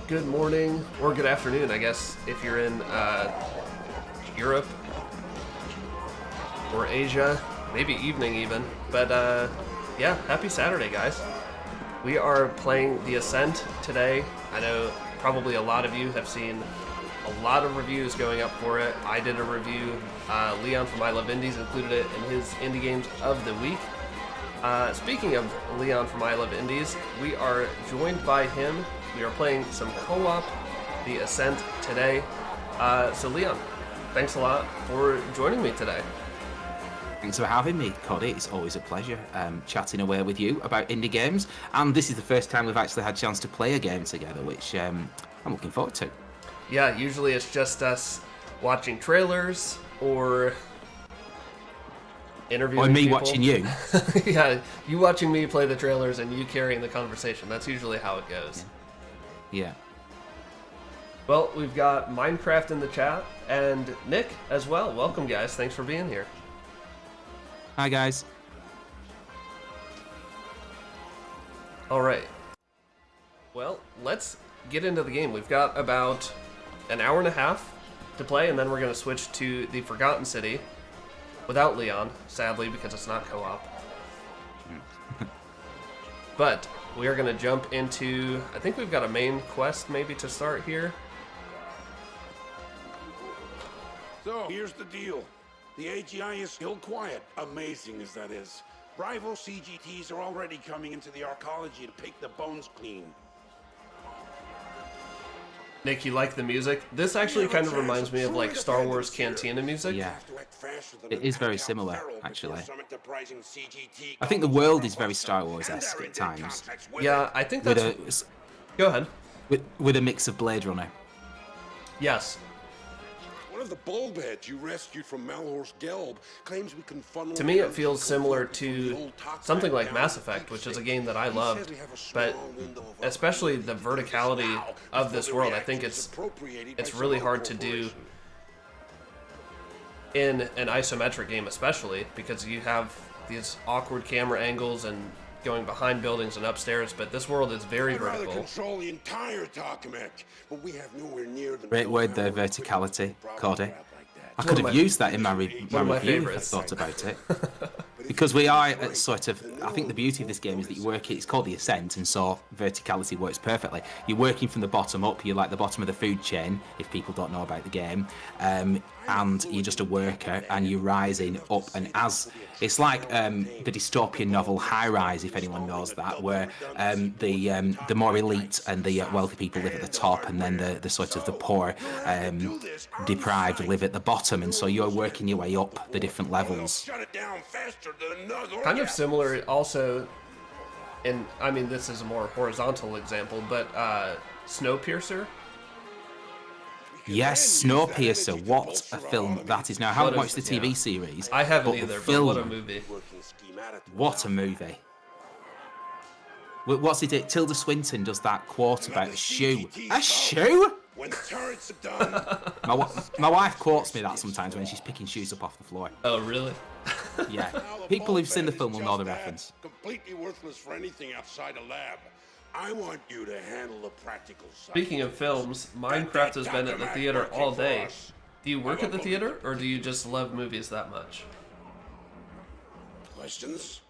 good morning, or good afternoon, I guess, if you're in Europe or Asia, maybe evening even. But yeah, happy Saturday, guys. We are playing the Ascent today. I know probably a lot of you have seen a lot of reviews going up for it. I did a review. Leon from I Love Indies included it in his Indie Games of the Week. Speaking of Leon from I Love Indies, we are joined by him. We are playing some co-op, the Ascent, today. So Leon, thanks a lot for joining me today. Thanks for having me, Cody. It's always a pleasure chatting away with you about indie games. And this is the first time we've actually had a chance to play a game together, which I'm looking forward to. Yeah, usually it's just us watching trailers or interviewing Or me people. watching you. Yeah, you watching me play the trailers and you carrying the conversation. That's usually how it goes. Yeah. Well, we've got Minecraft in the chat and Nick as well. Welcome, guys. Thanks for being here. Hi, guys. All right. Well, let's get into the game. We've got about an hour and a half to play, and then we're going to switch to the Forgotten City without Leon, sadly, because it's not co-op. But we are going to jump into, I think we've got a main quest maybe to start here. So, here's the deal. The AGI is still quiet, amazing as that is. Rival CGTs are already coming into the arcology to pick the bones clean. Nick, you like the music? This actually kind of reminds me of like Star Wars Cantina music. Yeah. It is very similar, actually. I think the world is very Star Wars-esque at times. Yeah, I think that's... Go ahead. With a mix of Blade Runner. Yes. One of the bulbheads you rescued from Malhorst Gelb claims we can funnel... To me, it feels similar to something like Mass Effect, which is a game that I loved, but especially the verticality of this world, I think it's really hard to do in an isometric game, especially because you have these awkward camera angles and going behind buildings and upstairs, but this world is very vertical. Control the entire document, but we have nowhere near the... Great word there, verticality, Cody. I could have used that in my review if I thought about it. Because we are at sort of, I think the beauty of this game is that you work, it's called the Ascent, and so verticality works perfectly. You're working from the bottom up, you're like the bottom of the food chain, if people don't know about the game, and you're just a worker, and you're rising up, and as, it's like the dystopian novel High Rise, if anyone knows that, where the more elite and the wealthy people live at the top, and then the sort of the poor, deprived live at the bottom, and so you're working your way up the different levels. Kind of similar also, and I mean this is a more horizontal example, but Snowpiercer. Yes, Snowpiercer, what a film that is. Now, I haven't watched the TV series. I haven't but either, film, but what a movie. What a movie. What's it? Tilda Swinton does that quote about a shoe. A shoe? When the turrets are done. My wife quotes me that sometimes when she's picking shoes up off the floor. Oh, really? Yeah. People who've seen the film will know the reference. Completely worthless for anything outside a lab. I want you to handle the practical side. Speaking of films, Minecraft has been at the theater all day. Do you work at the theater, or do you just love movies that much? Questions?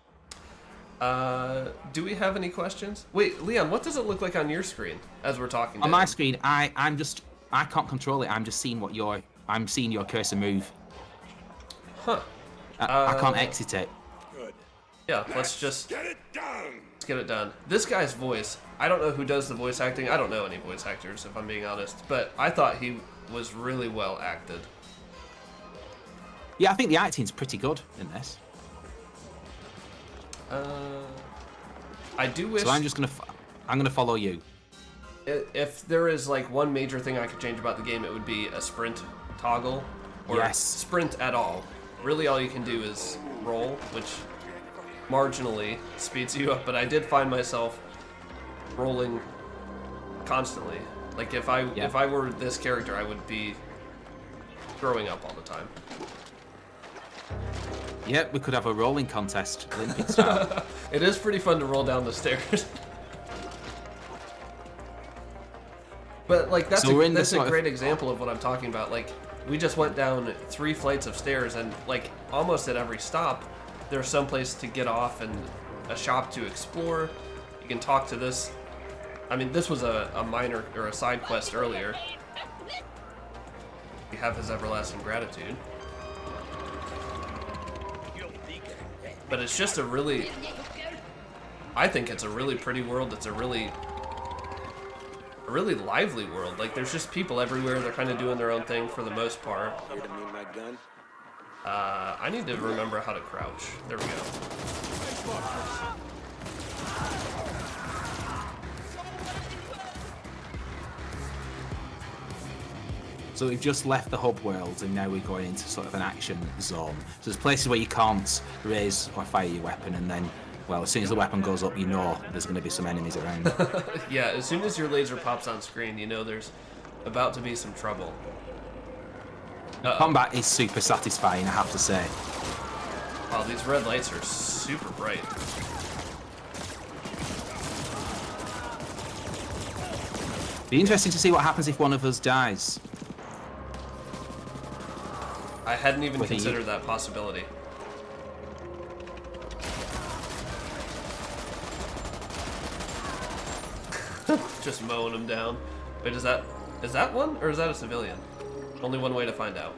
Do we have any questions? Wait, Leon, what does it look like on your screen as we're talking? On my screen, I can't control it. I'm just seeing I'm seeing your cursor move. Huh. I can't exit it. Good. Yeah, let's just get it done. Let's get it done. This guy's voice, I don't know who does the voice acting. I don't know any voice actors, if I'm being honest, but I thought he was really well acted. Yeah, I think the acting's pretty good in this. I do wish... So I'm gonna follow you. If there is like one major thing I could change about the game, it would be a sprint toggle. Or Yes. sprint at all. Really all you can do is roll, which marginally speeds you up, but I did find myself rolling constantly. Like if I were this character, I would be throwing up all the time. Yeah, we could have a rolling contest, Olympic style. It is pretty fun to roll down the stairs. But like that's So that's a great example of what I'm talking about. Like we just went down 3 flights of stairs, and like almost at every stop, there's some place to get off and a shop to explore. You can talk to this. I mean, this was a minor or a side quest earlier. You have his everlasting gratitude. But it's just a really, I think it's a really pretty world. It's a really lively world. Like there's just people everywhere. They're kind of doing their own thing for the most part. I need to remember how to crouch. There we go. So we've just left the hub world and now we're going into sort of an action zone. So there's places where you can't raise or fire your weapon, and then, well, as soon as the weapon goes up, you know there's going to be some enemies around. Yeah, as soon as your laser pops on screen, you know there's about to be some trouble. Combat is super satisfying, I have to say. Oh, these red lights are super bright. Be interesting to see what happens if one of us dies. I hadn't even considered that possibility. Just mowing them down. Wait, is that one, or is that a civilian? Only one way to find out.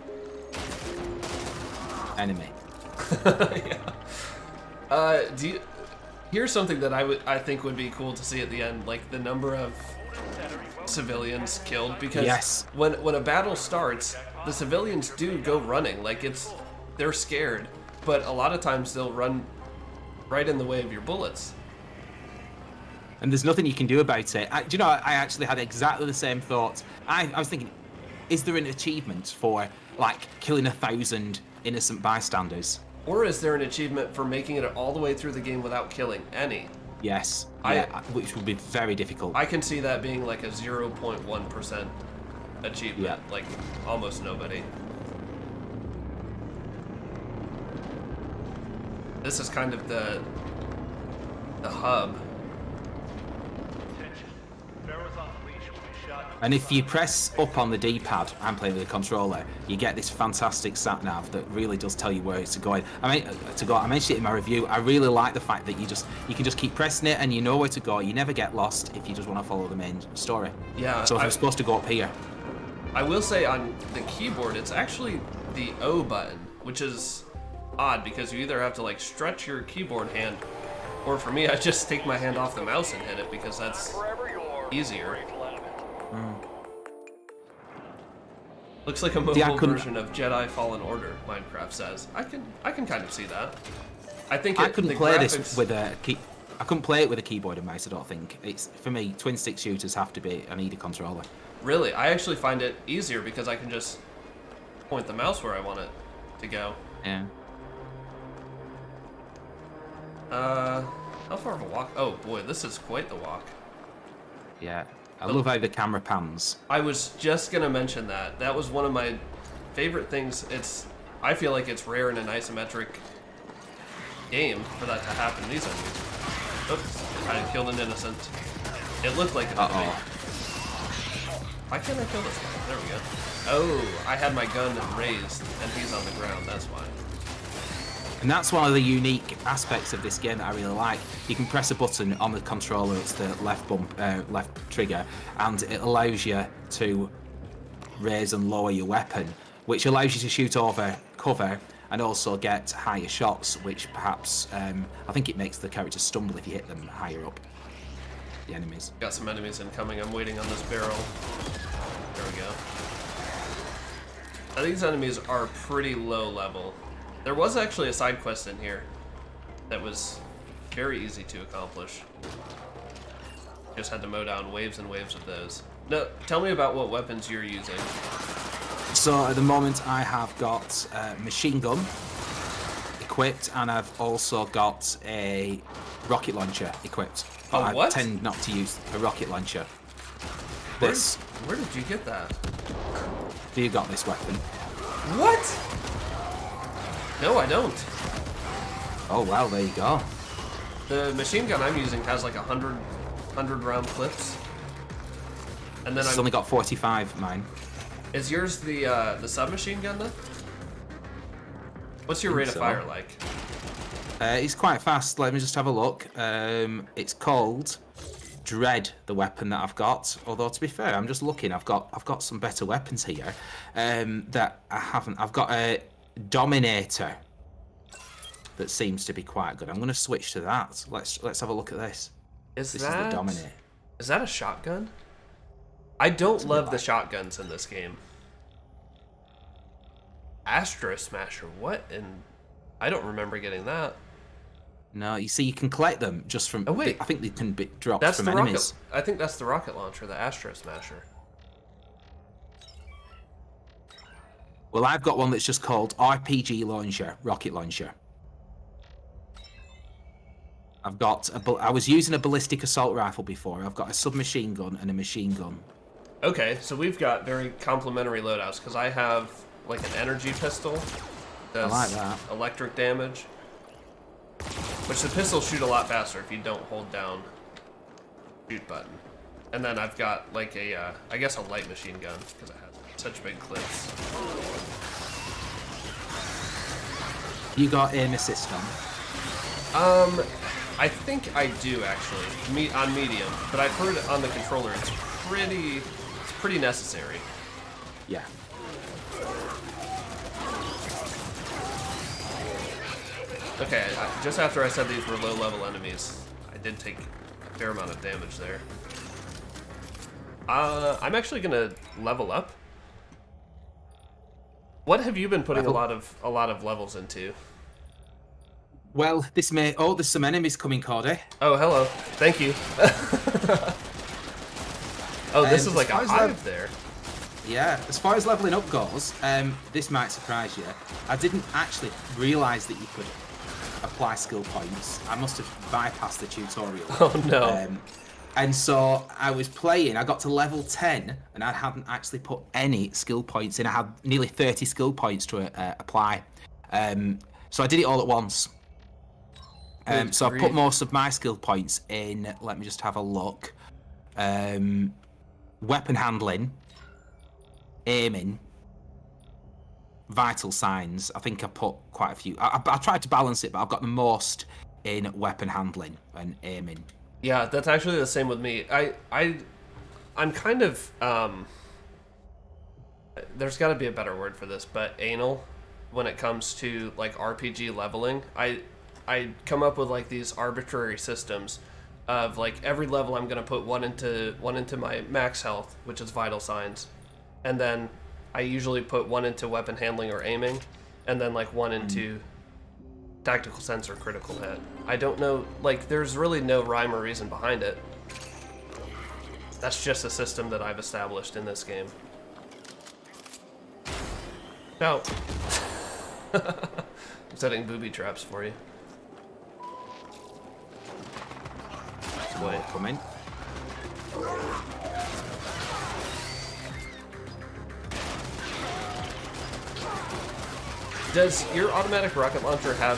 Enemy. Yeah. Here's something that I think would be cool to see at the end, like the number of civilians killed, because yes. when a battle starts, the civilians do go running. Like they're scared, but a lot of times they'll run right in the way of your bullets. And there's nothing you can do about it. Do you know, I actually had exactly the same thought. I was thinking, is there an achievement for like killing 1,000 innocent bystanders? Or is there an achievement for making it all the way through the game without killing any? Yes, which would be very difficult. I can see that being like a 0.1% achievement, yeah. Like almost nobody. This is kind of the hub. And if you press up on the D-pad, I'm playing with a controller, you get this fantastic sat-nav that really does tell you where it's going. I mentioned it in my review. I really like the fact that you can just keep pressing it and you know where to go. You never get lost if you just want to follow the main story. Yeah. So if I'm supposed to go up here. I will say on the keyboard, it's actually the O button, which is odd because you either have to like stretch your keyboard hand, or for me, I just take my hand off the mouse and hit it because that's easier. Looks like a mobile version of Jedi Fallen Order, Minecraft says. I can kind of see that. I think I couldn't play this with a I couldn't play it with a keyboard and mouse. I don't think it's for me. Twin stick shooters have to be. I need a controller. Really, I actually find it easier because I can just point the mouse where I want it to go. Yeah. How far of a walk? Oh boy, this is quite the walk. Yeah. I love how the camera pans. I was just gonna mention that. That was one of my favorite things. I feel like it's rare in an isometric game for that to happen. These enemies. Oops, I killed an innocent. It looked like an enemy. Why can't I kill this guy? There we go. Oh, I had my gun raised and he's on the ground. That's why. And that's one of the unique aspects of this game that I really like. You can press a button on the controller, it's the left trigger, and it allows you to raise and lower your weapon, which allows you to shoot over cover and also get higher shots, which perhaps, I think it makes the character stumble if you hit them higher up, the enemies. Got some enemies incoming, I'm waiting on this barrel. There we go. Now these enemies are pretty low level. There was actually a side quest in here that was very easy to accomplish. Just had to mow down waves and waves of those. No, tell me about what weapons you're using. So at the moment I have got a machine gun equipped, and I've also got a rocket launcher equipped. But what? I tend not to use a rocket launcher. Where did you get that? Do you got this weapon? What? No, I don't. Oh, well, there you go. The machine gun I'm using has like 100 round clips. And then I've only got 45, mine. Is yours the submachine gun then? What's your rate of fire like? It's quite fast. Let me just have a look. It's called Dread, the weapon that I've got. Although to be fair, I'm just looking. I've got some better weapons here that I haven't. I've got a Dominator that seems to be quite good. I'm going to switch to that. Let's have a look at this. This is the Dominator. Is that a shotgun? I don't love the shotguns in this game. Astro Smasher, what? And I don't remember getting that. No, you see, you can collect them just from. Oh wait, I think they can be dropped that's from the enemies. I think that's the rocket launcher, the Astro Smasher. Well, I've got one that's just called RPG Launcher, Rocket Launcher. I was using a ballistic assault rifle before. I've got a submachine gun and a machine gun. Okay, so we've got very complementary loadouts because I have like an energy pistol. Does I like that. Electric damage. Which the pistols shoot a lot faster if you don't hold down shoot button. And then I've got like a, I guess a light machine gun because it has such big clips. You got aim assist on? I think I do actually, on medium, but I've heard on the controller it's pretty necessary. Yeah. Okay, just after I said these were low-level enemies, I did take a fair amount of damage there. I'm actually gonna level up. What have you been putting a lot of levels into? Well, there's some enemies coming, Cordy. Oh, hello. Thank you. Oh, this is like a hive there. Yeah, as far as leveling up goes, this might surprise you. I didn't actually realise that you could apply skill points. I must have bypassed the tutorial. Oh no. And so I was playing, I got to level 10 and I hadn't actually put any skill points in. I had nearly 30 skill points to apply. So I did it all at once. So I put most of my skill points in, let me just have a look. Weapon handling, aiming, vital signs. I think I put quite a few. I tried to balance it, but I've got the most in weapon handling and aiming. Yeah, that's actually the same with me. I'm kind of there's got to be a better word for this, but anal when it comes to like RPG leveling. I come up with like these arbitrary systems of like every level I'm gonna put one into my max health, which is vital signs, and then I usually put one into weapon handling or aiming, and then like one into tactical sense or critical hit. I don't know, like there's really no rhyme or reason behind it. That's just a system that I've established in this game. No. I'm setting booby traps for you. Wait, come in. Does your automatic rocket launcher have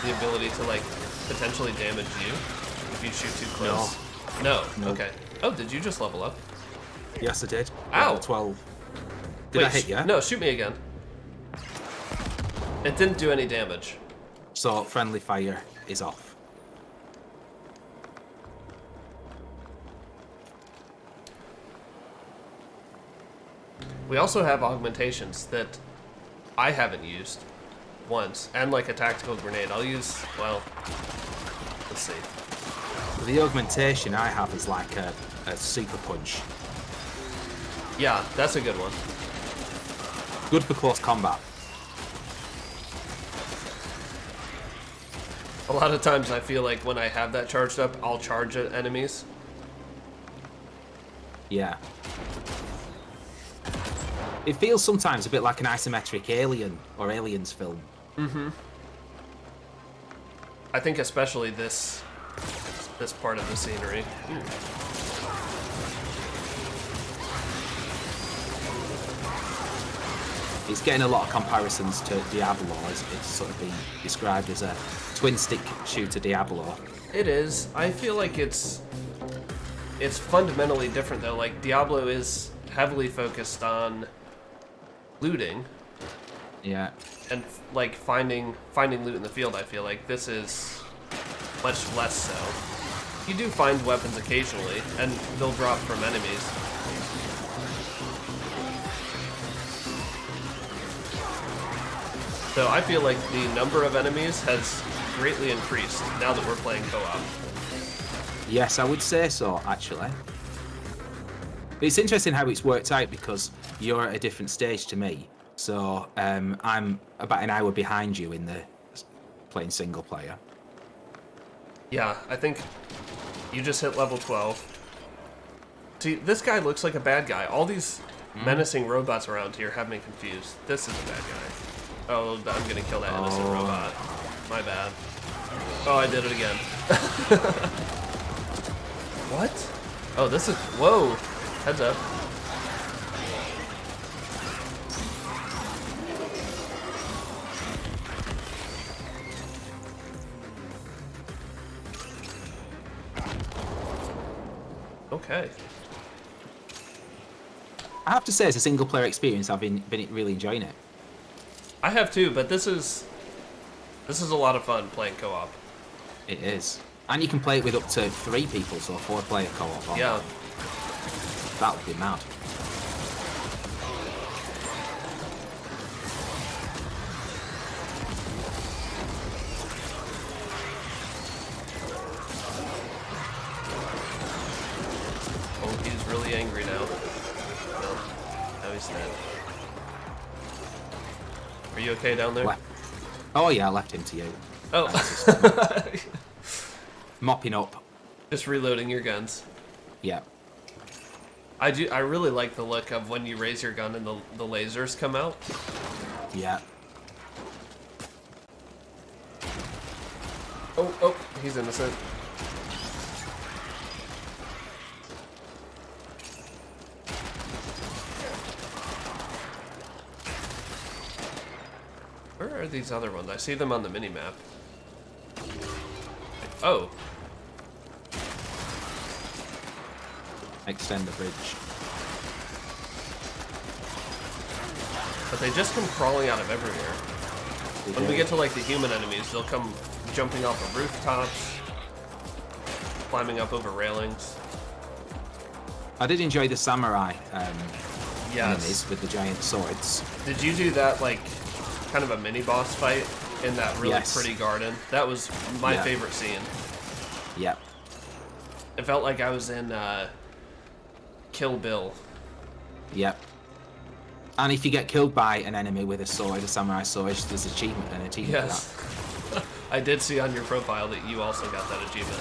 the ability to like potentially damage you if you shoot too close? No. Okay. Oh, did you just level up? Yes, I did. Ow. Level 12. Did Wait, I hit you? No, shoot me again. It didn't do any damage. So friendly fire is off. We also have augmentations that I haven't used once, and like a tactical grenade. I'll use, well, let's see. The augmentation I have is like a super punch. Yeah, that's a good one. Good for close combat. A lot of times I feel like when I have that charged up, I'll charge at enemies. Yeah. It feels sometimes a bit like an isometric Alien or Aliens film. Mm-hmm. I think especially this part of the scenery. It's getting a lot of comparisons to Diablo, as it's sort of being described as a twin-stick shooter Diablo. It is. I feel like it's it's fundamentally different though. Like Diablo is heavily focused on looting. Yeah. And like finding loot in the field. I feel like this is much less so. You do find weapons occasionally, and they'll drop from enemies. So I feel like the number of enemies has greatly increased now that we're playing co-op. Yes, I would say so, actually. It's interesting how it's worked out because you're at a different stage to me. So I'm about an hour behind you in the playing single player. Yeah, I think you just hit level 12. See, this guy looks like a bad guy. All these menacing robots around here have me confused. This is a bad guy. Oh, I'm gonna kill that innocent robot. My bad. Oh, I did it again. What? Oh, this is... Whoa! Heads up. Okay. I have to say, as a single player experience, I've been really enjoying it. I have too, but this is a lot of fun playing co-op. It is. And you can play it with up to 3 people, so 4-player co-op. Yeah. That would be mad. Oh, he's really angry now. No, now he's dead. Are you okay down there? Oh yeah, I left him to you. Oh. Mopping up. Just reloading your guns. Yeah. I really like the look of when you raise your gun and the lasers come out. Yeah. Oh, he's innocent. Where are these other ones? I see them on the mini-map. Oh. Extend the bridge. But they just come crawling out of everywhere. When we get to like the human enemies, they'll come jumping off of rooftops, climbing up over railings. I did enjoy the samurai Yes. enemies with the giant swords. Did you do that like kind of a mini boss fight in that really pretty garden? That was my favorite scene. Yep. It felt like I was in Kill Bill. Yep. And if you get killed by an enemy with a sword, a samurai sword, there's an achievement Yes. for that. I did see on your profile that you also got that achievement.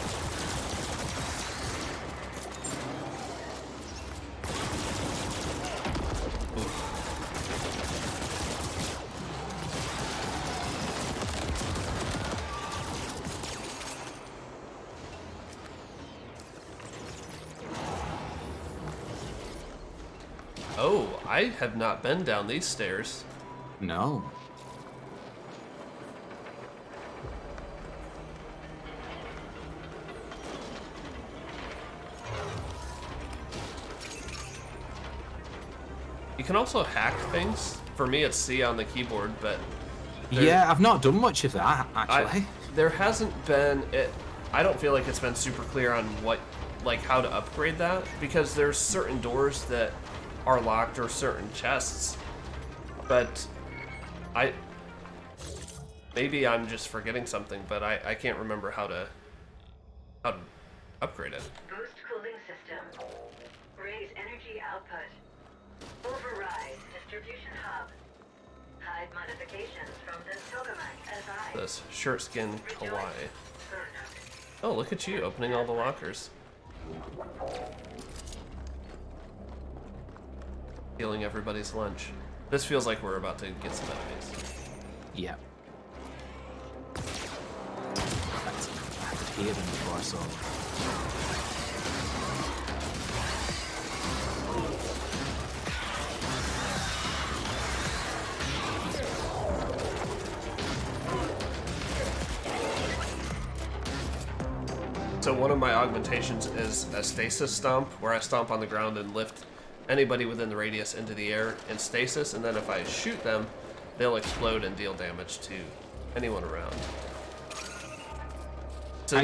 Oh, I have not been down these stairs. No. You can also hack things. For me, it's C on the keyboard, but... Yeah, I've not done much of that, actually. There hasn't been... I don't feel like it's been super clear on how to upgrade that, because there's certain doors that are locked or certain chests, but maybe I'm just forgetting something, but I can't remember how to upgrade it. Boost cooling system. Raise energy output. Override distribution hub. Hide modifications from the Tokamak SI. This shirt skin kawaii. Oh, look at you opening all the lockers. Stealing everybody's lunch. This feels like we're about to get some enemies. Yeah. I could hear them before I saw them. So one of my augmentations is a stasis stomp, where I stomp on the ground and lift anybody within the radius into the air in stasis, and then if I shoot them, they'll explode and deal damage to anyone around. So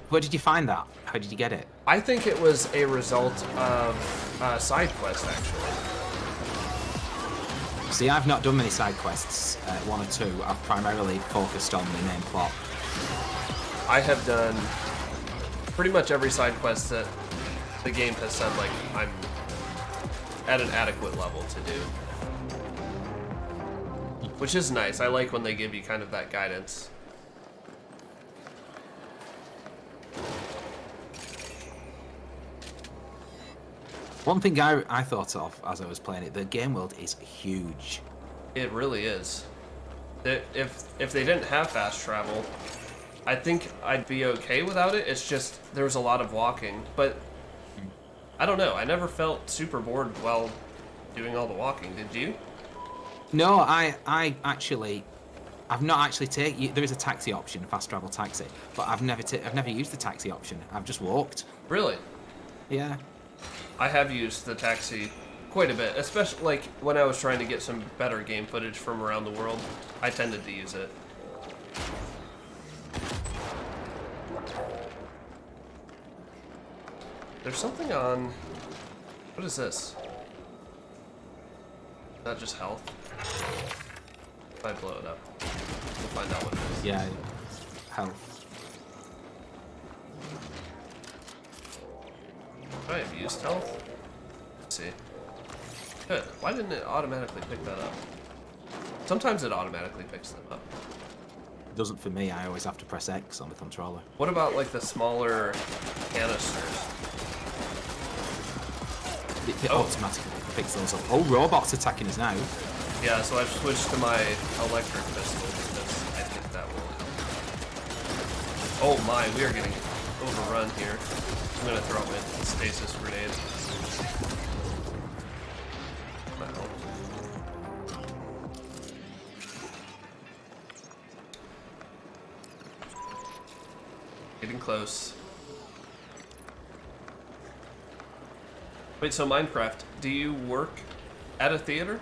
where did you find that? How did you get it? I think it was a result of a side quest, actually. See, I've not done many side quests, 1 or 2. I've primarily focused on the main plot. I have done pretty much every side quest that the game has said, like, I'm at an adequate level to do. Which is nice. I like when they give you kind of that guidance. One thing I thought of as I was playing it, the game world is huge. It really is. If they didn't have fast travel, I think I'd be okay without it. It's just there was a lot of walking, but I don't know. I never felt super bored while doing all the walking. Did you? No, I've not actually taken. There is a taxi option, fast travel taxi, but I've never used the taxi option. I've just walked. Really? Yeah. I have used the taxi quite a bit, especially like when I was trying to get some better game footage from around the world. I tended to use it. There's something on... What is this? Is that just health? If I blow it up, we'll find out what it is. Yeah. Health. I have used health. Let's see. Good. Why didn't it automatically pick that up? Sometimes it automatically picks them up. It doesn't for me. I always have to press X on the controller. What about like the smaller canisters? It automatically picks those up. Oh, robots attacking us now. Yeah, so I've switched to my electric pistol because I think that will help. Oh my, we are getting overrun here. I'm gonna throw my stasis grenade. That helped. Getting close. Wait, so Minecraft, do you work at a theater?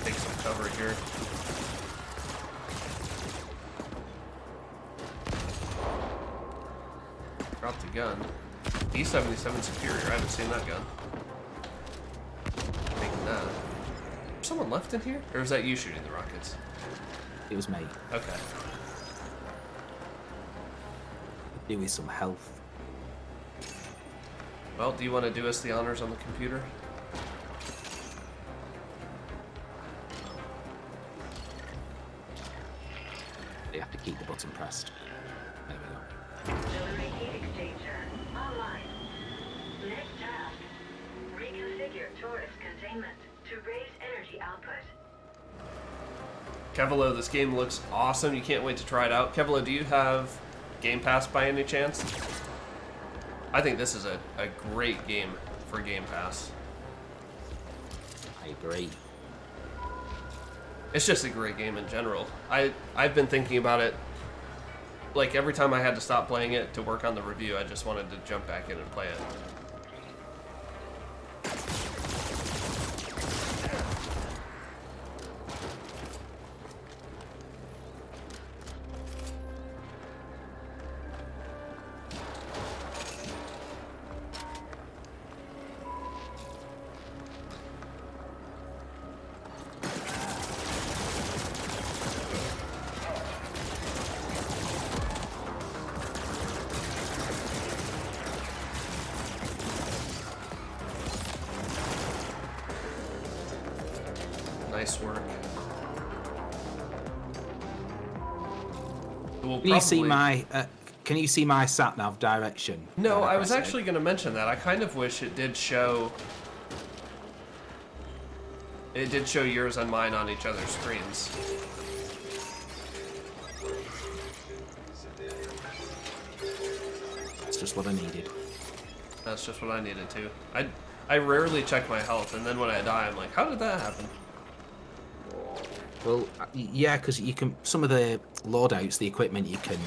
Take some cover here. Drop the gun. E77 Superior, I haven't seen that gun. Taking that. Is someone left in here? Or is that you shooting the rockets? It was me. Okay. Do with some health. Well, do you want to do us the honors on the computer? You have to keep the button pressed. There we go. Auxiliary heat exchanger online. Next task. Reconfigure torus containment to raise energy output. Kevalo, this game looks awesome. You can't wait to try it out. Kevalo, do you have Game Pass by any chance? I think this is a great game for Game Pass. I agree. It's just a great game in general. I've been thinking about it. Like every time I had to stop playing it to work on the review, I just wanted to jump back in and play it. Nice work. We'll Can you see probably- my? Can you see my sat nav direction? No, when I was press it? actually going to mention that. I kind of wish it did show It did show yours and mine on each other's screens. That's just what I needed. That's just what I needed too. I rarely check my health, and then when I die, I'm like, how did that happen? Well, yeah, because you can, some of the loadouts, the equipment you can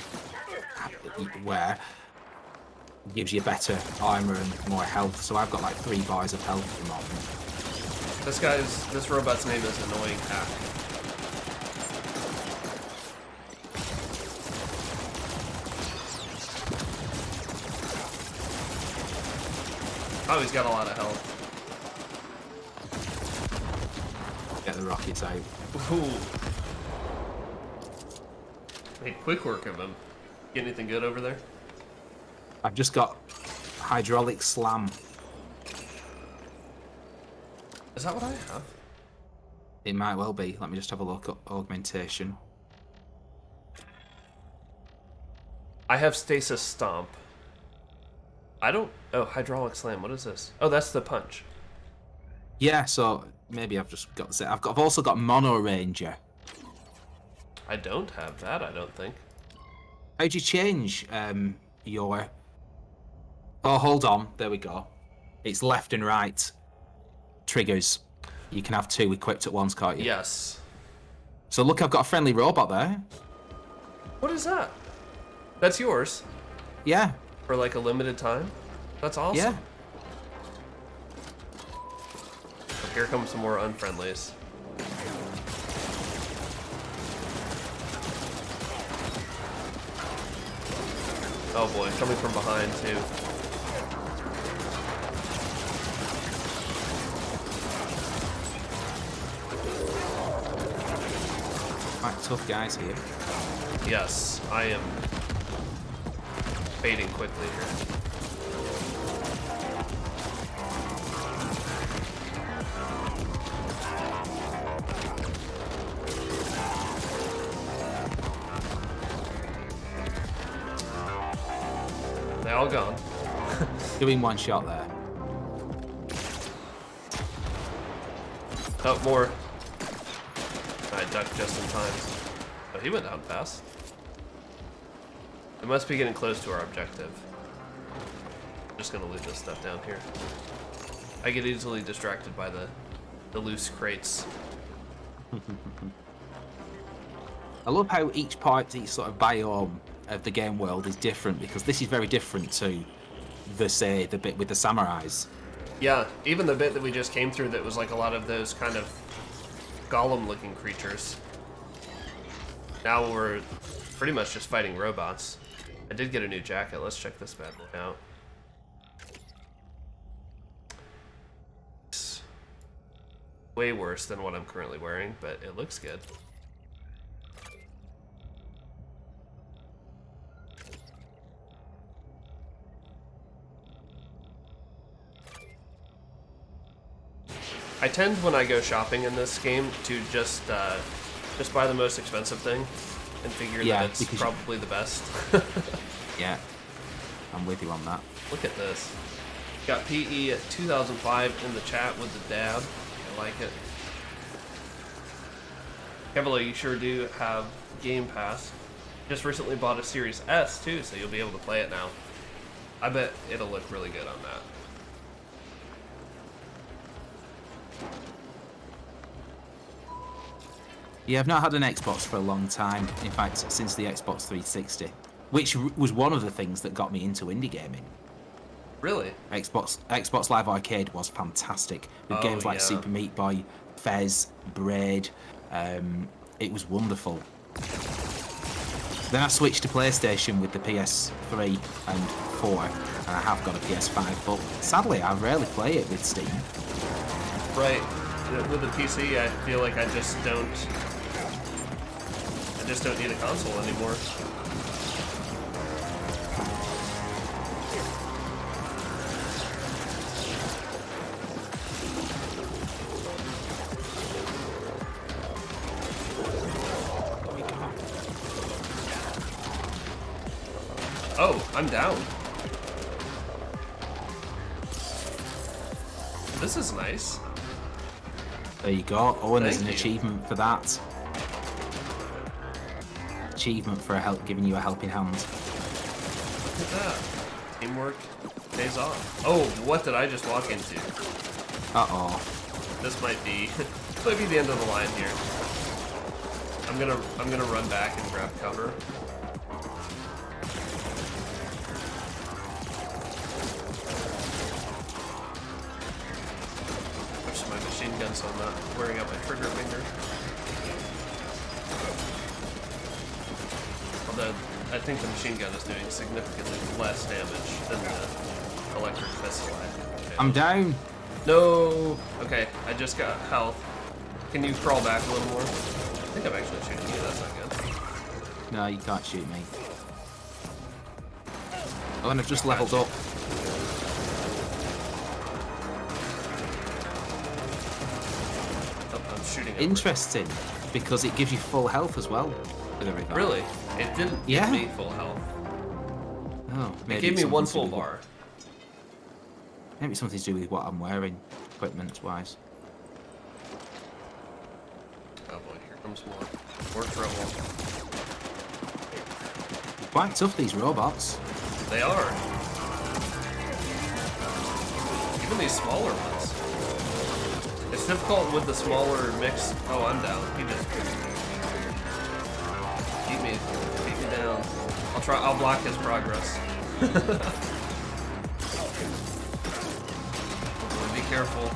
wear, gives you better armor and more health. So I've got like 3 bars of health at the moment. This robot's name is Annoying Hack. Oh, he's got a lot of health. Get the rockets out. Ooh. Made quick work of him. Get anything good over there? I've just got hydraulic slam. Is that what I have? It might well be. Let me just have a look at augmentation. I have stasis stomp. I don't... Oh, hydraulic slam. What is this? Oh, that's the punch. Yeah, so maybe I've just got... I've also got mono ranger. I don't have that, I don't think. How'd you change your... Oh, hold on. There we go. It's left and right triggers. You can have 2 equipped at once, can't you? Yes. So look, I've got a friendly robot there. What is that? That's yours? Yeah. For like a limited time? That's awesome. Yeah. Oh, here comes some more unfriendlies. Oh boy, coming from behind too. Quite tough guys here. Yes, I am fading quickly here. They all gone. Doing one shot there. Oh, more. I ducked just in time. Oh, he went down fast. It must be getting close to our objective. I'm just gonna loot this stuff down here. I get easily distracted by the loose crates. I love how each part, each sort of biome of the game world is different, because this is very different to the bit with the samurais. Yeah, even the bit that we just came through that was like a lot of those kind of golem-looking creatures. Now we're pretty much just fighting robots. I did get a new jacket. Let's check this bad boy out. It's way worse than what I'm currently wearing, but it looks good. I tend, when I go shopping in this game, to just buy the most expensive thing and figure that it's probably the best. Yeah, I'm with you on that. Look at this. Got PE at 2005 in the chat with the dab. I like it. Kevlar, you sure do have Game Pass. Just recently bought a Series S too, so you'll be able to play it now. I bet it'll look really good on that. Yeah, I've not had an Xbox for a long time. In fact, since the Xbox 360, which was one of the things that got me into indie gaming. Really? Xbox Live Arcade was fantastic with games like Super Meat Boy, Fez, Braid. It was wonderful. Then I switched to PlayStation with the PS3 and 4, and I have got a PS5, but sadly I rarely play it with Steam. Right. With the PC, I feel like I just don't need a console anymore. Oh, I'm down. This is nice. There you go. Oh, and there's an Thank you. achievement for that. Achievement for giving you a helping hand. Look at that. Teamwork pays off. Oh, what did I just walk into? Uh-oh. This might be the end of the line here. I'm gonna run back and grab cover. Push my machine gun so I'm not wearing out my trigger finger. Although I think the machine gun is doing significantly less damage than the electric pistol. Okay. I'm down. No! Okay, I just got health. Can you crawl back a little more? I think I'm actually shooting you, that's not good. No, you can't shoot me. Oh, and I've just leveled up. Oh, I'm shooting over. Interesting, because it gives you full health as well. With a revive. Really? It didn't Yeah. give me full health. Oh, It maybe gave me it's one something to full do with- bar. Maybe it's something to do with what I'm wearing, equipment-wise. Oh boy, here comes more. More trouble. Quite tough, these robots. They are. Even these smaller ones. It's difficult with the smaller mix. Oh, I'm down. He just beat me down. I'll block his progress. Be careful.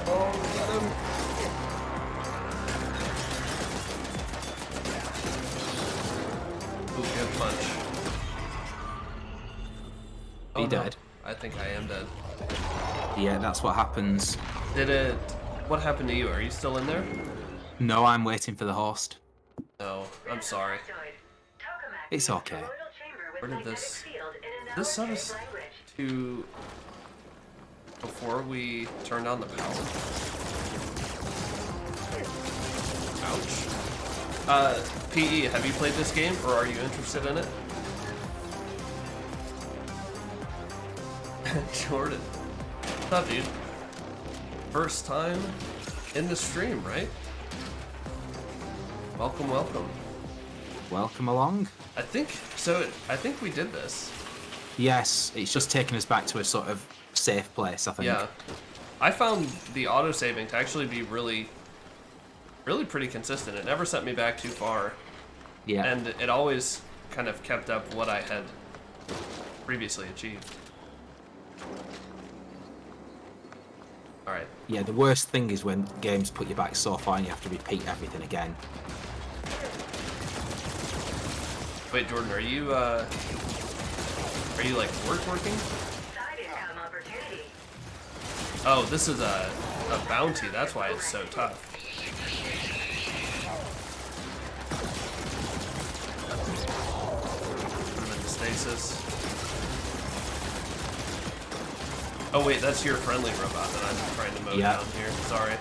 Oh, get him. Ooh, good punch. Be Oh, no. dead. I think I am dead. Yeah, that's what happens. What happened to you? Are you still in there? No, I'm waiting for the host. No, I'm sorry. It's okay. Where did this set us to before we turned on the power? Ouch. PE, have you played this game or are you interested in it? Jordan. What's up, dude? First time in the stream, right? Welcome, welcome. Welcome along. I think we did this. Yes, it's just taken us back to a sort of safe place, I think. Yeah. I found the auto-saving to actually be really pretty consistent. It never sent me back too far. Yeah. And it always kind of kept up what I had previously achieved. Alright. Yeah, the worst thing is when games put you back so far and you have to repeat everything again. Wait, Jordan, are you like working? Oh, this is a bounty, that's why it's so tough. Put him in stasis. Oh wait, that's your friendly robot that I'm trying to mow down here. Sorry.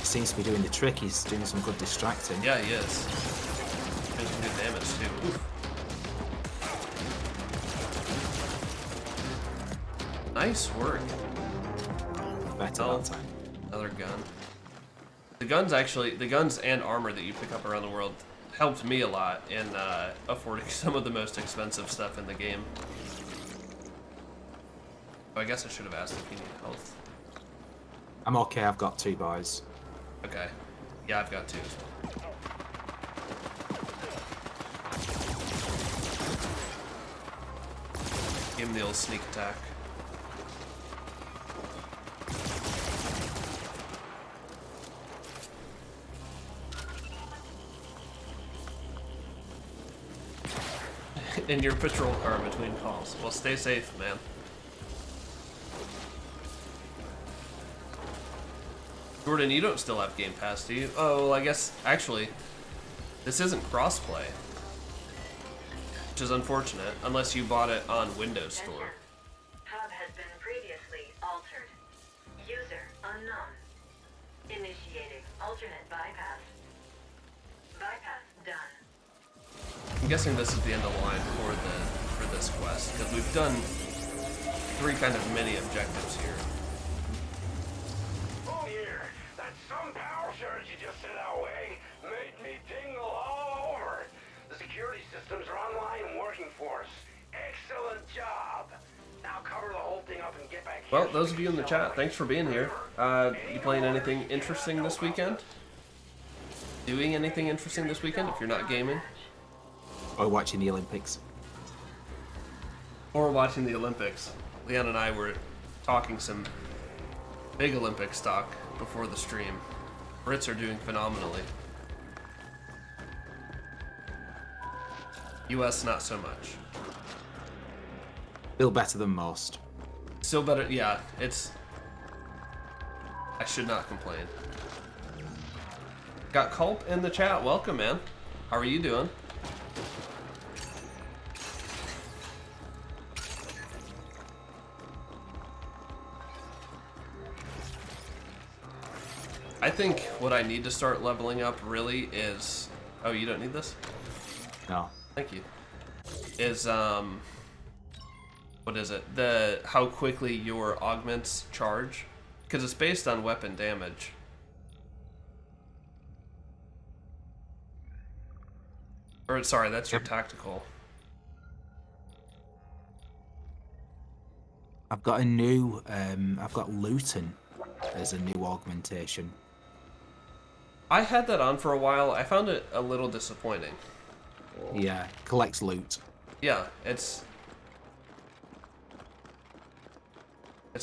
He seems to be doing the trick. He's doing some good distracting. Yeah, he is. Doing some good damage too. Oof. Nice work. Better that time. Another gun. The guns and armor that you pick up around the world helped me a lot in affording some of the most expensive stuff in the game. Oh, I guess I should have asked if you need health. I'm okay, I've got 2 boys. Okay. Yeah, I've got 2 as well. Give him the old sneak attack. In your patrol car between calls. Well, stay safe, man. Jordan, you don't still have Game Pass, do you? Oh, well, I guess, actually, this isn't crossplay. Which is unfortunate, unless you bought it on Windows Store. Hub has been previously altered. User unknown. Initiating alternate bypass. Bypass done. guessing this is the end of the line for this quest, because we've done 3 kind of mini objectives here. Oh yeah, that some power surge you just sent our way made me tingle all over. The security systems are online and working for us. Excellent job. Now cover the whole thing up and get back here. Well, those of you in the chat, thanks for being here. You playing anything interesting this weekend? Doing anything interesting this weekend if you're not gaming? Or watching the Olympics. Or watching the Olympics. Leon and I were talking some big Olympic stock before the stream. Brits are doing phenomenally. US not so much. Still better than most. Still better, yeah, it's... I should not complain. Got Culp in the chat, welcome man. How are you doing? I think what I need to start leveling up really is... Oh, you don't need this? No. Thank you. Is, what is it? How quickly your augments charge? Because it's based on weapon damage. Or, sorry, that's your tactical. I've got a new, I've got Luton as a new augmentation. I had that on for a while. I found it a little disappointing. Yeah, collects loot. Yeah, it's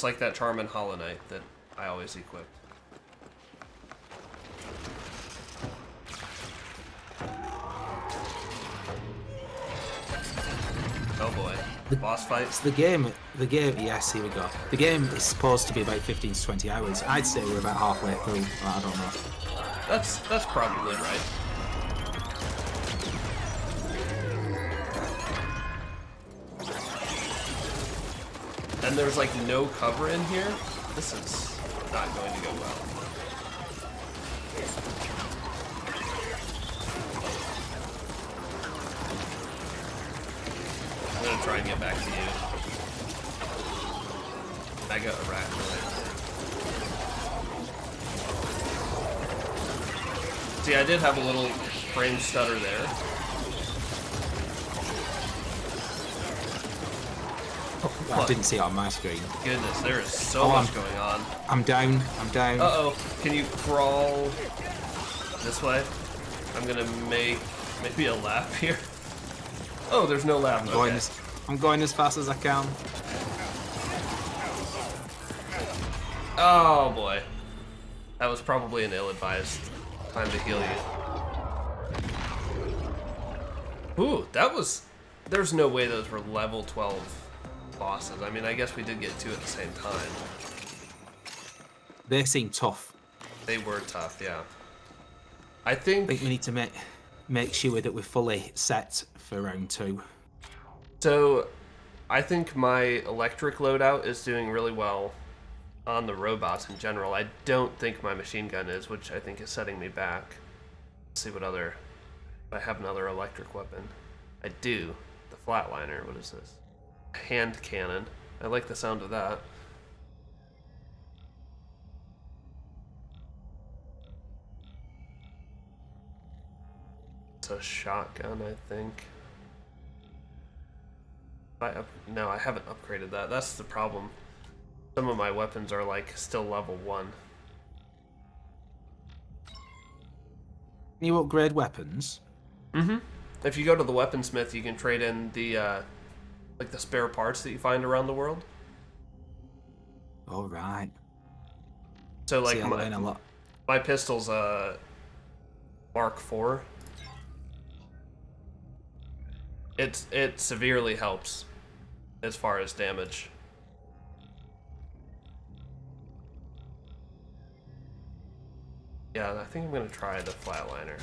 like that Charmin Hollow Knight that I always equip. Oh boy. Boss fights. The game, yes, here we go. The game is supposed to be about 15 to 20 hours. I'd say we're about halfway through, but I don't know. That's probably right. And there's like no cover in here. This is not going to go well. I'm gonna try and get back to you. I got arachnoid. See, I did have a little frame stutter there. I didn't see it on my screen. Goodness, there is so much going on. I'm down. Uh-oh. Can you crawl this way? I'm gonna make maybe a lap here. Oh, there's no lap. I'm going as fast as I can. Oh boy. That was probably an ill-advised time to heal you. Ooh, that was... There's no way those were level 12 bosses. I mean, I guess we did get 2 at the same time. They seem tough. They were tough, yeah. I think we need to make sure that we're fully set for round 2. So, I think my electric loadout is doing really well on the robots in general. I don't think my machine gun is, which I think is setting me back. Let's see what other... I have another electric weapon. I do. The flatliner. What is this? Hand cannon. I like the sound of that. It's a shotgun, I think. No, I haven't upgraded that. That's the problem. Some of my weapons are like still level 1. Can you upgrade weapons? Mm-hmm. If you go to the weaponsmith, you can trade in the like the spare parts that you find around the world. All right. So like See, my pistol's Mark IV. It severely helps as far as damage. Yeah, I think I'm gonna try the flatliner.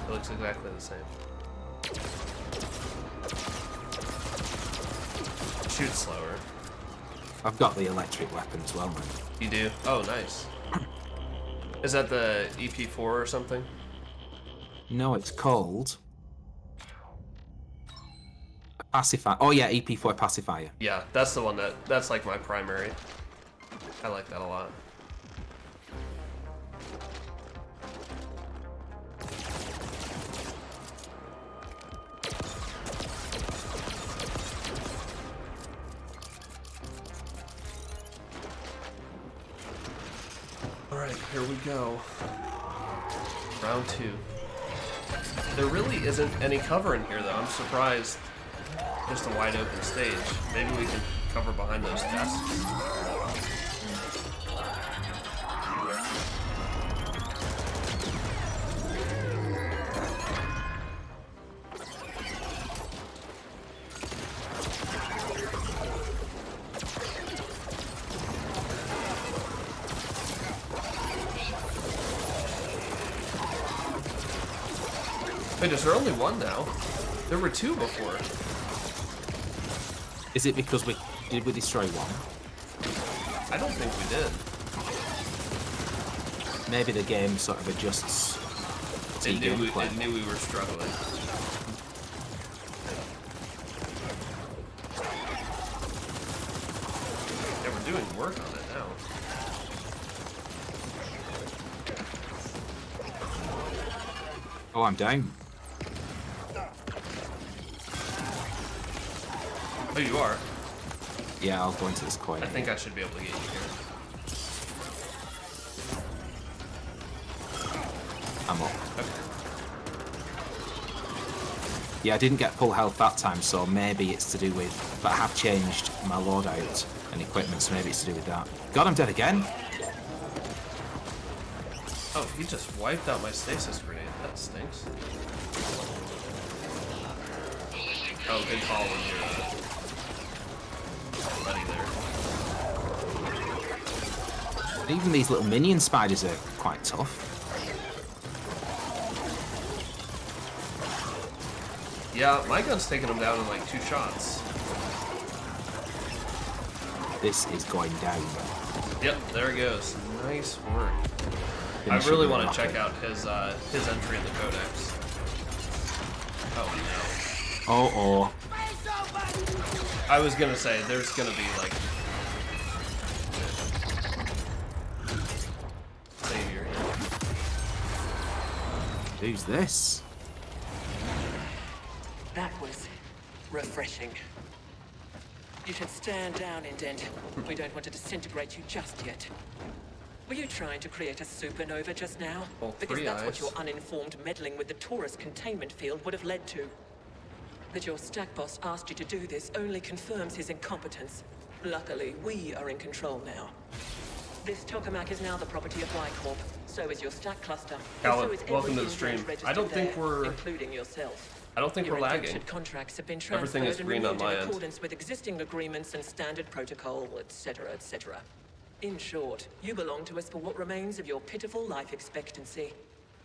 It looks exactly the same. Shoots slower. I've got the electric weapon as well, man. You do? Oh, nice. Is that the EP4 or something? No, it's called a pacifier. Oh yeah, EP4 pacifier. Yeah, that's the one that's like my primary. I like that a lot. Alright, here we go. Round 2. There really isn't any cover in here though. I'm surprised. Just a wide open stage. Maybe we can cover behind those desks. Wait, is there only one now? There were 2 before. Is it because we destroy one? I don't think we did. Maybe the game sort of adjusts to It knew gameplay. we were struggling. Yeah, we're doing work on it now. Oh, I'm down. Oh, you are? Yeah, I'll go into this coin. I think I should be able to get you here. I'm up. Okay. Yeah, I didn't get full health that time, so maybe it's to do with... But I have changed my loadout and equipment, so maybe it's to do with that. God, I'm dead again. Oh, he just wiped out my stasis grenade. That stinks. Oh, good call when you're buddy there. Even these little minion spiders are quite tough. Yeah, my gun's taking him down in like 2 shots. This is going down. Yep, there it goes. Nice work. Finish I really it want to off. check out his entry in the codex. Oh no. Oh. I was gonna say there's gonna be like savior. Who's this? That was refreshing. You should stand down, Indent. We don't want to disintegrate you just yet. Were you trying to create a supernova just now? All Because 3 that's what eyes. your uninformed meddling with the Taurus containment field would have led to. That your stack boss asked you to do this only confirms his incompetence. Luckily, we are in control now. This tokamak is now the property of Y-Corp. So is your stack cluster. and Callum, so is welcome to the every stream. Indent I don't registered think there, we're- including yourself. I don't think Your we're lagging. indentured contracts have been Everything is transferred and green on renewed my in end. accordance with existing agreements and standard protocol, etc., etc. In short, you belong to us for what remains of your pitiful life expectancy.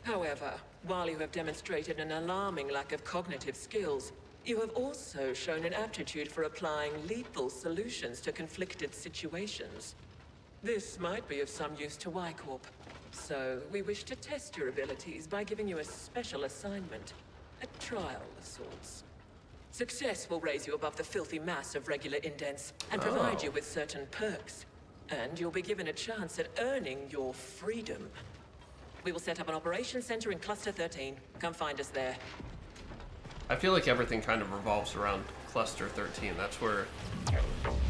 However, while you have demonstrated an alarming lack of cognitive skills, you have also shown an aptitude for applying lethal solutions to conflicted situations. This might be of some use to Y-Corp. So, we wish to test your abilities by giving you a special assignment. A trial of sorts. Success will raise you above the filthy mass of regular indents and provide you with certain perks. And you'll be given a chance at earning your freedom. We will set up an operations center in Cluster 13. Come find us there. I feel like everything kind of revolves around Cluster 13. That's where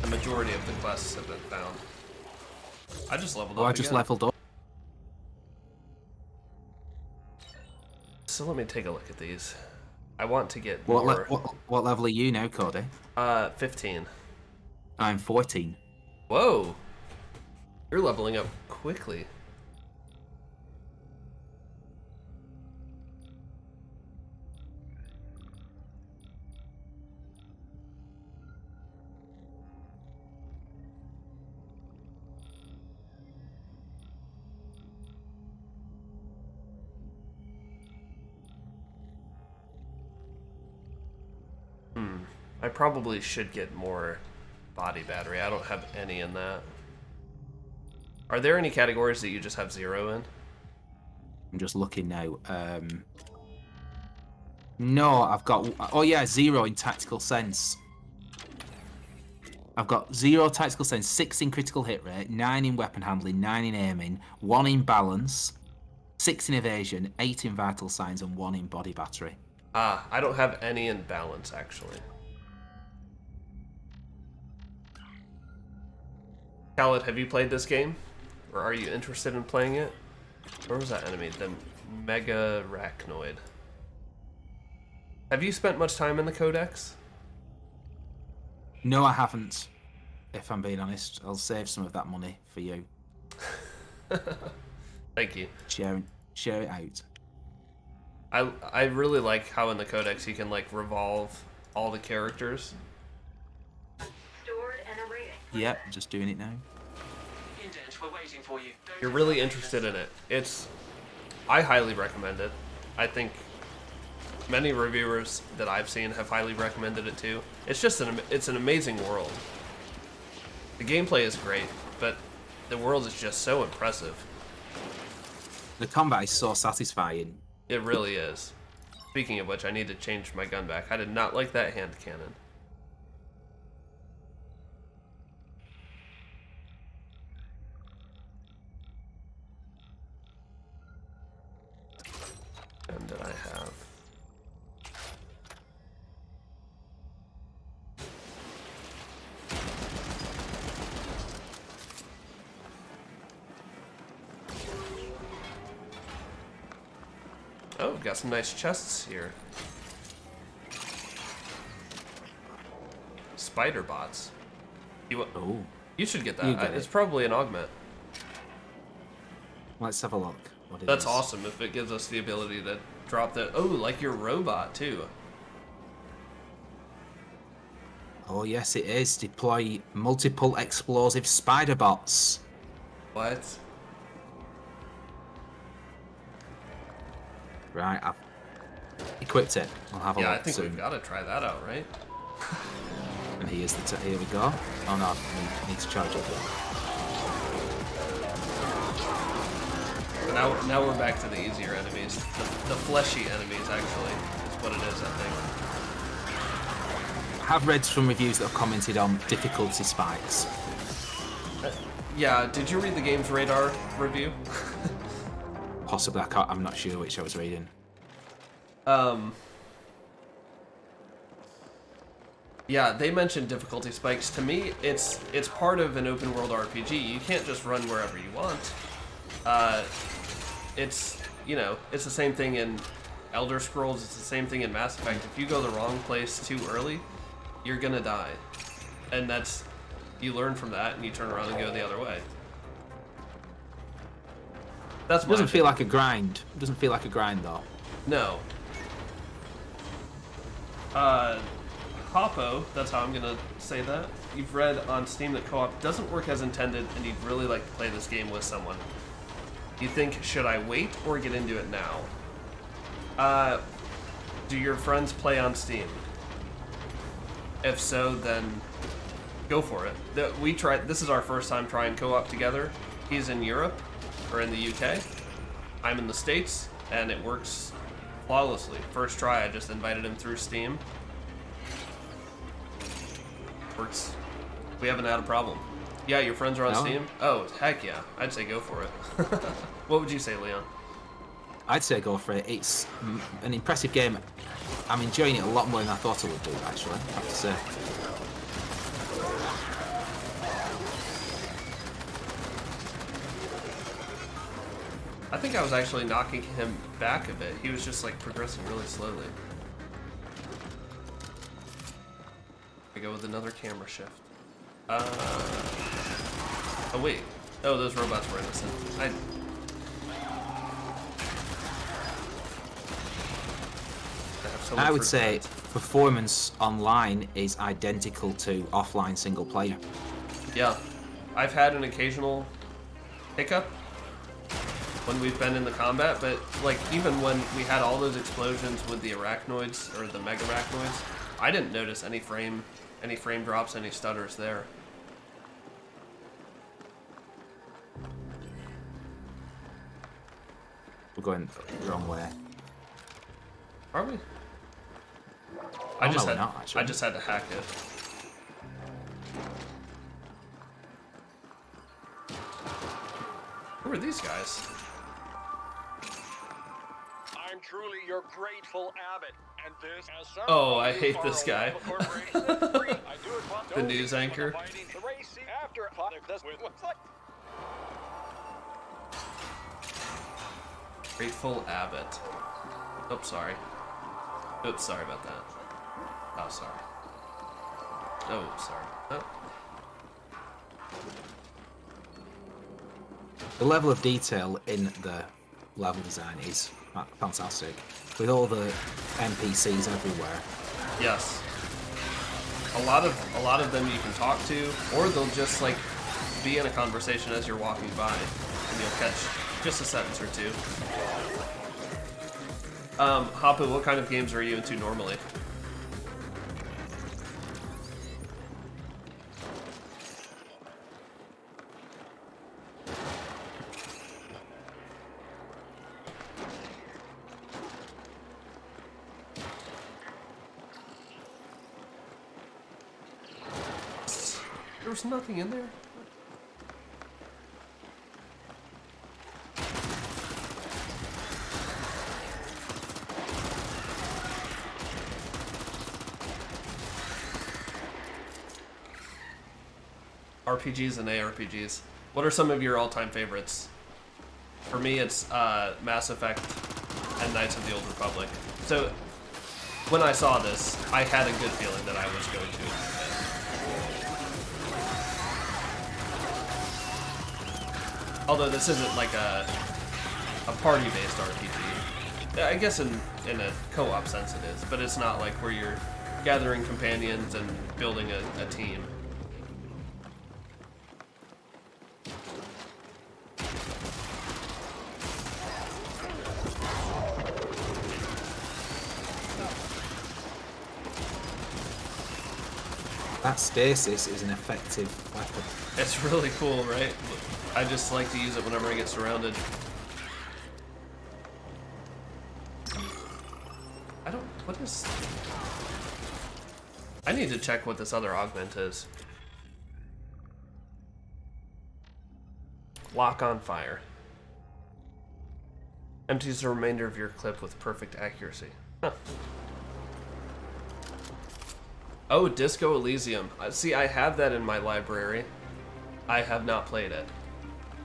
the majority of the quests have been found. I just leveled up. Oh, I just again. leveled up. So let me take a look at these. I want to get What, more. what level are you now, Cody? 15. I'm 14. Whoa! You're leveling up quickly. I probably should get more body battery. I don't have any in that. Are there any categories that you just have 0 in? I'm just looking now. No, I've got... Oh, yeah, 0 in tactical sense. I've got 0 tactical sense, 6 in critical hit rate, 9 in weapon handling, 9 in aiming, 1 in balance, 6 in evasion, 8 in vital signs, and 1 in body battery. Ah, I don't have any in balance, actually. Khaled, have you played this game? Or are you interested in playing it? Where was that enemy? The Mega Arachnoid. Have you spent much time in the Codex? No, I haven't. If I'm being honest, I'll save some of that money for you. Thank you. Share it out. I really like how in the Codex you can like revolve all the characters. Stored and awaiting. Yep, I'm just doing it now. Indent, we're waiting for you. You're really interested in it. I highly recommend it. I think many reviewers that I've seen have highly recommended it too. It's just it's an amazing world. The gameplay is great, but the world is just so impressive. The combat is so satisfying. It really is. Speaking of which, I need to change my gun back. I did not like that hand cannon. And did I have? Oh, we've got some nice chests here. Spider bots. Oh, You should get You that. get It's it. probably an augment. let's have a look. What it That's is. awesome if it gives us the ability to drop the... Oh, like your robot, too. Oh, yes, it is. Deploy multiple explosive spider bots. What? Right, I've equipped it. I'll have a Yeah, look I think soon. we've got to try that out, right? And here's here we go. Oh no, I need to charge it. But now we're back to the easier enemies. The fleshy enemies, actually, is what it is, I think. I have read some reviews that have commented on difficulty spikes. Yeah, did you read the game's radar review? Possibly, I'm not sure which I was reading. Yeah, they mentioned difficulty spikes. To me, it's part of an open world RPG. You can't just run wherever you want. It's it's the same thing in Elder Scrolls. It's the same thing in Mass Effect. If you go the wrong place too early, you're gonna die, and you learn from that and you turn around and go the other way. That's It doesn't feel like a grind. It doesn't feel like a grind though. No. Hoppo, that's how I'm gonna say that. You've read on Steam that co-op doesn't work as intended and you'd really like to play this game with someone. You think, should I wait or get into it now? Do your friends play on Steam? If so, then go for it. This is our first time trying co-op together. He's in Europe, or in the UK. I'm in the States, and it works flawlessly. First try, I just invited him through Steam. Works. We haven't had a problem. Yeah, your friends are on No. Steam? Oh, heck yeah. I'd say go for it. What would you say, Leon? I'd say go for it. It's an impressive game. I'm enjoying it a lot more than I thought I would do, actually, I have to say. I think I was actually knocking him back a bit. He was just like progressing really slowly. I go with another camera shift. Oh wait. Oh, those robots were innocent. I would say performance online is identical to offline single player. Yeah. I've had an occasional hiccup when we've been in the combat, but like even when we had all those explosions with the arachnoids or the mega arachnoids, I didn't notice any frame drops, any stutters there. We're going the wrong way. Are we? I just no, had we're not, actually. I just had to hack it. Who are these guys? I'm truly your grateful abbot, and this as some Oh, of I you hate are this guy. a corporation that's free. I do it once. The news anchor. The race after this with what's like. Grateful Abbott. Oops, sorry. Oops, sorry about that. Oh, sorry. Oh, sorry. Oh. The level of detail in the level design is fantastic, with all the NPCs everywhere. Yes. A lot of them you can talk to, or they'll just like be in a conversation as you're walking by, and you'll catch just a sentence or two. Hapu, what kind of games are you into normally? There was nothing in there. RPGs and ARPGs. What are some of your all-time favorites? For me, it's Mass Effect and Knights of the Old Republic. So, when I saw this, I had a good feeling that I was going to enjoy it. Although this isn't like a party-based RPG. I guess in a co-op sense it is, but it's not like where you're gathering companions and building a team. That stasis is an effective weapon. It's really cool, right? I just like to use it whenever I get surrounded. What is... I need to check what this other augment is. Lock on fire. Empties the remainder of your clip with perfect accuracy. Huh. Oh, Disco Elysium. See, I have that in my library. I have not played it,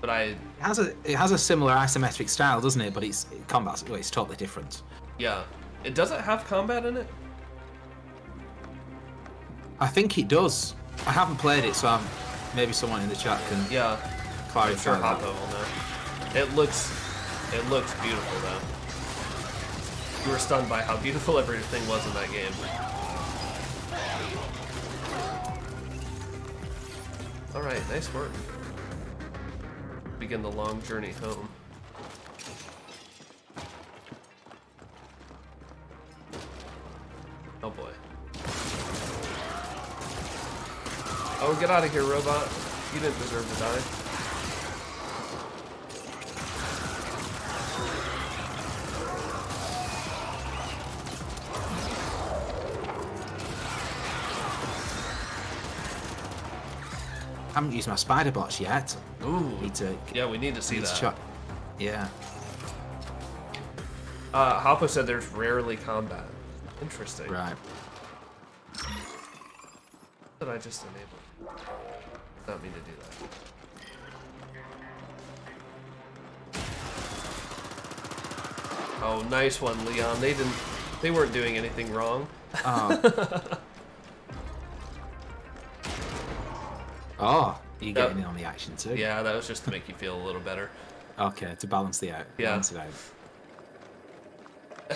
but it has a similar isometric style, doesn't it? But it's combat. Well, it's totally different. Yeah, it doesn't have combat in it. I think it does. I haven't played it, so maybe someone in the chat can clarify. I'm sure Hoppo will know. It looks beautiful though. You were stunned by how beautiful everything was in that game. Alright, nice work. Begin the long journey home. Oh boy. Oh, get out of here, robot. You didn't deserve to die. I haven't used my spider bots yet. Ooh. Yeah, we need to see that. Yeah. Hoppo said there's rarely combat. Interesting. Right. Did I just enable? Not mean to do that. Oh, nice one, Leon. They weren't doing anything wrong. Oh. Oh, you're getting in on the action too. Yeah, that was just to make you feel a little better. Okay, to balance it out. Yeah. Balance it out.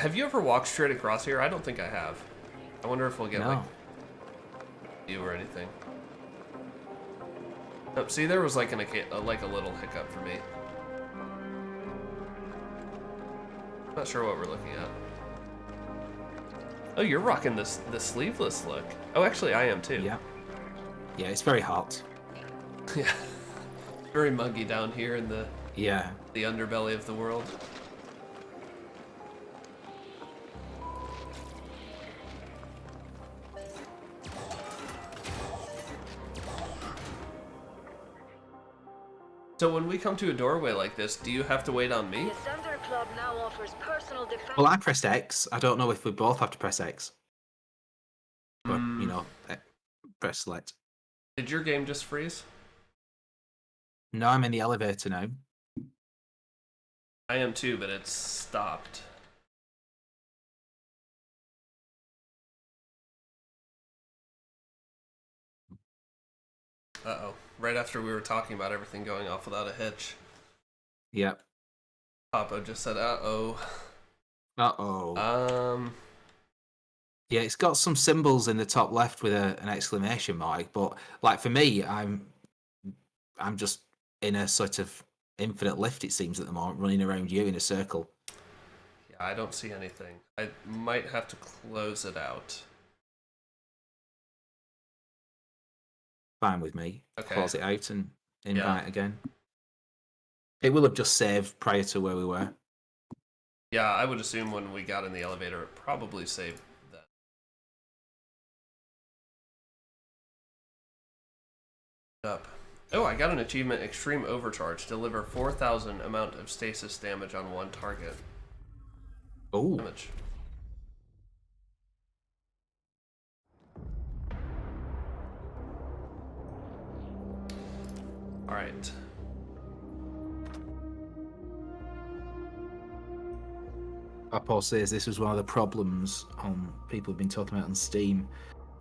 Have you ever walked straight across here? I don't think I have. I wonder if we'll get like view or anything. Oh, see, there was like a little hiccup for me. Not sure what we're looking at. Oh, you're rocking the sleeveless look. Oh, actually, I am too. Yeah. Yeah, it's very hot. Yeah. Very muggy down here in the underbelly of the world. So when we come to a doorway like this, do you have to wait on me? The Ascender Club now offers personal defense. Well, I pressed X. I don't know if we both have to press X. But, you know, press select. Did your game just freeze? No, I'm in the elevator now. I am too, but it's stopped. Uh-oh. Right after we were talking about everything going off without a hitch. Yep. Papa just said, uh-oh. Uh-oh. Yeah, it's got some symbols in the top left with an exclamation mark, but like for me, I'm just in a sort of infinite lift, it seems, at the moment, running around you in a circle. Yeah, I don't see anything. I might have to close it out. Fine with me. Okay. Close it out and invite again. It will have just saved prior to where we were. Yeah, I would assume when we got in the elevator, it probably saved that. Up. Oh, I got an achievement, Extreme Overcharge. Deliver 4,000 amount of stasis damage on one target. Oh. Damage. Alright. Paul says this was one of the problems people have been talking about on Steam.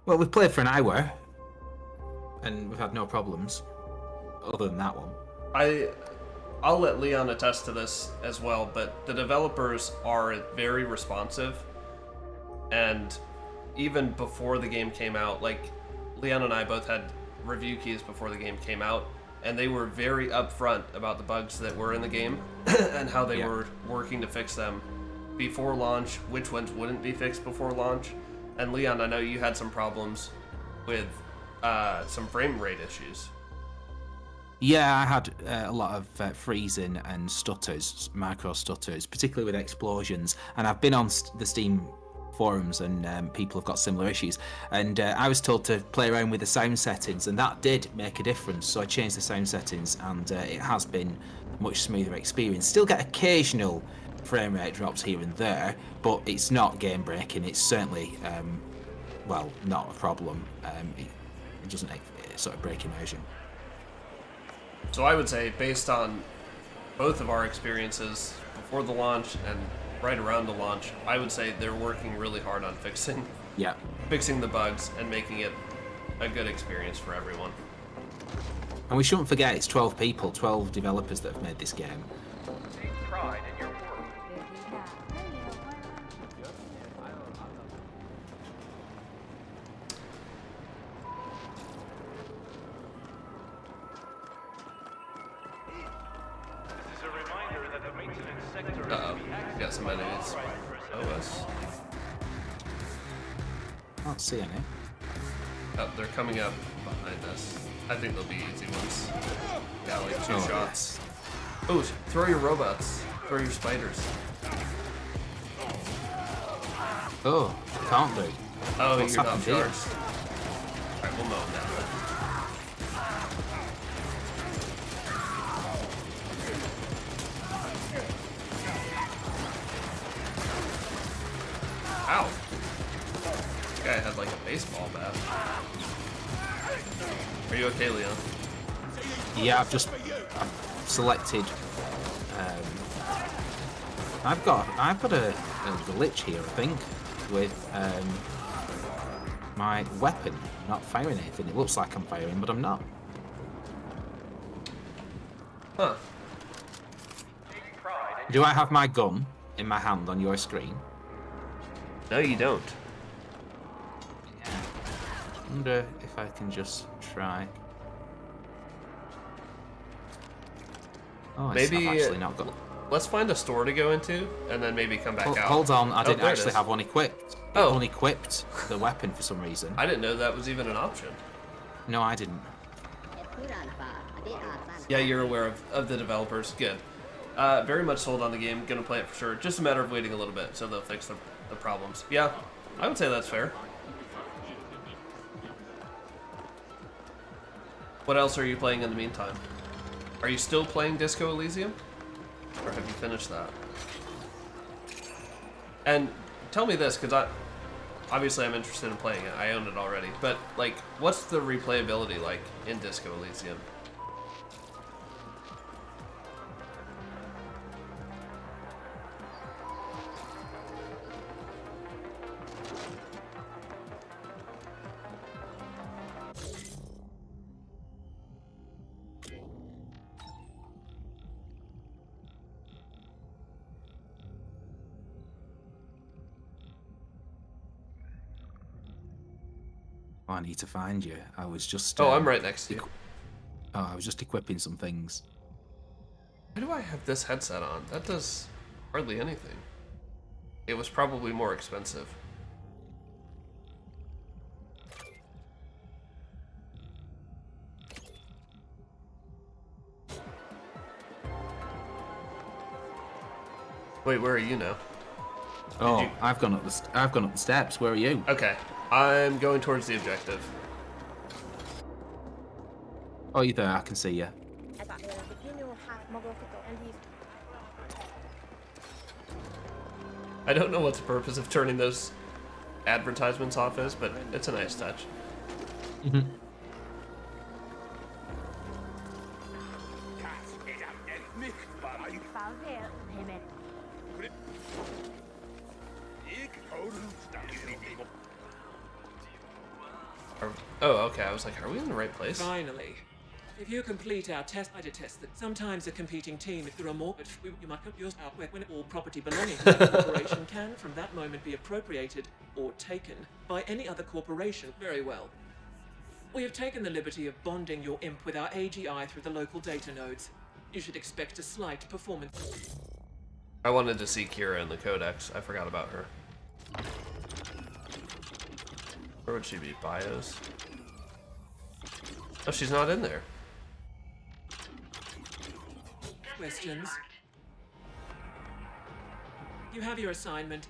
Well, we've played for an hour, and we've had no problems, other than that one. I'll let Leon attest to this as well, but the developers are very responsive, and even before the game came out, like, Leon and I both had review keys before the game came out, and they were very upfront about the bugs that were in the game, and how they were working to fix them before launch, which ones wouldn't be fixed before launch. And Leon, I know you had some problems with some frame rate issues. Yeah, I had a lot of freezing and stutters, micro stutters, particularly with explosions. And I've been on the Steam forums, and people have got similar issues. And I was told to play around with the sound settings, and that did make a difference. So I changed the sound settings, and it has been a much smoother experience. Still get occasional frame rate drops here and there, but it's not game breaking. It's certainly, well, not a problem. It doesn't sort of break immersion. So I would say, based on both of our experiences before the launch and right around the launch, I would say they're working really hard on fixing the bugs and making it a good experience for everyone. And we shouldn't forget, it's 12 people, 12 developers that have made this game. Take pride in your work. This is a reminder that the maintenance sector Got some enemies. OS. I don't see any. Oh, they're coming up behind us. I think they'll be easy ones. Yeah, like two shots. Oh, throw your robots. Throw your spiders. Oh, can't do. Oh, What's you're not happened here? charged. Alright, we'll mow them down then. Ow! This guy had like a baseball bat. Are you okay, Leon? Yeah, I've selected. I've got a glitch here, I think, with my weapon not firing anything. It looks like I'm firing, but I'm not. Huh. Do I have my gun in my hand on your screen? No, you don't. I wonder if I can just try. Oh, Maybe I've actually not got. Let's find a store to go into, and then maybe come back out. Hold on, I didn't there it actually is. have one equipped. It only equipped the weapon for some reason. I didn't know that was even an option. No, I didn't. Yeah, you're aware of the developers. Good. Very much sold on the game. Gonna play it for sure. Just a matter of waiting a little bit, so they'll fix the problems. Yeah, I would say that's fair. What else are you playing in the meantime? Are you still playing Disco Elysium? Or have you finished that? And tell me this, because obviously I'm interested in playing it. I own it already. But, like, what's the replayability like in Disco Elysium? Oh, I need to find you. I was just. Oh, I'm right next to you. Oh, I was just equipping some things. Why do I have this headset on? That does hardly anything. It was probably more expensive. Wait, where are you now? Oh, I've gone up the steps. Where are you? Okay, I'm going towards the objective. Oh, you're there. I can see you. I don't know what the purpose of turning those advertisements off is, but it's a nice touch. Mm-hmm. Oh, okay. I was like, are we in the right place? Finally. If you complete our test, I detest that sometimes a competing team, if there are more, but you might put yours out when all property belonging to that corporation can, from that moment, be appropriated or taken by any other corporation. Very well. We have taken the liberty of bonding your imp with our AGI through the local data nodes. You should expect a slight performance. I wanted to see Kira in the Codex. I forgot about her. Where would she be? Bios? Oh, she's not in there. Questions? You have your assignment.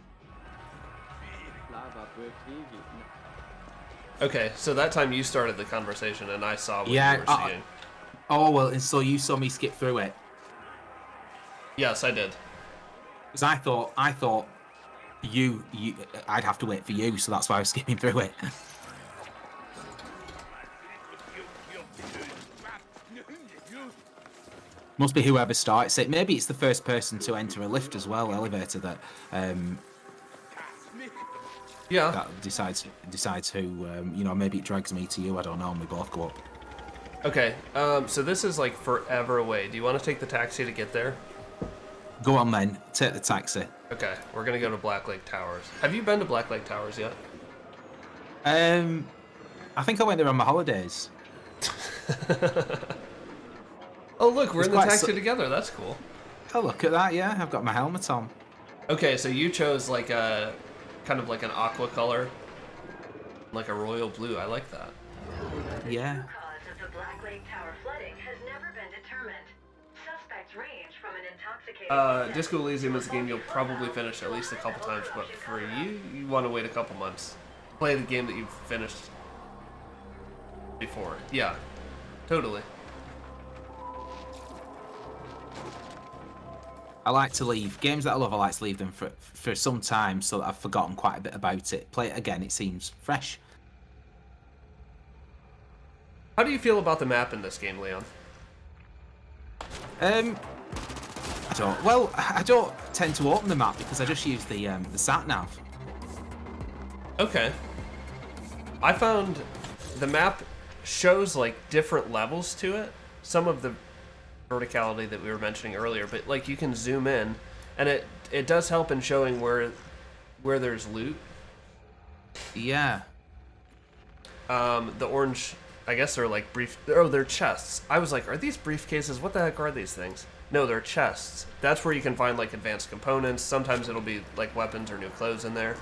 Okay, so that time you started the conversation and I saw what you were seeing. Oh, well, and so you saw me skip through it? Yes, I did. Because I thought I'd have to wait for you, so that's why I was skipping through it. Must be whoever starts it. Maybe it's the first person to enter a lift as well, elevator, that that decides who. Maybe it drags me to you. I don't know, and we both go up. Okay, so this is like forever away. Do you want to take the taxi to get there? Go on then. Take the taxi. Okay, we're gonna go to Black Lake Towers. Have you been to Black Lake Towers yet? I think I went there on my holidays. Oh look, we're in the taxi together. That's cool. Oh, look at that. Yeah, I've got my helmet on. Okay, so you chose like a kind of like an aqua color, like a royal blue. I like that. Yeah. The cause of the Black Lake Tower flooding has never been determined. Suspects range from an intoxicated... Disco Elysium is a game you'll probably finish at least a couple times, but for you, you want to wait a couple months. Play the game that you've finished before. Yeah, totally. I like to leave games that I love. I like to leave them for some time so that I've forgotten quite a bit about it. Play it again, it seems fresh. How do you feel about the map in this game, Leon? I don't tend to open the map because I just use the sat nav. Okay. I found the map shows like different levels to it. Some of the verticality that we were mentioning earlier, but like you can zoom in, and it does help in showing where there's loot. Yeah. The orange, I guess they're like they're chests. I was like, are these briefcases? What the heck are these things? No, they're chests. That's where you can find like advanced components. Sometimes it'll be like weapons or new clothes in there.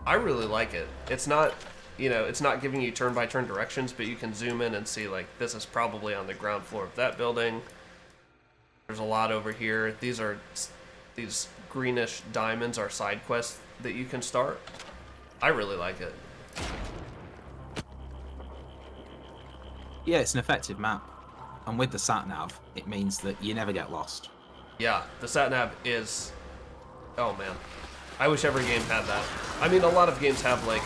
I really like it. It's not, it's not giving you turn-by-turn directions, but you can zoom in and see like this is probably on the ground floor of that building. There's a lot over here. These greenish diamonds are side quests that you can start. I really like it. Yeah, it's an effective map. And with the sat nav, it means that you never get lost. Yeah, the sat nav is. Oh man, I wish every game had that. I mean, a lot of games have like,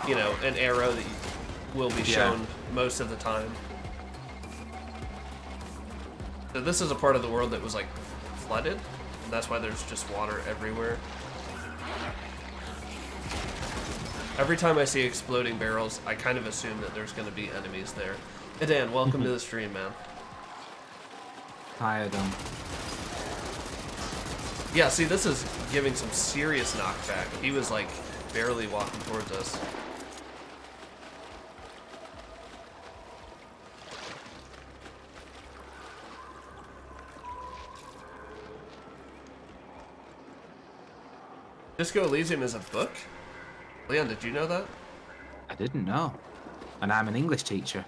you know, an arrow that will be shown most of the time. So this is a part of the world that was like flooded, and that's why there's just water everywhere. Every time I see exploding barrels, I kind of assume that there's going to be enemies there. Hey Dan, welcome to the stream, man. Hi, Adam. Yeah, see, this is giving some serious knockback. He was like barely walking towards us. Disco Elysium is a book? Leon, did you know that? I didn't know. And I'm an English teacher.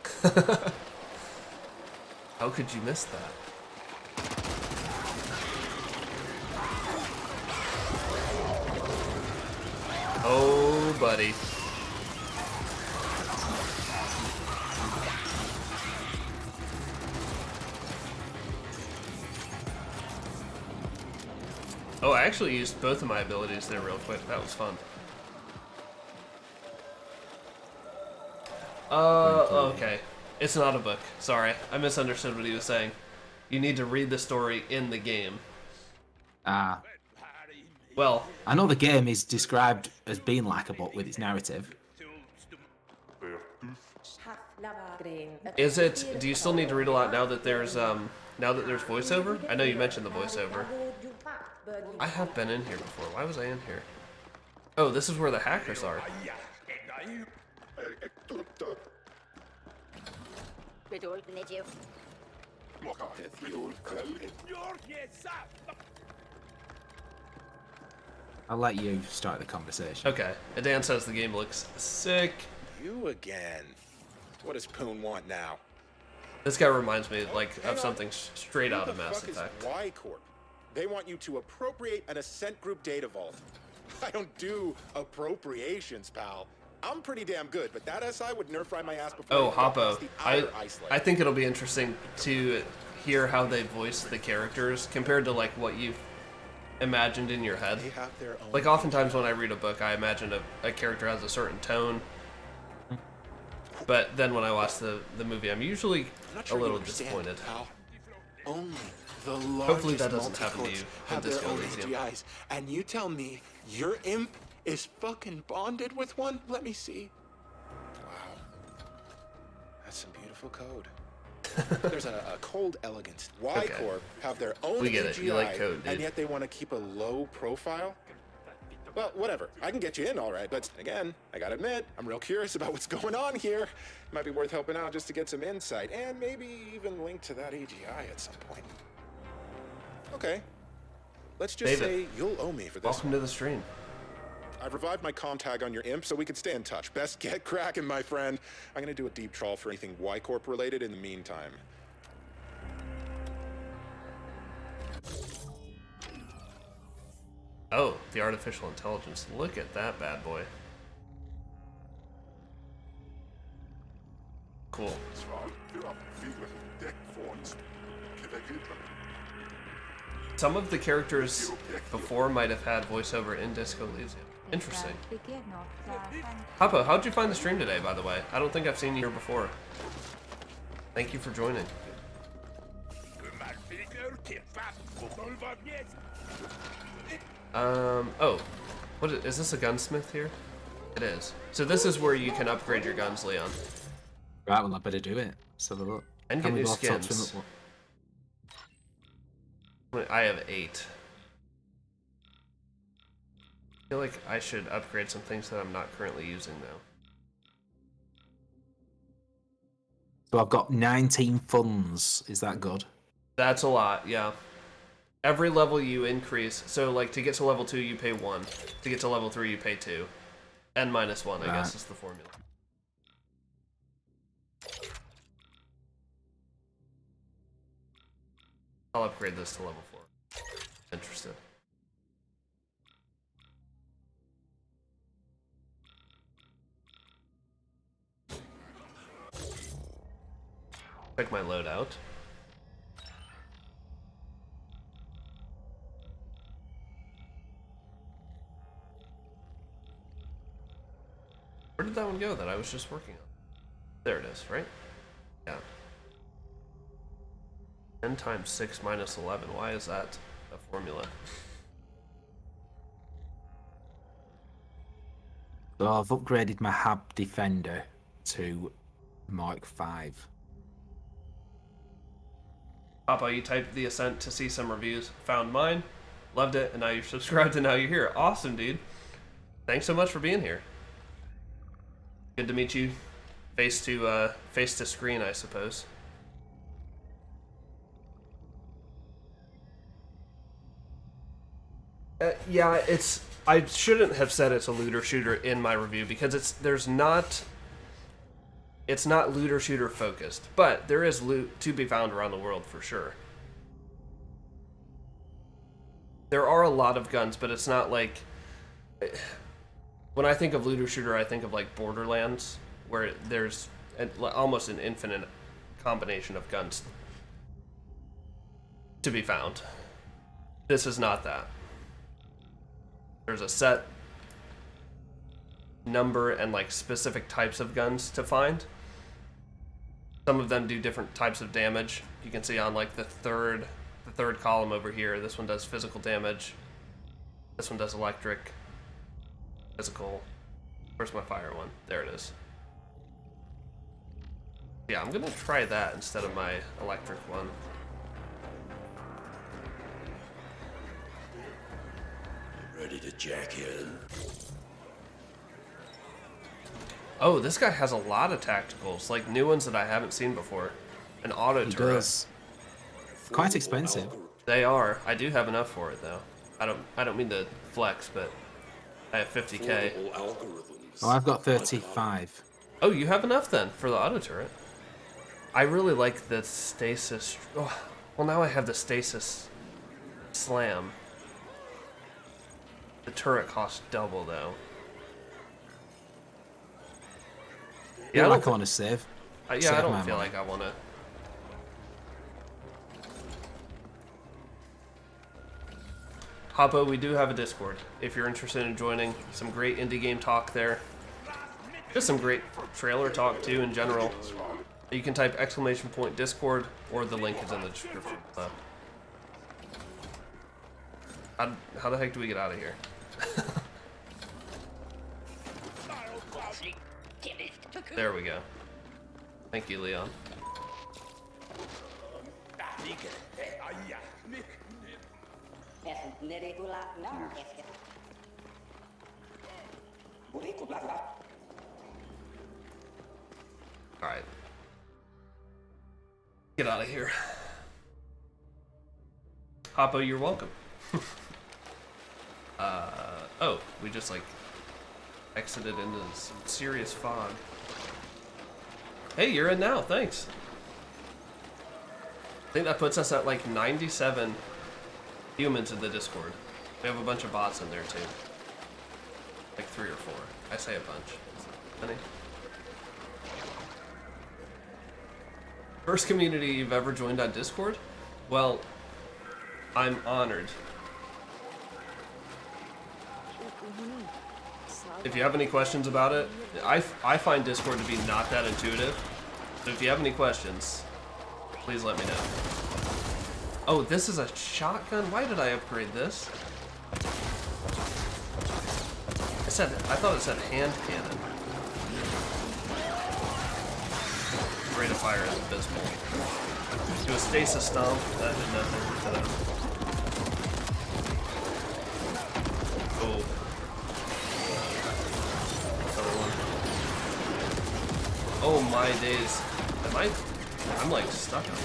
How could you miss that? Oh, buddy. Oh, I actually used both of my abilities there real quick. That was fun. Okay. It's not a book. Sorry. I misunderstood what he was saying. You need to read the story in the game. Ah. Well, I know the game is described as being like a book with its narrative. is it? Do you still need to read a lot now that there's voiceover? I know you mentioned the voiceover. I have been in here before. Why was I in here? Oh, this is where the hackers are. I'll let you start the conversation. Okay. Dan says the game looks sick. You again. What does Poon want now? This guy reminds me like of something straight out of Mass Effect. Y Corp. They want you to appropriate an Ascent Group data vault. I don't do appropriations, pal. I'm pretty damn good, but that SI would nerf ride my ass before. Oh, Hoppo. I think it'll be interesting to hear how they voice the characters compared to like what you've imagined in your head. Like oftentimes when I read a book, I imagine a character has a certain tone. But then when I watch the movie, I'm usually a little disappointed. Only the hopefully that doesn't happen to you in Disco own Elysium. AGIs, and you tell me your imp is fucking bonded with one? Let me see. Wow. That's some beautiful code. There's a cold elegance. Y Corp have their own We get it. AGI, You like code, dude. and yet they want to keep a low profile? Well, whatever. I can get you in all right, but again, I gotta admit, I'm real curious about what's going on here. Might be worth helping out just to get some insight, and maybe even link to that AGI at some point. Okay. Let's just say you'll owe me for this. Welcome to the stream. I've revived my comm tag on your imp so we can stay in touch. Best get cracking, my friend. I'm gonna do a deep trawl for anything Y Corp related in the meantime. Oh, the artificial intelligence. Look at that bad boy. Cool. Some of the characters before might have had voiceover in Disco Elysium. Interesting. Hoppo, how'd you find the stream today, by the way? I don't think I've seen you here before. Thank you for joining. Oh, what is this a gunsmith here? It is. So this is where you can upgrade your guns, Leon. Right, well, I better do it. Let's have a look. And Can get we new both talk to skins. him I have 8. I feel like I should upgrade some things that I'm not currently using though. So I've got 19 funds. Is that good? That's a lot, yeah. Every level you increase, so like to get to level 2 you pay 1. To get to level 3 you pay 2. N minus 1, I guess is the formula. I'll upgrade this to level 4. Interested. Check my loadout. Where did that one go that I was just working on? There it is, right? Yeah. 10 times 6 minus 11. Why is that a formula? So I've upgraded my Hab Defender to Mark 5. Papa, you typed the Ascent to see some reviews. Found mine, loved it, and now you're subscribed and now you're here. Awesome, dude. Thanks so much for being here. Good to meet you face to screen, I suppose. Yeah, I shouldn't have said it's a looter shooter in my review because it's not looter shooter focused, but there is loot to be found around the world for sure. There are a lot of guns, but it's not like, when I think of looter shooter, I think of like Borderlands, where there's almost an infinite combination of guns to be found. This is not that. There's a set number and like specific types of guns to find. Some of them do different types of damage. You can see on like the third column over here. This one does physical damage. This one does electric, physical. Where's my fire one? There it is. Yeah, I'm gonna try that instead of my electric one. Ready to jack in? Oh, this guy has a lot of tacticals, like new ones that I haven't seen before. An auto He turret. does. Quite expensive. They are. I do have enough for it though. I don't mean to flex, but I have 50k. Oh, I've got 35. Oh, you have enough then for the auto turret. I really like the stasis. Oh, well, now I have the stasis slam. The turret costs double though. Yeah, I like don't I want to save. yeah, Save I don't my feel money. like I want to. Hoppo, we do have a Discord. If you're interested in joining, some great indie game talk there. Just some great trailer talk too in general. You can type !Discord or the link is in the description below. How the heck do we get out of here? There we go. Thank you, Leon. Alright. Get out of here. Hoppo, you're welcome. Oh, we just like exited into some serious fog. Hey, you're in now, thanks. I think that puts us at like 97 humans in the Discord. We have a bunch of bots in there too. Like 3 or 4. I say a bunch. Many. First community you've ever joined on Discord? Well, I'm honored. If you have any questions about it, I find Discord to be not that intuitive. So if you have any questions, please let me know. Oh, this is a shotgun? Why did I upgrade this? I thought it said hand cannon. Rate of fire is abysmal. Do a stasis stomp. That did nothing to them. Oh. Another one. Oh my days. I'm like stuck on it.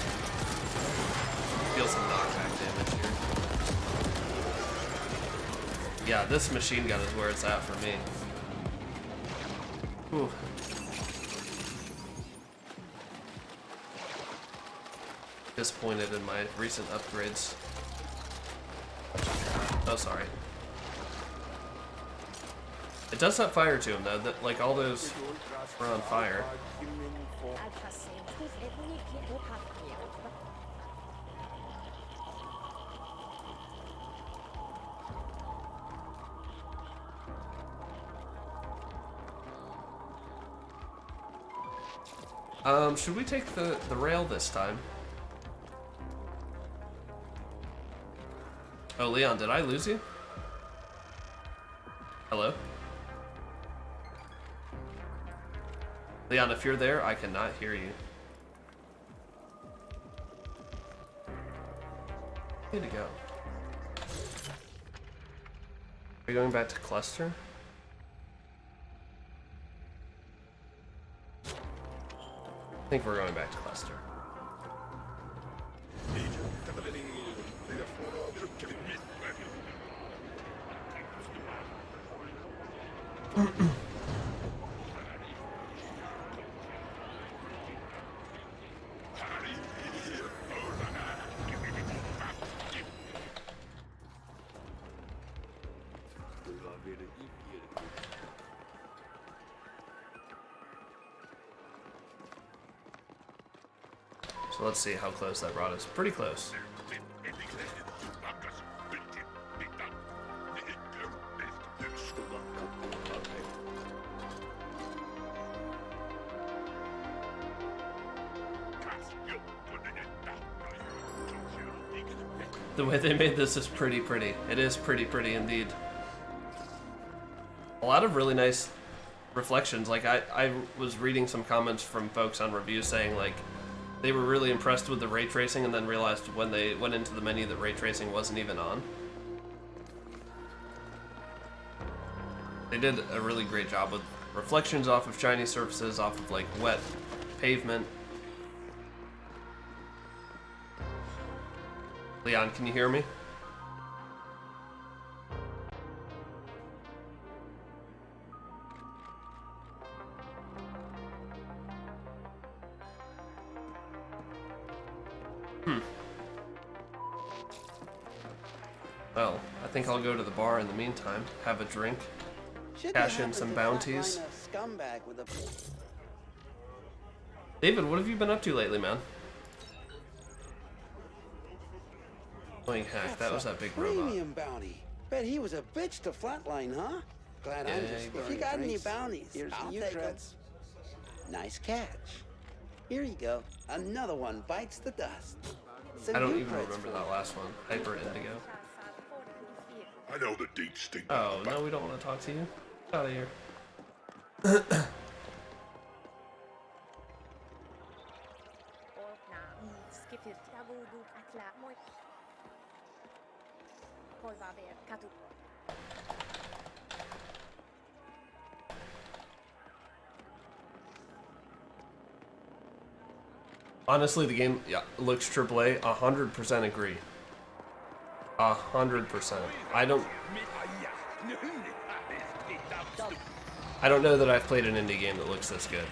Feel some knockback damage here. Yeah, this machine gun is where it's at for me. Whew. Disappointed in my recent upgrades. Oh, sorry. It does set fire to them though. That like all those were on fire. Should we take the rail this time? Oh, Leon, did I lose you? Hello? Leon, if you're there, I cannot hear you. Way to go. Are you going back to cluster? I think we're going back to cluster. So let's see how close that brought us. Pretty close. The way they made this is pretty pretty. It is pretty indeed. A lot of really nice reflections. Like I was reading some comments from folks on reviews saying like they were really impressed with the ray tracing and then realized when they went into the menu that ray tracing wasn't even on. They did a really great job with reflections off of shiny surfaces, off of like wet pavement. Leon, can you hear me? Well, I think I'll go to the bar in the meantime, have a drink, cash in some bounties. David, what have you been up to lately, man? Playing hack, that was that big robot. Premium bounty. Bet he was a bitch to flatline, huh? Glad I'm just If you got any bounties, I'll take them. treads. Nice catch. Here you go. Another one bites the dust. I don't even remember that last one. Hyper Indigo. I know the deep stigma. Oh, no, we don't want to talk to you. Get out of here. Honestly, the game looks AAA. 100% agree. 100%. I don't know that I've played an indie game that looks this good.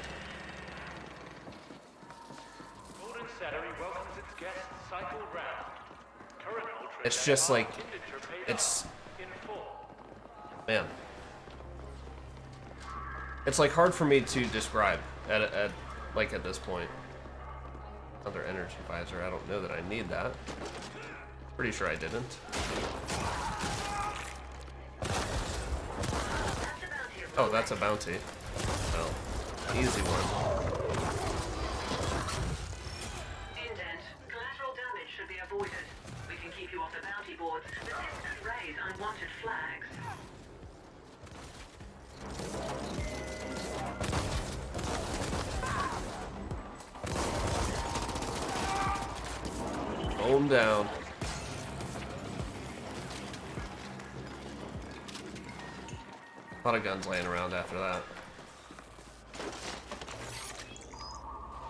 It's just like, it's, man. It's like hard for me to describe at this point. Another energy visor. I don't know that I need that. Pretty sure I didn't. Oh, that's a bounty. Well, easy one. Indent. Collateral damage should be avoided. We can keep you off the bounty boards, but this raise unwanted flags. Home down. A lot of guns laying around after that.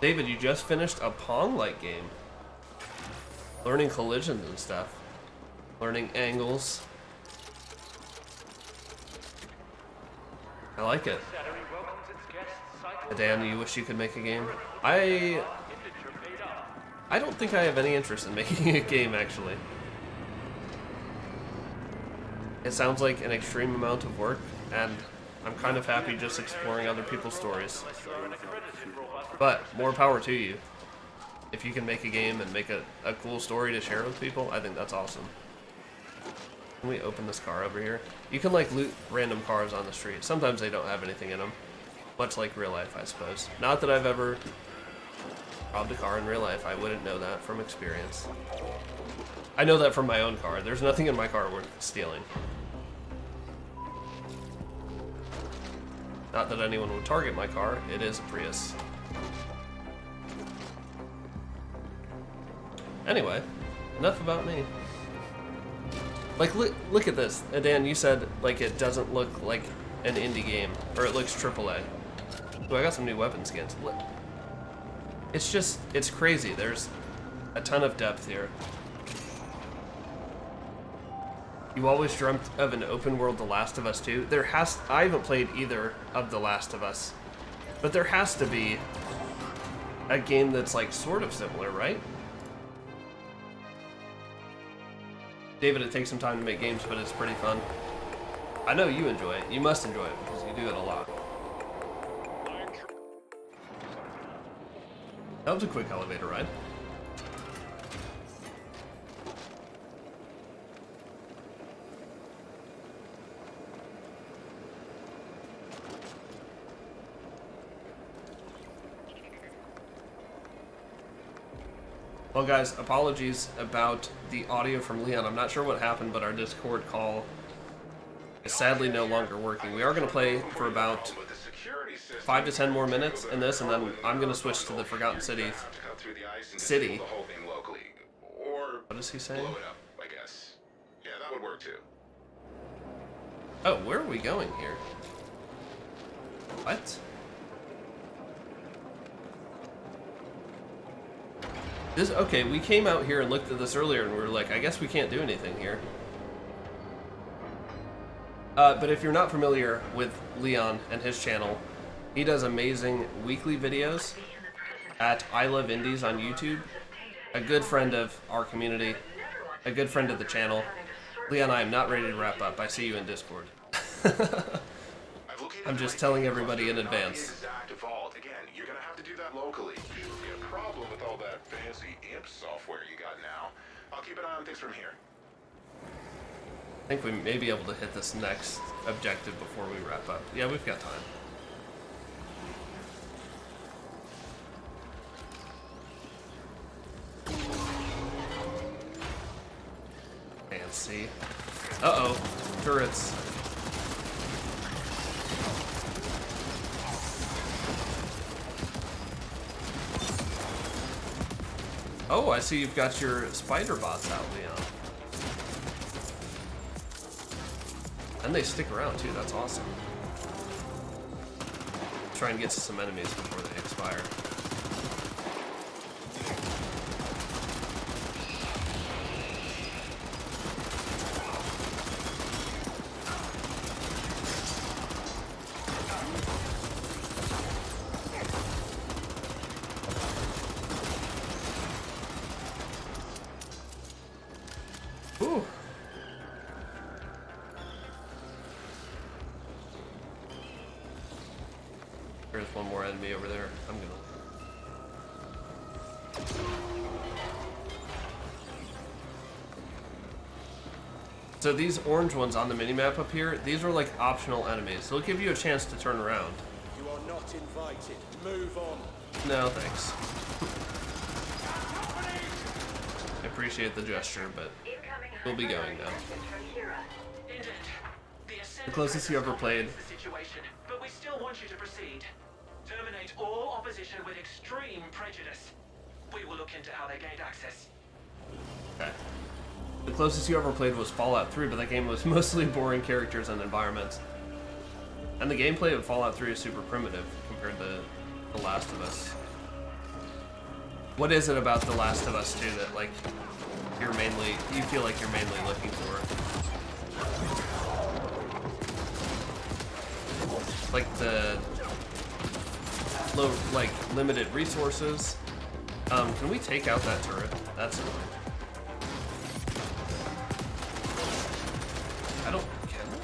David, you just finished a Pong-like game. Learning collisions and stuff. Learning angles. I like it. Dan, you wish you could make a game? I don't think I have any interest in making a game, actually. It sounds like an extreme amount of work, and I'm kind of happy just exploring other people's stories. But more power to you. If you can make a game and make a cool story to share with people, I think that's awesome. Can we open this car over here? You can like loot random cars on the street. Sometimes they don't have anything in them. Much like real life, I suppose. Not that I've ever robbed a car in real life. I wouldn't know that from experience. I know that from my own car. There's nothing in my car worth stealing. Not that anyone would target my car. It is a Prius. Anyway, enough about me. Like, look at this. Dan, you said, like, it doesn't look like an indie game. Or it looks AAA. Oh, I got some new weapon skins. Look. It's just, it's crazy. There's a ton of depth here. You always dreamt of an open world The Last of Us 2. I haven't played either of The Last of Us. But there has to be a game that's, like, sort of similar, right? David, it takes some time to make games, but it's pretty fun. I know you enjoy it. You must enjoy it because you do it a lot. That was a quick elevator ride. Well, guys, apologies about the audio from Leon. I'm not sure what happened, but our Discord call is sadly no longer working. We are going to play for about 5 to 10 more minutes in this, and then I'm going to switch to the Forgotten City. What is he saying? I guess. Yeah, that would work too. Oh, where are we going here? What? Okay, we came out here and looked at this earlier and we were like, I guess we can't do anything here. But if you're not familiar with Leon and his channel, he does amazing weekly videos at I Love Indies on YouTube. A good friend of our community, a good friend of the channel. Leon, I am not ready to wrap up. I see you in Discord. I'm just telling everybody in advance. Again, you're gonna have to do that locally. A problem with all that fancy imp software you got now. I'll keep an eye on things from here. I think we may be able to hit this next objective before we wrap up. Yeah, we've got time. Fancy. Uh-oh. Turrets. Oh, I see you've got your spider bots out, Leon. And they stick around too, that's awesome. Try and get to some enemies before they expire. Ooh. There's one more enemy over there. I'm gonna... So these orange ones on the minimap up here, these are like optional enemies. They'll give you a chance to turn around. You are not invited. Move on. No, thanks. I appreciate the gesture, but we'll be going now. The closest you ever played. But we still want you to proceed. Terminate all opposition with extreme prejudice. We will look into how they gained access. Okay. The closest you ever played was Fallout 3, but that game was mostly boring characters and environments. And the gameplay of Fallout 3 is super primitive compared to The Last of Us. What is it about The Last of Us 2 that, like, you feel like you're mainly looking for? Like the low, like, limited resources. Can we take out that turret? That's annoying. I don't... Can we?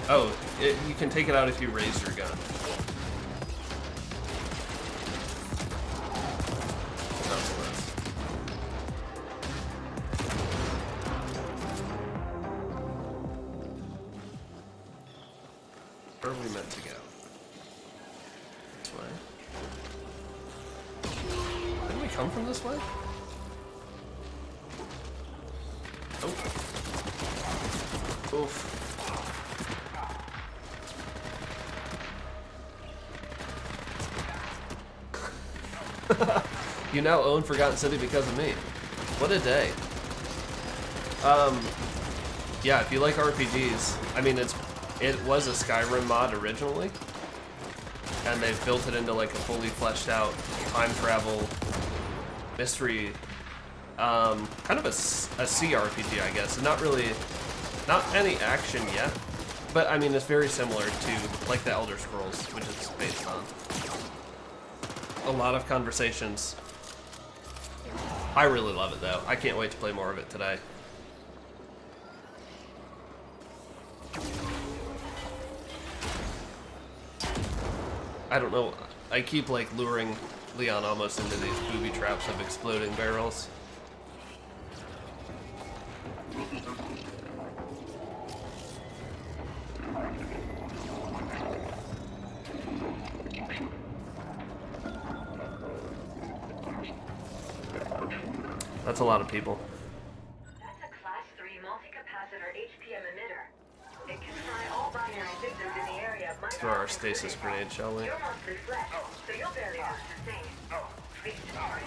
Oh, you can take it out if you raise your gun. Where are we meant to go? This way. Didn't we come from this way? Oh. Oof. You now own Forgotten City because of me. What a day. Yeah, if you like RPGs, I mean, it was a Skyrim mod originally, and they've built it into like a fully fleshed out time travel mystery, kind of a CRPG, I guess. Not any action yet, but I mean, it's very similar to like the Elder Scrolls, which it's based on. A lot of conversations. I really love it though. I can't wait to play more of it today. I don't know. I keep like luring Leon almost into these booby traps of exploding barrels. That's a lot of people. That's a Class 3 multi-capacitor HPM emitter. It can fry all binary victims in the area. Let's throw our stasis grenade, shall we? You're mostly flesh, so you'll barely notice a thing. Please ignore it.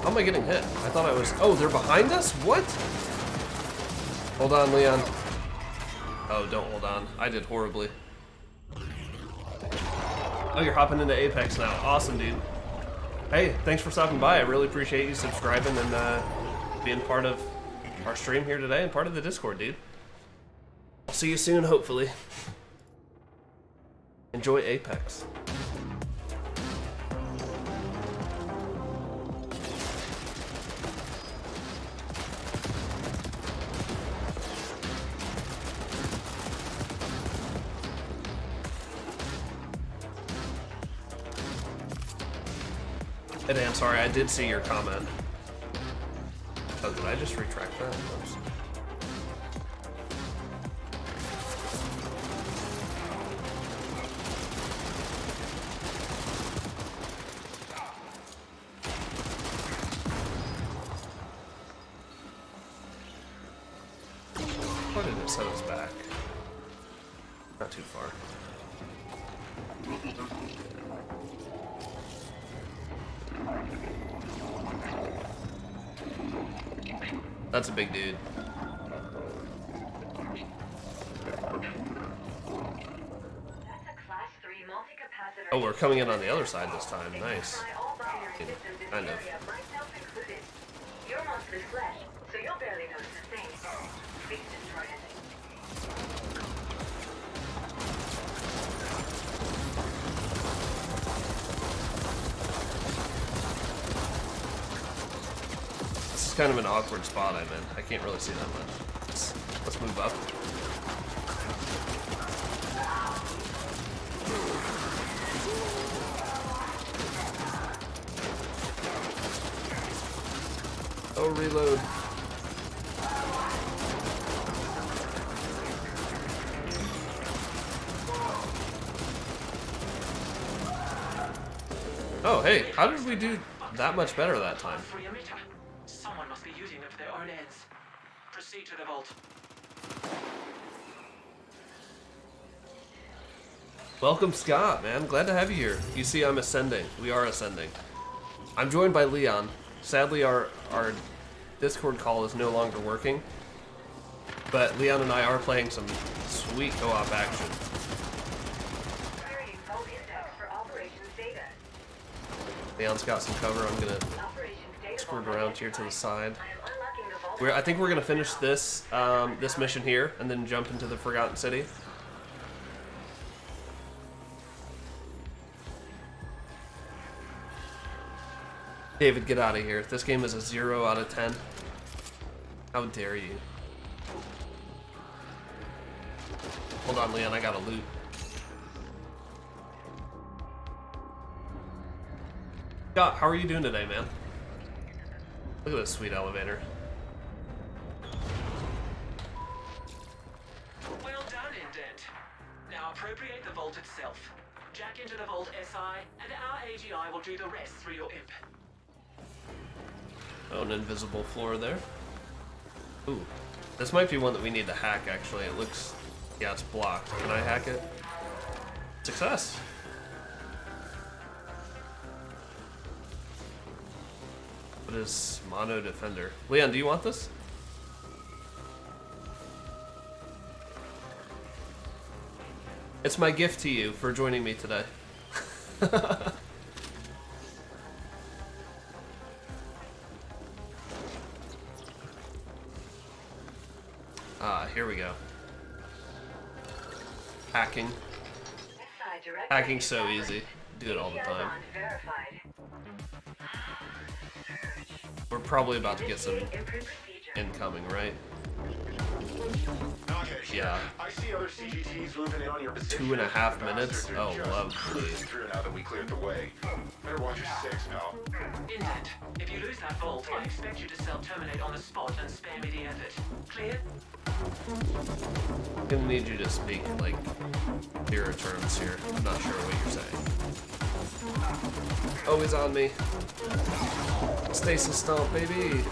How am I getting hit? I thought I was... Oh, they're behind us? What? Hold on, Leon. Oh, don't hold on. I did horribly. Oh, you're hopping into Apex now. Awesome, dude. Hey, thanks for stopping by. I really appreciate you subscribing and being part of our stream here today and part of the Discord, dude. I'll see you soon, hopefully. Enjoy Apex. Hey Dan, sorry, I did see your comment. Oh, did I just retract that? Oops. Why did it set us back? Not too far. That's a big dude. Oh, we're coming in on the other side this time. Nice. Kind of. You're mostly flesh, so you'll barely notice a thing. Please destroy it. This is kind of an awkward spot I'm in. I can't really see that much. Let's move up. Oh, reload. Oh, hey, how did we do that much better that time? Someone must be using them for their own ends. Proceed to the vault. Welcome, Scott, man. Glad to have you here. You see, I'm ascending. We are ascending. I'm joined by Leon. Sadly, our Discord call is no longer working, but Leon and I are playing some sweet co-op action. Leon's got some cover. I'm gonna squirt around here to the side. I think we're gonna finish this this mission here and then jump into the Forgotten City. David, get out of here. This game is a 0 out of 10. How dare you? Hold on, Leon, I gotta loot. Scott, how are you doing today, man? Look at this sweet elevator. Well done, Indent. Now appropriate the vault itself. Jack into the vault SI, and our AGI will do the rest through your imp. Oh, an invisible floor there. Ooh. This might be one that we need to hack, actually. It looks... Yeah, it's blocked. Can I hack it? Success! What is Mono Defender? Leon, do you want this? It's my gift to you for joining me today. Here we go. Hacking. Hacking's so easy. Do it all the time. We're probably about to get some incoming, right? Yeah. I see other CGTs moving in on your position. 2.5 minutes? Oh, lovely. Through now that we cleared the way. Better watch your six, pal. Indent, if you lose that vault, I expect you to self-terminate on the spot and spare me the effort. Clear? I'm gonna need you to speak, like, clearer terms here. I'm not sure what you're saying. Oh, he's on me. Stasis stomp, baby!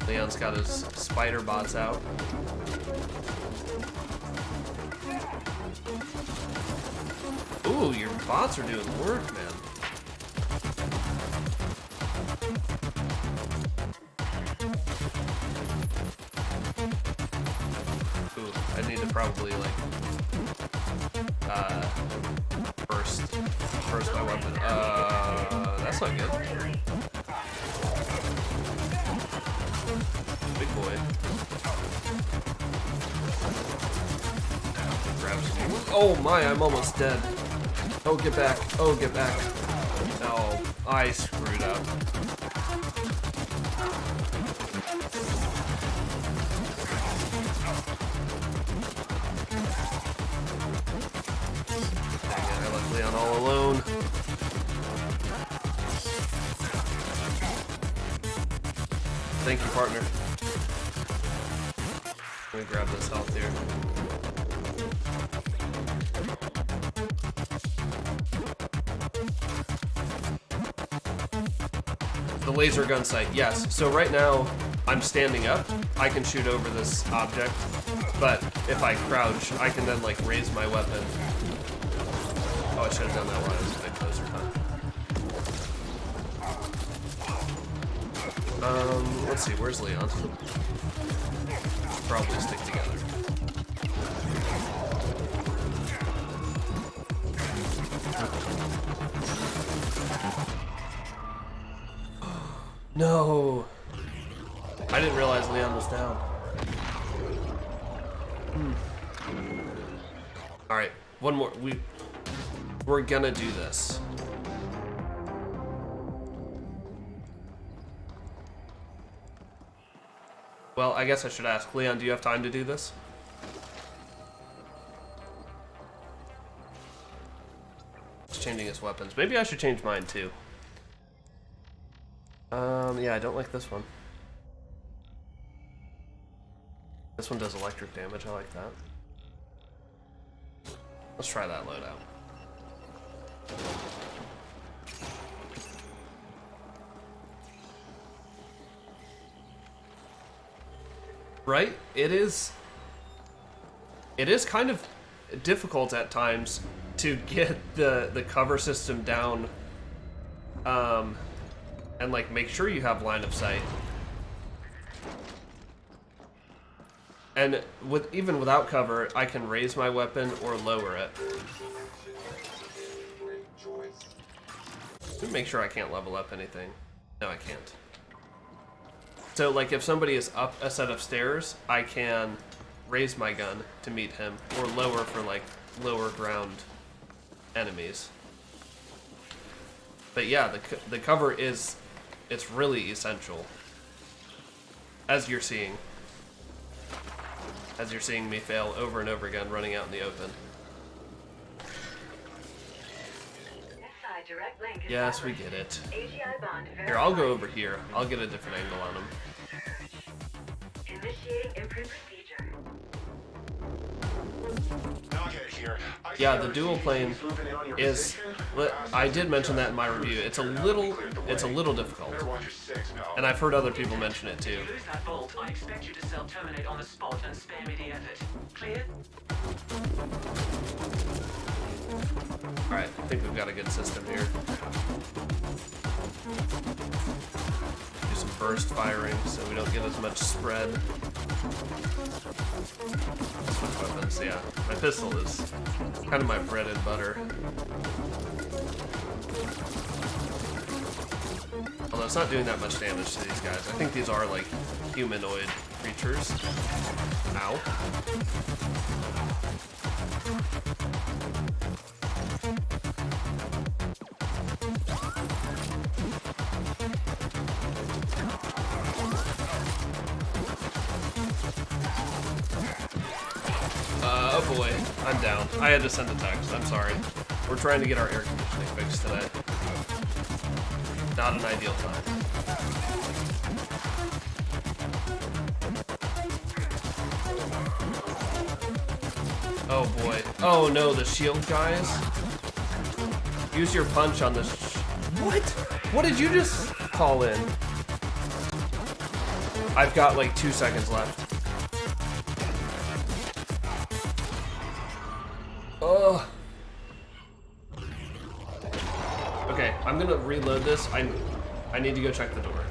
Leon's got his spider bots out. Ooh, your bots are doing work, man. Ooh, I need to probably, like, burst my weapon. That's not good. Big boy. Grab some. Oh my, I'm almost dead. Oh, get back. Oh, get back. No, I screwed up. Dang it, I left Leon all alone. Thank you, partner. Let me grab this health here. The laser gun sight, yes. So right now, I'm standing up. I can shoot over this object, but if I crouch, I can then, like, raise my weapon. Oh, I should have done that while I was a bit closer, huh? Let's see, where's Leon? Probably stick together. No! I didn't realize Leon was down. Alright, one more. We're gonna do this. Well, I guess I should ask. Leon, do you have time to do this? He's changing his weapons. Maybe I should change mine too. Yeah, I don't like this one. This one does electric damage. I like that. Let's try that loadout. Right? It is kind of difficult at times to get the cover system down and like make sure you have line of sight. And even without cover, I can raise my weapon or lower it. To make sure I can't level up anything. No, I can't. So, like, if somebody is up a set of stairs, I can raise my gun to meet him, or lower for, like, lower ground enemies. But yeah, the cover is, it's really essential. As you're seeing me fail over and over again running out in the open. Yes, we get it. Here, I'll go over here. I'll get a different angle on him. Initiating imprint procedure. Yeah, the dual plane is. I did mention that in my review. It's a little difficult, and I've heard other people mention it too. Lose that bolt, I expect you to self-terminate on the spot and spare me the effort. Clear? Alright, I think we've got a good system here. Do some burst firing so we don't get as much spread. Switch weapons, yeah. My pistol is kind of my bread and butter. Although it's not doing that much damage to these guys. I think these are like humanoid creatures. Ow. Oh boy, I'm down. I had to send a text, I'm sorry. We're trying to get our air conditioning fixed today. Not an ideal time. Oh boy. Oh no, the shield guys. Use your punch on this. What? What did you just call in? I've got like 2 seconds left. Ugh. Okay, I'm gonna reload this. I need to go check the door.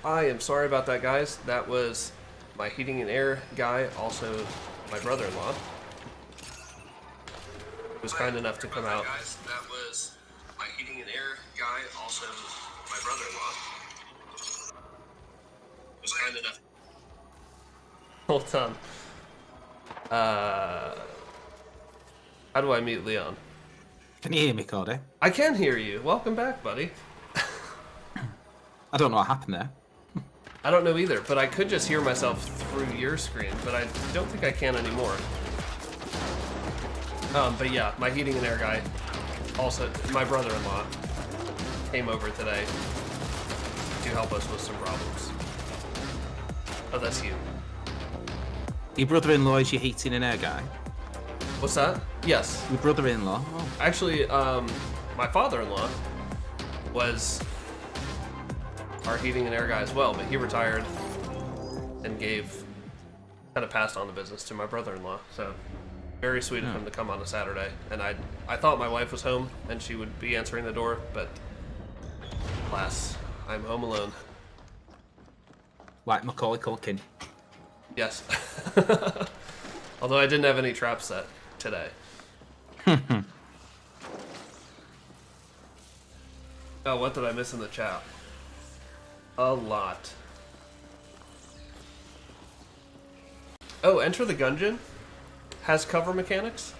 I am sorry about that, guys. That was my heating and air guy, also my brother-in-law, was kind enough to come out. Guys, that was my heating and air guy, also my brother-in-law, was kind enough. Hold on. How do I mute Leon? Can you hear me, Cody? I can hear you. Welcome back, buddy. I don't know what happened there. I don't know either, but I could just hear myself through your screen, but I don't think I can anymore. But yeah, my heating and air guy, also my brother-in-law, came over today to help us with some problems. Oh, that's you. Your brother-in-law is your heating and air guy? What's that? Yes. Your brother-in-law? Oh. Actually, my father-in-law was our heating and air guy as well, but he retired and kind of passed on the business to my brother-in-law. So very sweet of him to come on a Saturday. And I thought my wife was home and she would be answering the door, but alas, I'm home alone. Like Macaulay Culkin. Yes. Although I didn't have any traps set today. Oh, what did I miss in the chat? A lot. Oh, Enter the Gungeon has cover mechanics?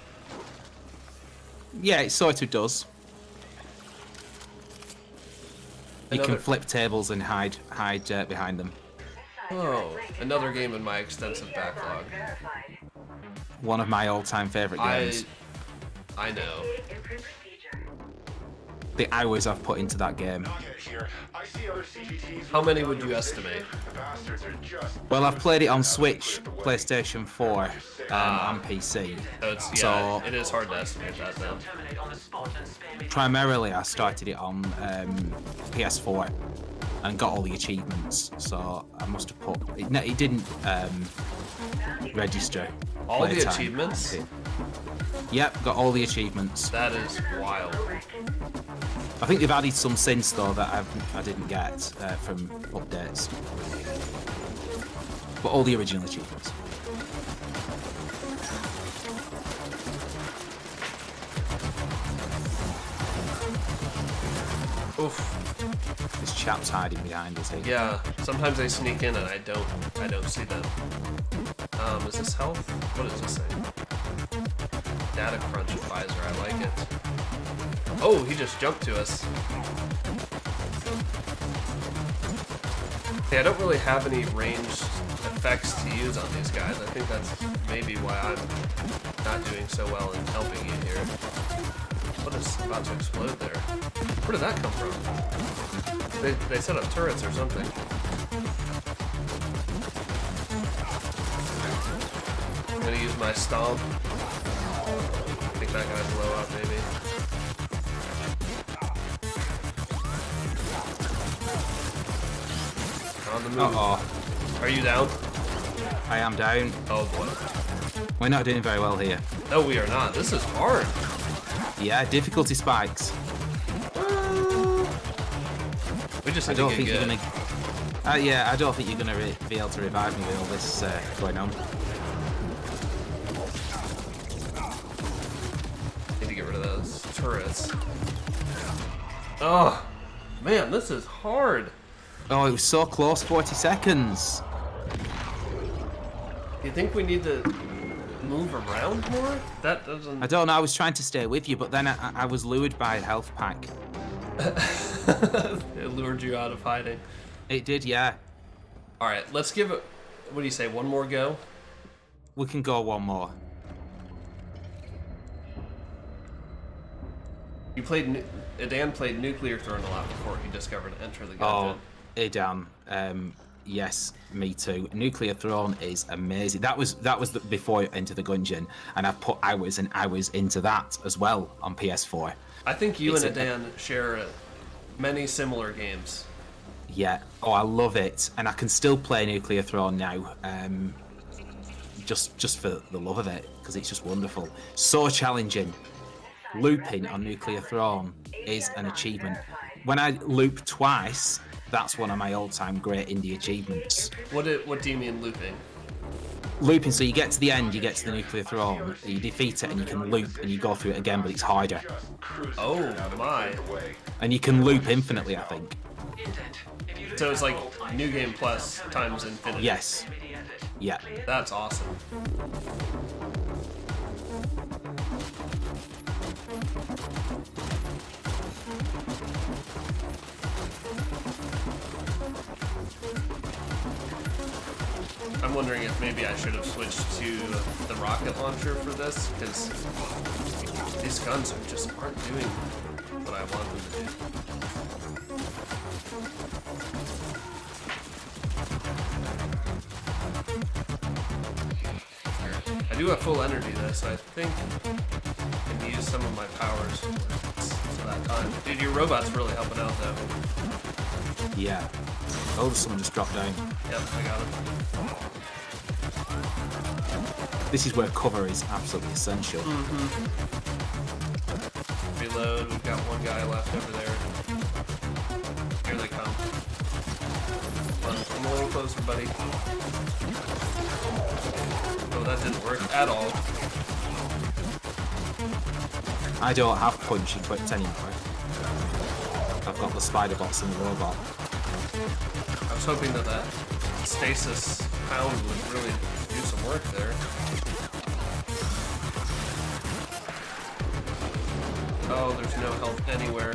Yeah, it sort of does. You Another... can flip tables and hide behind them. Oh, another game in my extensive backlog. One of my all-time favorite games. I know. The hours I've put into that game. How many would you estimate? Well, I've played it on Switch, PlayStation 4, and PC. So it is hard to estimate that then. Primarily, I started it on PS4 and got all the achievements. So I must have put it didn't register. All the achievements? Yep, got all the achievements. That is wild. I think they've added some since though that I didn't get from updates. But all the original achievements. Oof. This chap's hiding behind us here. Yeah, sometimes they sneak in and I don't see them. Is this health? What does this say? Data crunch advisor, I like it. Oh, he just jumped to us. Yeah, I don't really have any ranged effects to use on these guys. I think that's maybe why I'm not doing so well in helping you here. What is about to explode there? Where did that come from? They set up turrets or something. I'm gonna use my stomp. I think that guy's low up, maybe. On the move. Uh-oh. Are you down? I am down. Oh boy. We're not doing very well here. No, we are not. This is hard. Yeah, difficulty spikes. We just I need don't to think get you're good. gonna. Yeah, I don't think you're gonna be able to revive me with all this going on. Need to get rid of those turrets. Oh, man, this is hard. Oh, it was so close. 40 seconds. Do you think we need to move around more? That doesn't... I don't know. I was trying to stay with you, but then I was lured by a health pack. It lured you out of hiding. It did, yeah. All right, let's give it... What do you say, one more go? We can go one more. You played... Dan played Nuclear Throne a lot before he discovered Enter the Gungeon. Oh, Idan. Yes, me too. Nuclear Throne is amazing. That was before Enter the Gungeon, and I've put hours and hours into that as well on PS4. I think you and Adan share many similar games. Yeah. Oh, I love it, and I can still play Nuclear Throne now, just for the love of it, because it's just wonderful. So challenging. Looping on Nuclear Throne is an achievement. When I loop twice, that's one of my all-time great indie achievements. What do you mean looping? Looping, so you get to the end, you get to the Nuclear Throne, you defeat it, and you can loop, and you go through it again, but it's harder. Oh my! And you can loop infinitely, I think. So it's like New Game Plus times infinity. Yes. Yeah. That's awesome. I'm wondering if maybe I should have switched to the rocket launcher for this, because these guns aren't doing what I want them to do. I do have full energy though, so I think I can use some of my powers for that time. Dude, your robot's really helping out though. Yeah. Oh, someone just dropped down. Yep, I got him. This is where cover is absolutely essential. Reload, we've got one guy left over there. Here they come. Come a little closer, buddy. Oh, that didn't work at all. I don't have punch equipped anymore. I've got the spider bots and the robot. I was hoping that stasis pound would really do some work there. Oh, there's no health anywhere.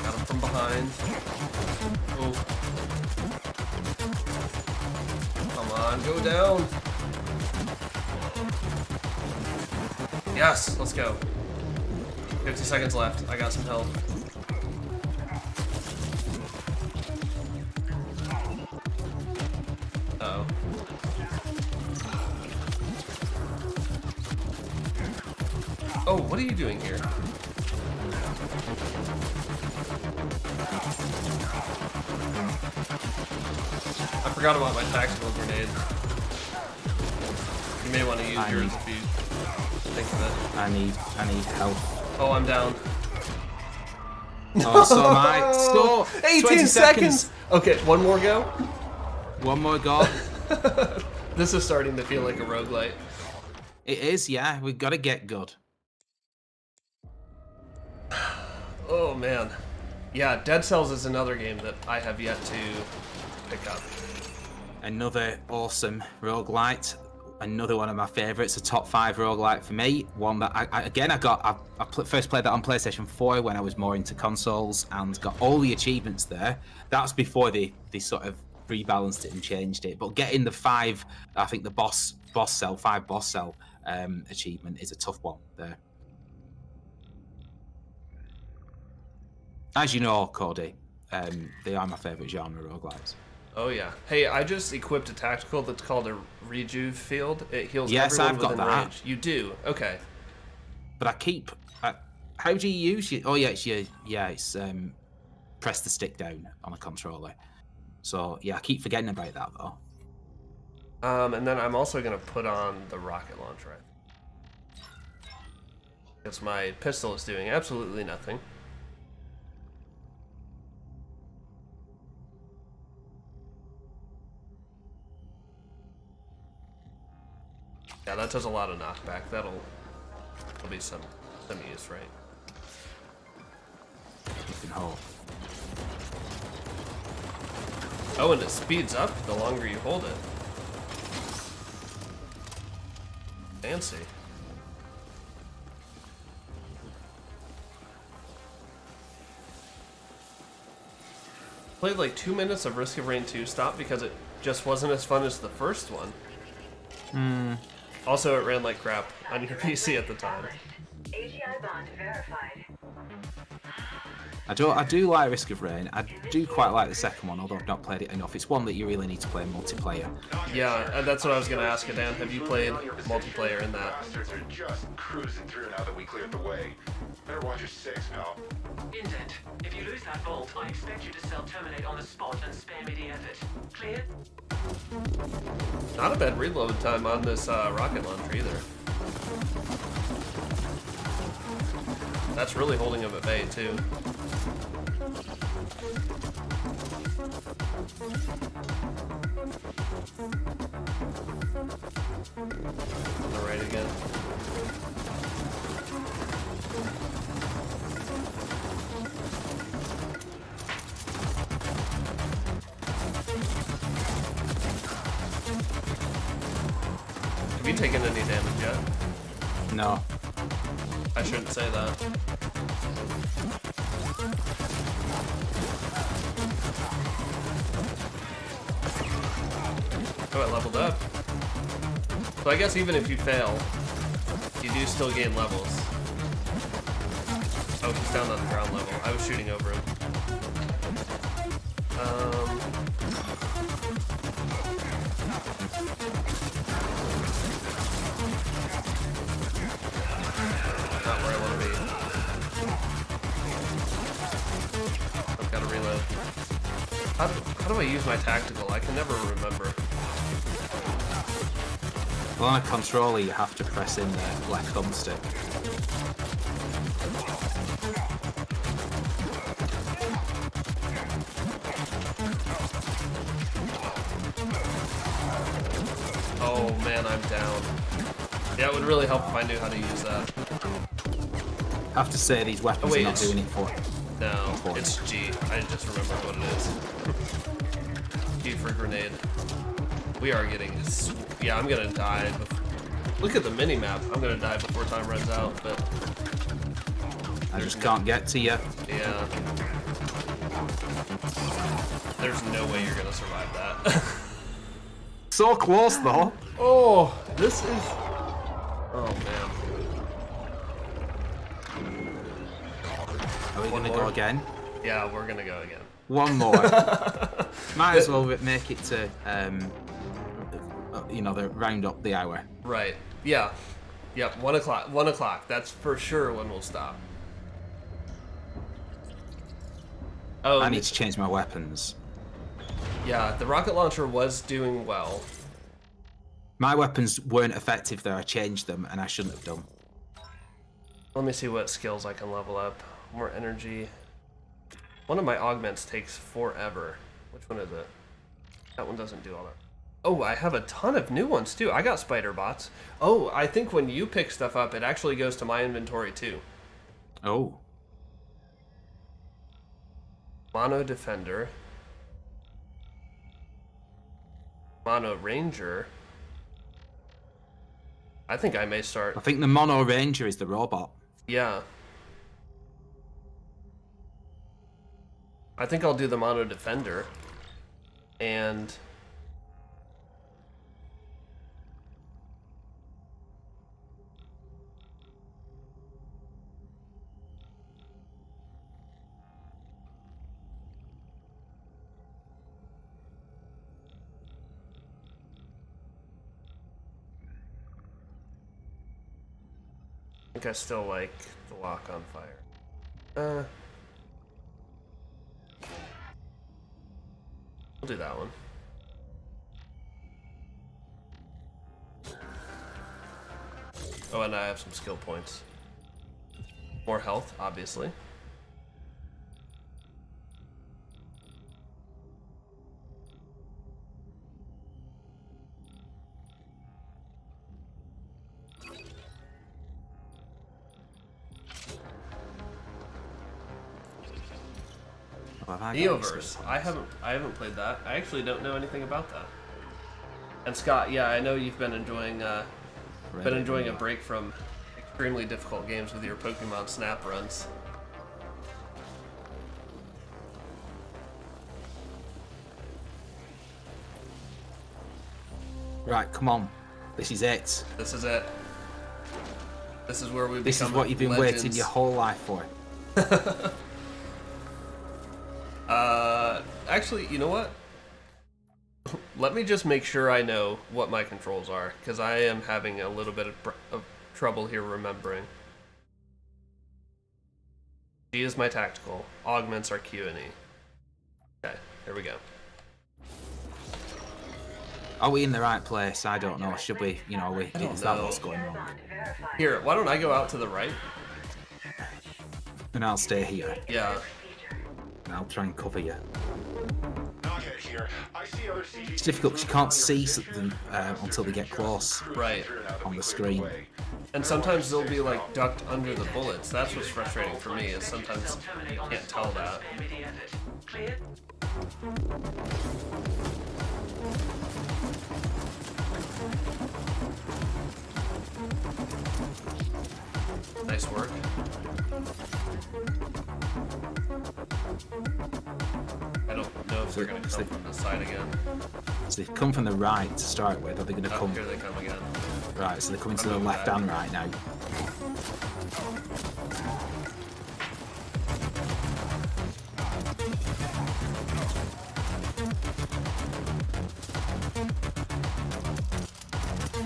Got him from behind. Oh. Come on, go down. Yes, let's go. 50 seconds left. I got some health. Uh-oh. Oh, what are you doing here? I forgot about my tactical grenade. You may want to use yours if you think of it. I need help. Oh, I'm down. Oh, so am I. So 18 seconds. Okay, one more go. One more go. This is starting to feel like a roguelite. It is, yeah. We've got to get good. Oh man. Yeah, Dead Cells is another game that I have yet to pick up. Another awesome roguelite. Another one of my favourites, a top 5 roguelite for me. One that I first played that on PlayStation 4 when I was more into consoles and got all the achievements there. That's before they sort of rebalanced it and changed it. But getting the 5, I think the boss cell achievement is a tough one there. As you know, Cody, they are my favourite genre roguelites. Oh yeah. Hey, I just equipped a tactical that's called a rejuve field. It heals yes, everyone I've got within that. range. You do? Okay. But I keep... how do you use it? Oh yeah, it's press the stick down on a controller. So yeah, I keep forgetting about that though. And then I'm also going to put on the rocket launcher. Because my pistol is doing absolutely nothing. Yeah, that does a lot of knockback. That'll be some use, right? You can hold. Oh, and it speeds up the longer you hold it. Fancy. Played like 2 minutes of Risk of Rain 2 stop because it just wasn't as fun as the first one. Also, it ran like crap on your PC at the time. AGI bond verified. I do like Risk of Rain. I do quite like the second one, although I've not played it enough. It's one that you really need to play multiplayer. Yeah, that's what I was going to ask you, Dan. Have you played multiplayer in that? Bastards are just cruising through now that we cleared the way. Better watch your 6, pal. Indent, if you lose that vault, I expect you to self-terminate on the spot and spare me the effort. Clear? Not a bad reload time on this rocket launcher either. That's really holding him at bay too. On the right again. Have you taken any damage yet? No. I shouldn't say that. Oh, I leveled up. So I guess even if you fail, you do still gain levels. Oh, he's down on the ground level. I was shooting over him. Not where I want to be. I've got to reload. How do I use my tactical? I can never remember. Well, on a controller, you have to press in the left thumbstick. Oh man, I'm down. Yeah, it would really help if I knew how to use that. I have to say, these weapons are not doing it for it. No, it's G. I just remembered what it is. G for grenade. We are getting... Yeah, I'm gonna die. Look at the mini-map. I'm gonna die before time runs out, but... I just can't get to you. Yeah. There's no way you're gonna survive that. So close, though. Oh, this is... Oh, man. Are we gonna go again? Yeah, we're gonna go again. One more. Might as well make it to, you know, round up the hour. Right. Yeah. Yep. 1 o'clock. 1 o'clock. That's for sure when we'll stop. Oh. I need to change my weapons. Yeah, the rocket launcher was doing well. My weapons weren't effective though. I changed them, and I shouldn't have done. Let me see what skills I can level up. More energy. One of my augments takes forever. Which one is it? That one doesn't do all that. Oh, I have a ton of new ones too. I got spider bots. Oh, I think when you pick stuff up, it actually goes to my inventory too. Oh. Mono Defender. Mono Ranger. I think I may start... I think the Mono Ranger is the robot. Yeah. I think I'll do the Mono Defender. And... I think I still like the lock on fire. We'll do that one. Oh, and I have some skill points. More health, obviously. Neoverse. I haven't played that. I actually don't know anything about that. And Scott, yeah, I know you've been enjoying a break from extremely difficult games with your Pokemon Snap runs. Right, come on. This is it. This is it. This is where we become This is what you've been legends. waiting your whole life for. Actually, you know what? Let me just make sure I know what my controls are, because I am having a little bit of trouble here remembering. G is my tactical. Augments are Q and E. Okay, here we go. Are we in the right place? I don't know. Should we, you know, is that what's going on? Here, why don't I go out to the right? And I'll stay here. Yeah. And I'll try and cover you. Here. I see other It's difficult because you can't see them until they get close. Right. On the screen. And sometimes they'll be like ducked under the bullets. That's what's frustrating for me, is sometimes you can't tell that. Nice work. I don't know if they're going to come from the side again. So they come from the right to start with, or they're going to come... Here they come again. Right, so they're coming to the left and right now.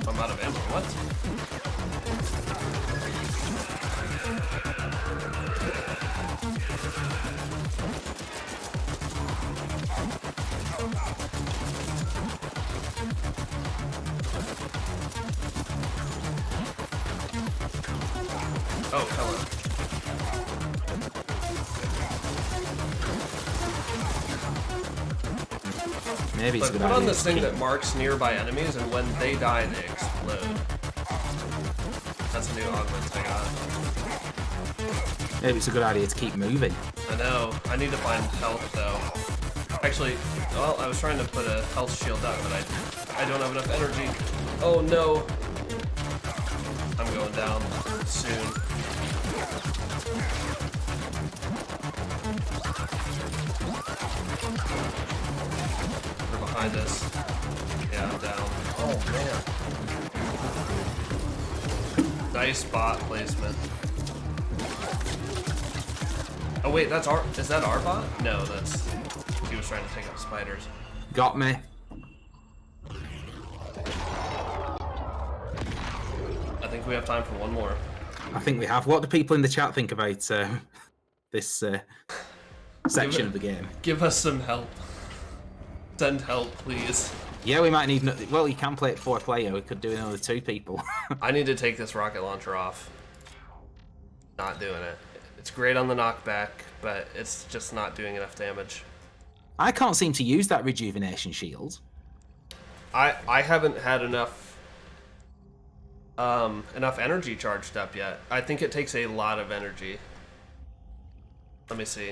I'm out of ammo. What? Oh, hello. Maybe it's a good put idea. on this thing that marks nearby enemies, and when they die, they explode. That's a new augment I got. Maybe it's a good idea to keep moving. I know. I need to find health, though. Actually, well, I was trying to put a health shield up, but I don't have enough energy. Oh, no. I'm going down soon. They're behind us. Yeah, I'm down. Oh, man. Nice bot placement. Oh, wait, that's our... Is that our bot? No, that's... He was trying to take out spiders. Got me. I think we have time for one more. I think we have. What do people in the chat think about this section of the game? Give us some help. Send help, please. Yeah, we might need... Well, you can play it 4 player. We could do another 2 people. I need to take this rocket launcher off. Not doing it. It's great on the knockback, but it's just not doing enough damage. I can't seem to use that rejuvenation shield. I haven't had enough energy charged up yet. I think it takes a lot of energy. Let me see.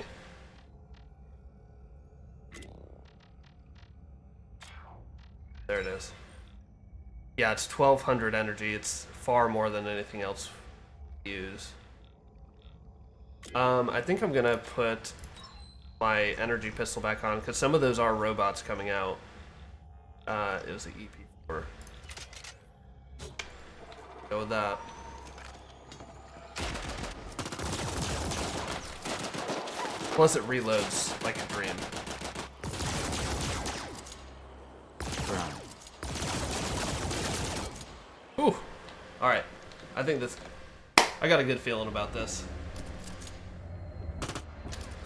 There it is. Yeah, it's 1200 energy. It's far more than anything else we use. I think I'm gonna put my energy pistol back on because some of those are robots coming out. It was the EP4. Go with that. Plus it reloads like a dream. Ooh. Alright. I think this... I got a good feeling about this.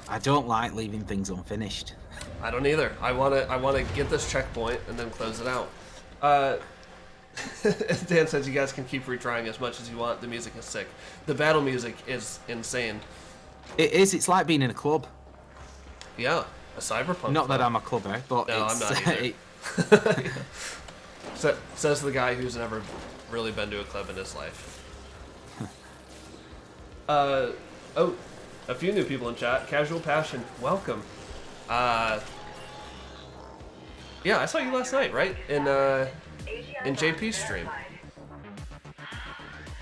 I don't like leaving things unfinished. I don't either. I wanna get this checkpoint and then close it out. Dan says you guys can keep retrying as much as you want. The music is sick. The battle music is insane. It is. It's like being in a club. Yeah, a cyberpunk. Not that I'm a clubber, but no, it's, I'm not either. Says the guy who's never really been to a club in his life. Oh, a few new people in chat. Casual Passion, welcome. Yeah, I saw you last night, right? In JP's stream.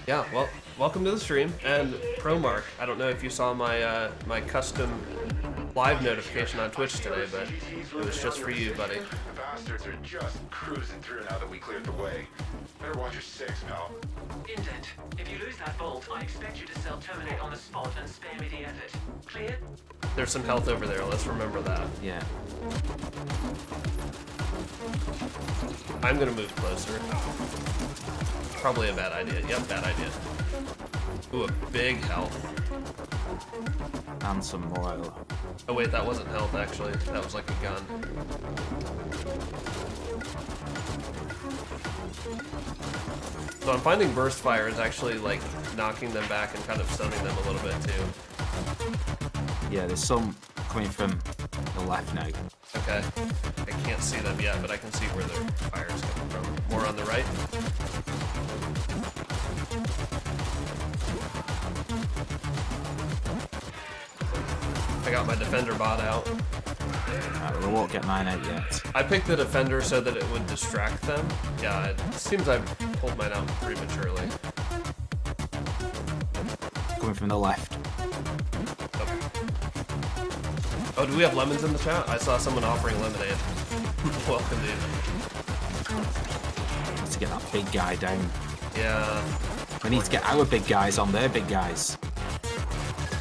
Yeah, well, welcome to the stream. And ProMark, I don't know if you saw my my custom live notification on Twitch today, but it was just for you, buddy. The bastards are just cruising through now that we cleared the way. Better watch your 6, pal. Indent, if you lose that bolt, I expect you to self-terminate on the spot and spare me the effort. Clear? There's some health over there, let's remember that. Yeah. I'm gonna move closer. Probably a bad idea. Yep, bad idea. Ooh, a big health. And some oil. Oh wait, that wasn't health actually. That was like a gun. So I'm finding burst fire is actually like knocking them back and kind of stunning them a little bit too. Yeah, there's some coming from the left now. Okay. I can't see them yet, but I can see where their fire is coming from. More on the right. I got my defender bot out. Right, well, I won't get mine out yet. I picked the defender so that it would distract them. Yeah, it seems I've pulled mine out prematurely. coming from the left. Oh, do we have lemons in the chat? I saw someone offering lemonade. Welcome, dude. Need to get that big guy down. Yeah. We need to get our big guys on their big guys.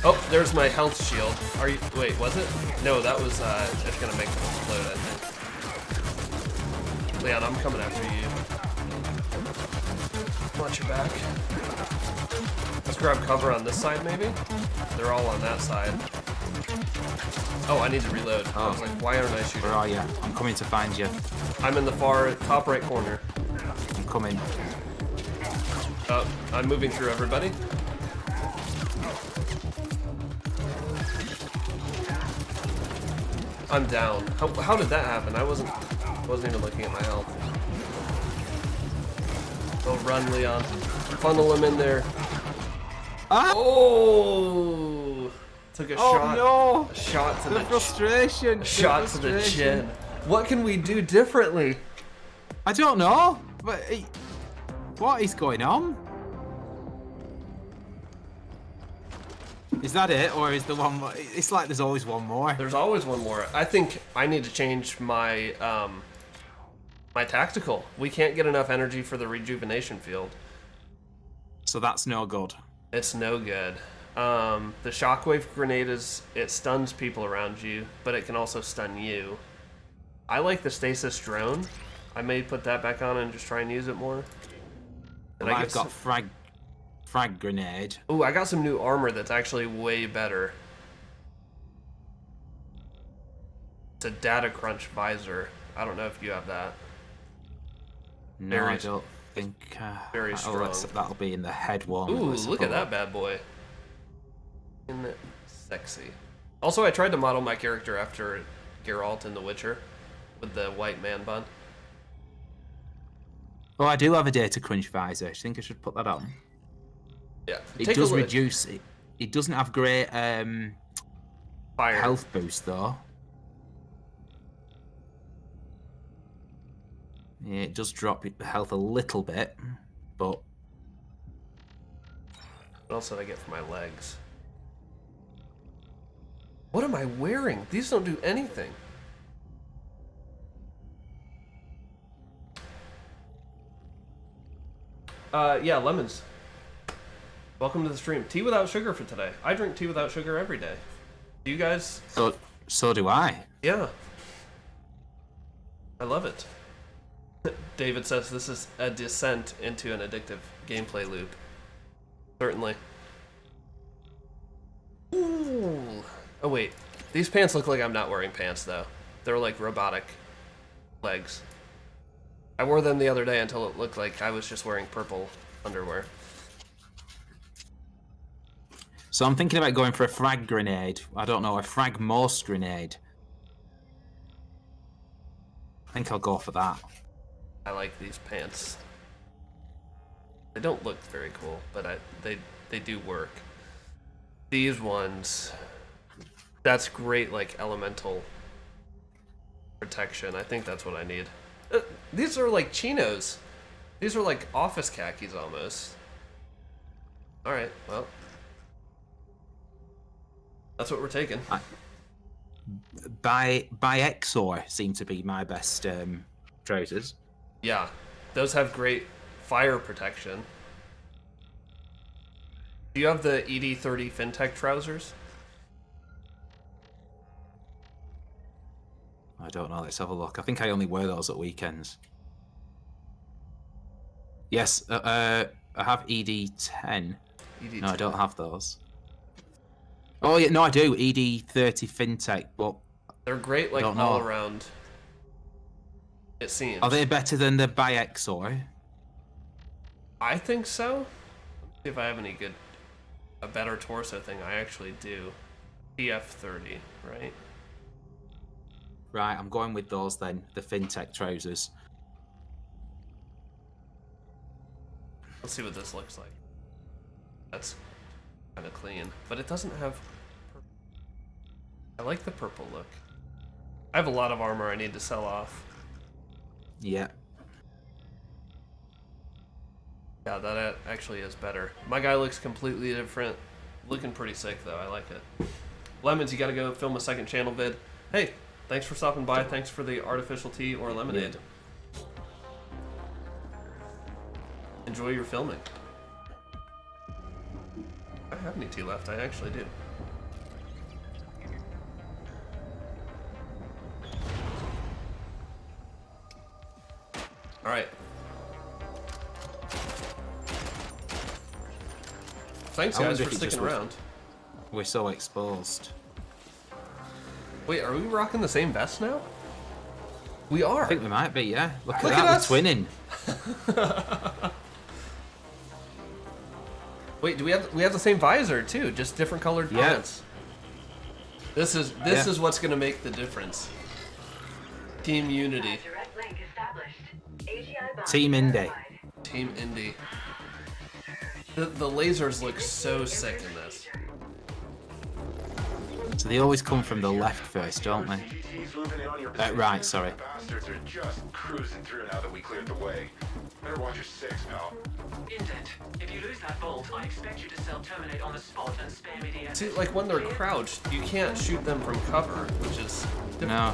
Oh, there's my health shield. Are you? Wait, was it? No, that was just gonna make them explode, I think. Leon, I'm coming after you. Watch your back. Let's grab cover on this side, maybe? They're all on that side. Oh, I need to reload. I was like, why aren't I shooting? Where are you? I'm coming to find you. I'm in the far top right corner. I'm coming. Oh, I'm moving through everybody. I'm down. How did that happen? I wasn't even looking at my health. Oh, run, Leon. Funnel him in there. Ah! Oh! Took a shot. No! A shot to the frustration. Shot to the chin. What can we do differently? I don't know. But what is going on? Is that it, or is the one more? It's like there's always one more. There's always one more. I think I need to change my my tactical. We can't get enough energy for the rejuvenation field. So that's no good. It's no good. The shockwave grenade it stuns people around you, but it can also stun you. I like the stasis drone. I may put that back on and just try and use it more. And I've got frag grenade. Ooh, I got some new armor that's actually way better. It's a data crunch visor. I don't know if you have that. No, I don't think. Very strong. That'll be in the head one. Ooh, look at that bad boy. Isn't it sexy? Also, I tried to model my character after Geralt in The Witcher with the white man bun. Oh, I do have a data crunch visor. I think I should put that on. Yeah, it does reduce it. It doesn't have great fire health boost though. Yeah, it does drop the health a little bit, but what else did I get for my legs? What am I wearing? These don't do anything. Yeah, lemons. Welcome to the stream. Tea without sugar for today. I drink tea without sugar every day. Do you guys? So do I. Yeah. I love it. David says this is a descent into an addictive gameplay loop. Certainly. Ooh. Oh wait, these pants look like I'm not wearing pants though. They're like robotic legs. I wore them the other day until it looked like I was just wearing purple underwear. So I'm thinking about going for a frag grenade. I don't know, a frag morse grenade. I think I'll go for that. I like these pants. They don't look very cool, but they do work. These ones, that's great, like elemental protection. I think that's what I need. These are like chinos. These are like office khakis almost. All right, well. That's what we're taking. By Exor seem to be my best trousers. Yeah, those have great fire protection. Do you have the ED30 FinTech trousers? I don't know. Let's have a look. I think I only wear those at weekends. Yes, I have ED10. ED10. No, I don't have those. Oh yeah, no, I do. ED30 FinTech, but they're great, like all around. It seems. Are they better than the by Exor? I think so. Let's see if I have a better torso thing. I actually do. TF30, right? Right, I'm going with those then. The FinTech trousers. Let's see what this looks like. That's kind of clean, but it doesn't have purple. I like the purple look. I have a lot of armor I need to sell off. Yeah. Yeah, that actually is better. My guy looks completely different Looking pretty sick though. I like it. Lemons, you gotta go film a second channel vid. Hey, thanks for stopping by. Thanks for the artificial tea or lemonade. Enjoy your filming. I don't have any tea left. I actually do. All right. Thanks guys for sticking around. We're so exposed. Wait, are we rocking the same vest now? We are. I think we might be, yeah. Look at Look that, at us. we're twinning. Wait, do we have the same visor too? Just different colored pants. This is what's gonna make the difference. Team unity. Team Indie. Team Indie. The lasers look so sick in this. So they always come from the left first, don't they? Right, sorry. Bastards are just cruising through now that we cleared the way. Better watch your six, pal. Indent, if you lose that bolt, I expect you to self-terminate on the spot and spare me the See, like when they're crouched, you can't shoot them from cover, which is difficult. No.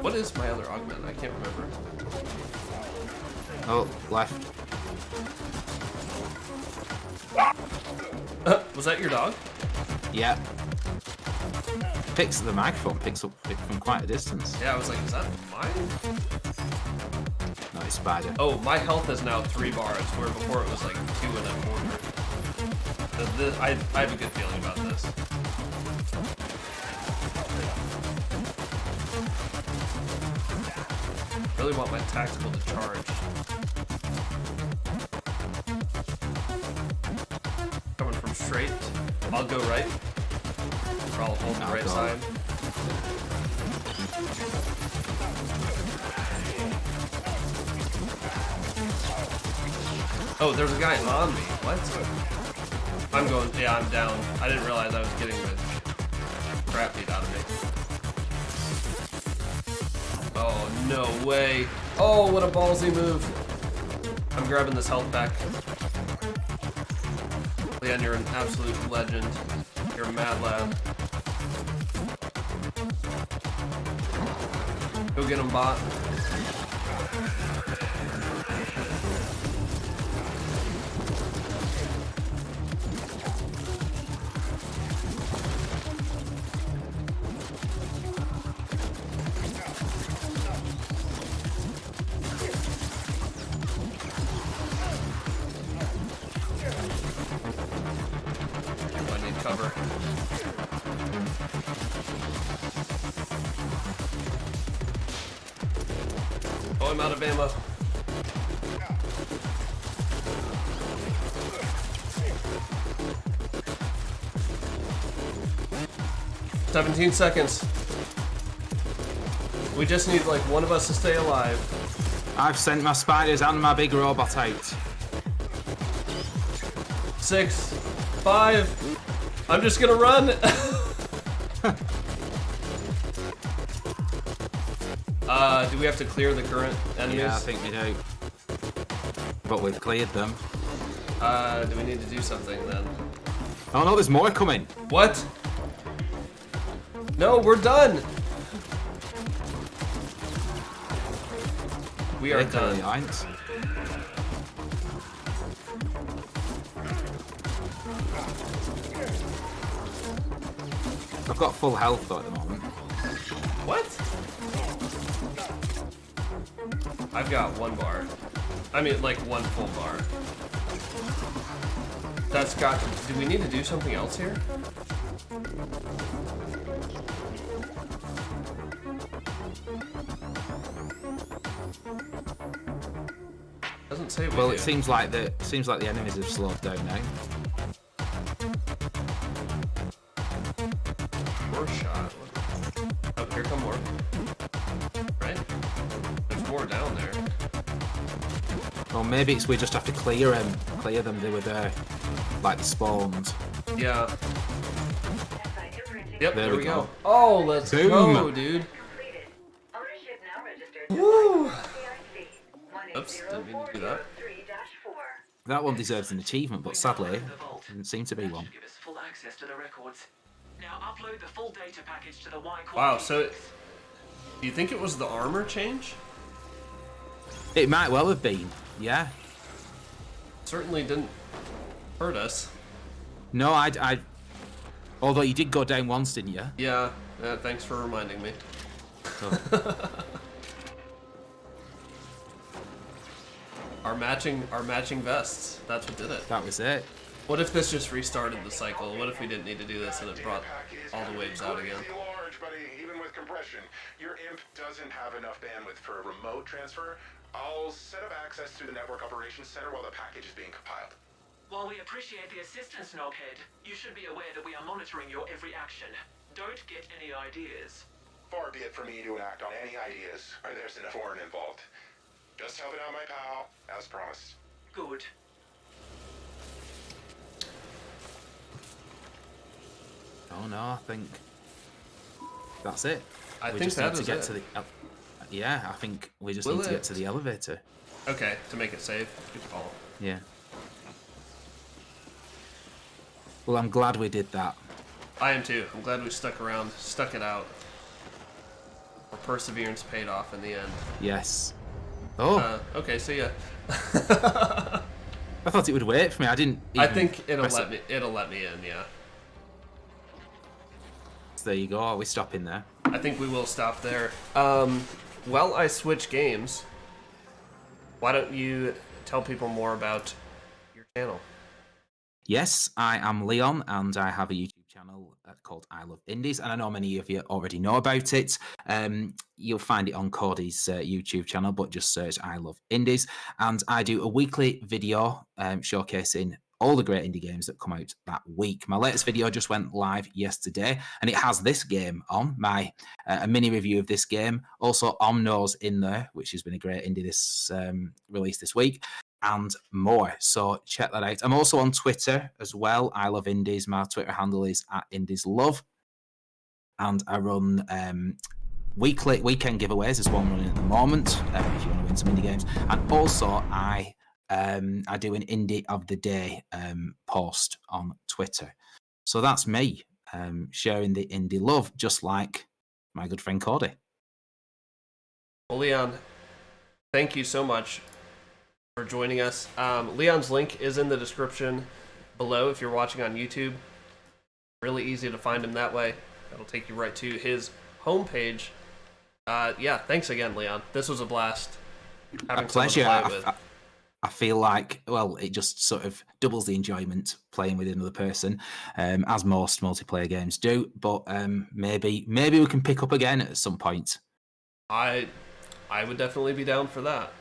What is my other augment? I can't remember. Oh, left. Was that your dog? Yeah. Picks the microphone, picks up from quite a distance. Yeah, I was like, is that mine? No, it's spider. Oh, my health is now 3 bars, where before it was like 2.25. I have a good feeling about this. Really want my tactical to charge. Coming from straight. I'll go right. Or I'll hold the right side. Oh, there's a guy on me. What? I'm going. Yeah, I'm down. I didn't realize I was getting the crap beat out of me. Oh, no way. Oh, what a ballsy move. I'm grabbing this health back. Leon, you're an absolute legend. You're a mad lad. Go get him, bot. I'm out of ammo. "17 seconds. We just need like one of us to stay alive." I've sent my spiders and my big robot out. 6, 5. I'm just gonna run. Do we have to clear the current enemies? Yeah, I think we do. But we've cleared them. Do we need to do something then? Oh no, there's more coming. What? No, we're done. We are done. Aren't. I've got full health though at the moment. What? I've got 1 bar. I mean, like 1 full bar. That's got. Do we need to do something else here? Doesn't say we Well, do. it seems like the enemies have slowed down now. More shot. Oh, here come more. Right? There's more down there. Well, maybe it's we just have to clear them. They were there, like they spawned. Yeah. Yep, There there we we go. go. Oh, let's Boom. go, dude. Completed. Ownership now registered to Woo! CIC Oops, didn't mean to do that. 1804003-4. That one deserves an achievement, but sadly, The vault. didn't seem to be That one. should give us full access to the records. Now upload the full data package to the Y Wow, quality so sticks. do you think it was the armor change? It might well have been, yeah. Certainly didn't hurt us. No, I. Although you did go down once, didn't you? Yeah, thanks for reminding me. Our matching vests. That's what did it. That was it. What if this just restarted the cycle? What if we didn't need to do this and it brought all the waves out again? Large, buddy, even with compression. Your imp doesn't have enough bandwidth for a remote transfer. I'll set up access through the Network Operations Center while the package is being compiled. While we appreciate the assistance, Knobhead, you should be aware that we are monitoring your every action. Don't get any ideas. Far be it from me to act on any ideas, or there's enough foreign involved. Just helping out my pal, as promised. Good. Oh no, I think that's it. I we think just that need to is get it. to the. Yeah, I think we just Will need to get it? to the elevator. Okay, to make it safe. Good call. Yeah. Well, I'm glad we did that. I am too. I'm glad we stuck around, stuck it out. Our perseverance paid off in the end. Yes. Oh, Okay, see ya. I thought it would wait for me. I didn't. I even think it'll press let it. me. It'll let me in. Yeah. So there you go. Are we stopping there? I think we will stop there. While I switch games, why don't you tell people more about your channel? Yes, I am Leon, and I have a YouTube channel called I Love Indies, and I know many of you already know about it. You'll find it on Cody's YouTube channel, but just search I Love Indies, and I do a weekly video showcasing all the great indie games that come out that week. My latest video just went live yesterday, and it has this game on, a mini review of this game. Also, Omno's in there, which has been a great indie this release this week, and more. So check that out. I'm also on Twitter as well. I Love Indies. My Twitter handle is @IndiesLove, and I run weekend giveaways. There's one running at the moment if you want to win some indie games, and also I do an Indie of the Day post on Twitter. So that's me sharing the indie love, just like my good friend Cody. Well, Leon, thank you so much for joining us. Leon's link is in the description below if you're watching on YouTube. Really easy to find him that way. That'll take you right to his homepage. Yeah, thanks again, Leon. This was a blast. A pleasure. I feel like, well, it just sort of doubles the enjoyment playing with another person, as most multiplayer games do. But maybe we can pick up again at some point. I would definitely be down for that.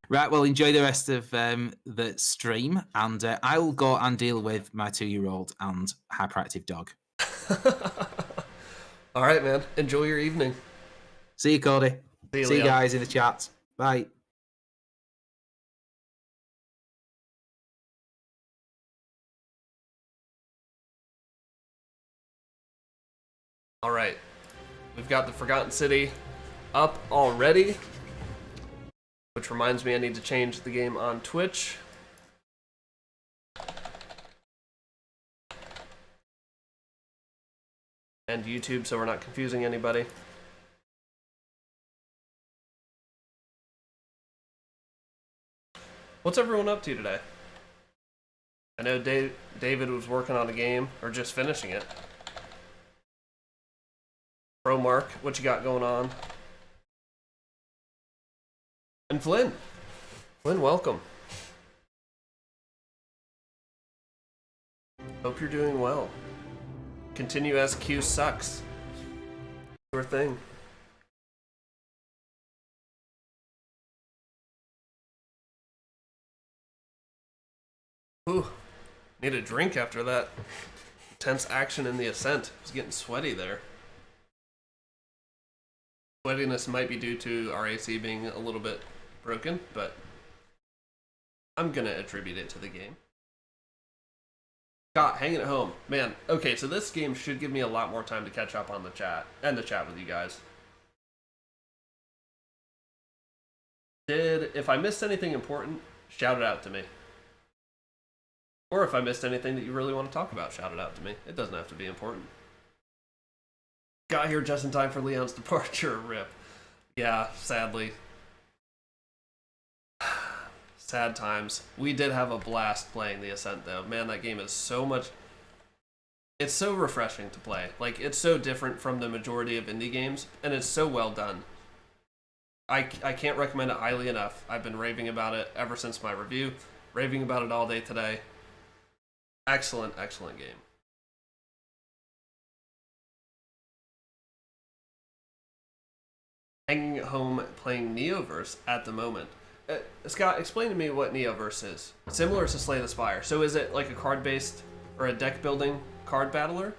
Right, well, enjoy the rest of the stream, and I'll go and deal with my 2-year-old and hyperactive dog. All right, man. Enjoy your evening. See you, Cody. See you Leon. guys in the chat. Bye. All right. We've got the Forgotten City up already. Which reminds me I need to change the game on Twitch. And YouTube, so we're not confusing anybody. What's everyone up to today? I know David was working on a game, or just finishing it. Pro Mark, what you got going on? And Flynn. Flynn, welcome. Hope you're doing well. Continue as Q sucks. Your thing. Ooh, need a drink after that intense action in the Ascent. It was getting sweaty there. Sweatiness might be due to our AC being a little bit broken, but I'm gonna attribute it to the game. Scott, hanging at home. Man, okay, so this game should give me a lot more time to catch up on the chat and the chat with you guys. If I missed anything important, shout it out to me. Or if I missed anything that you really want to talk about, shout it out to me. It doesn't have to be important. Got here just in time for Leon's departure, rip. Yeah, sadly. Sad times. We did have a blast playing the Ascent, though. Man, that game is so much... It's so refreshing to play. Like, it's so different from the majority of indie games, and it's so well done. I can't recommend it highly enough. I've been raving about it ever since my review. Raving about it all day today. Excellent, excellent game. Hanging at home playing Neoverse at the moment. Scott, explain to me what Neoverse is. Similar to Slay the Spire. So is it like a card-based or a deck-building card battler?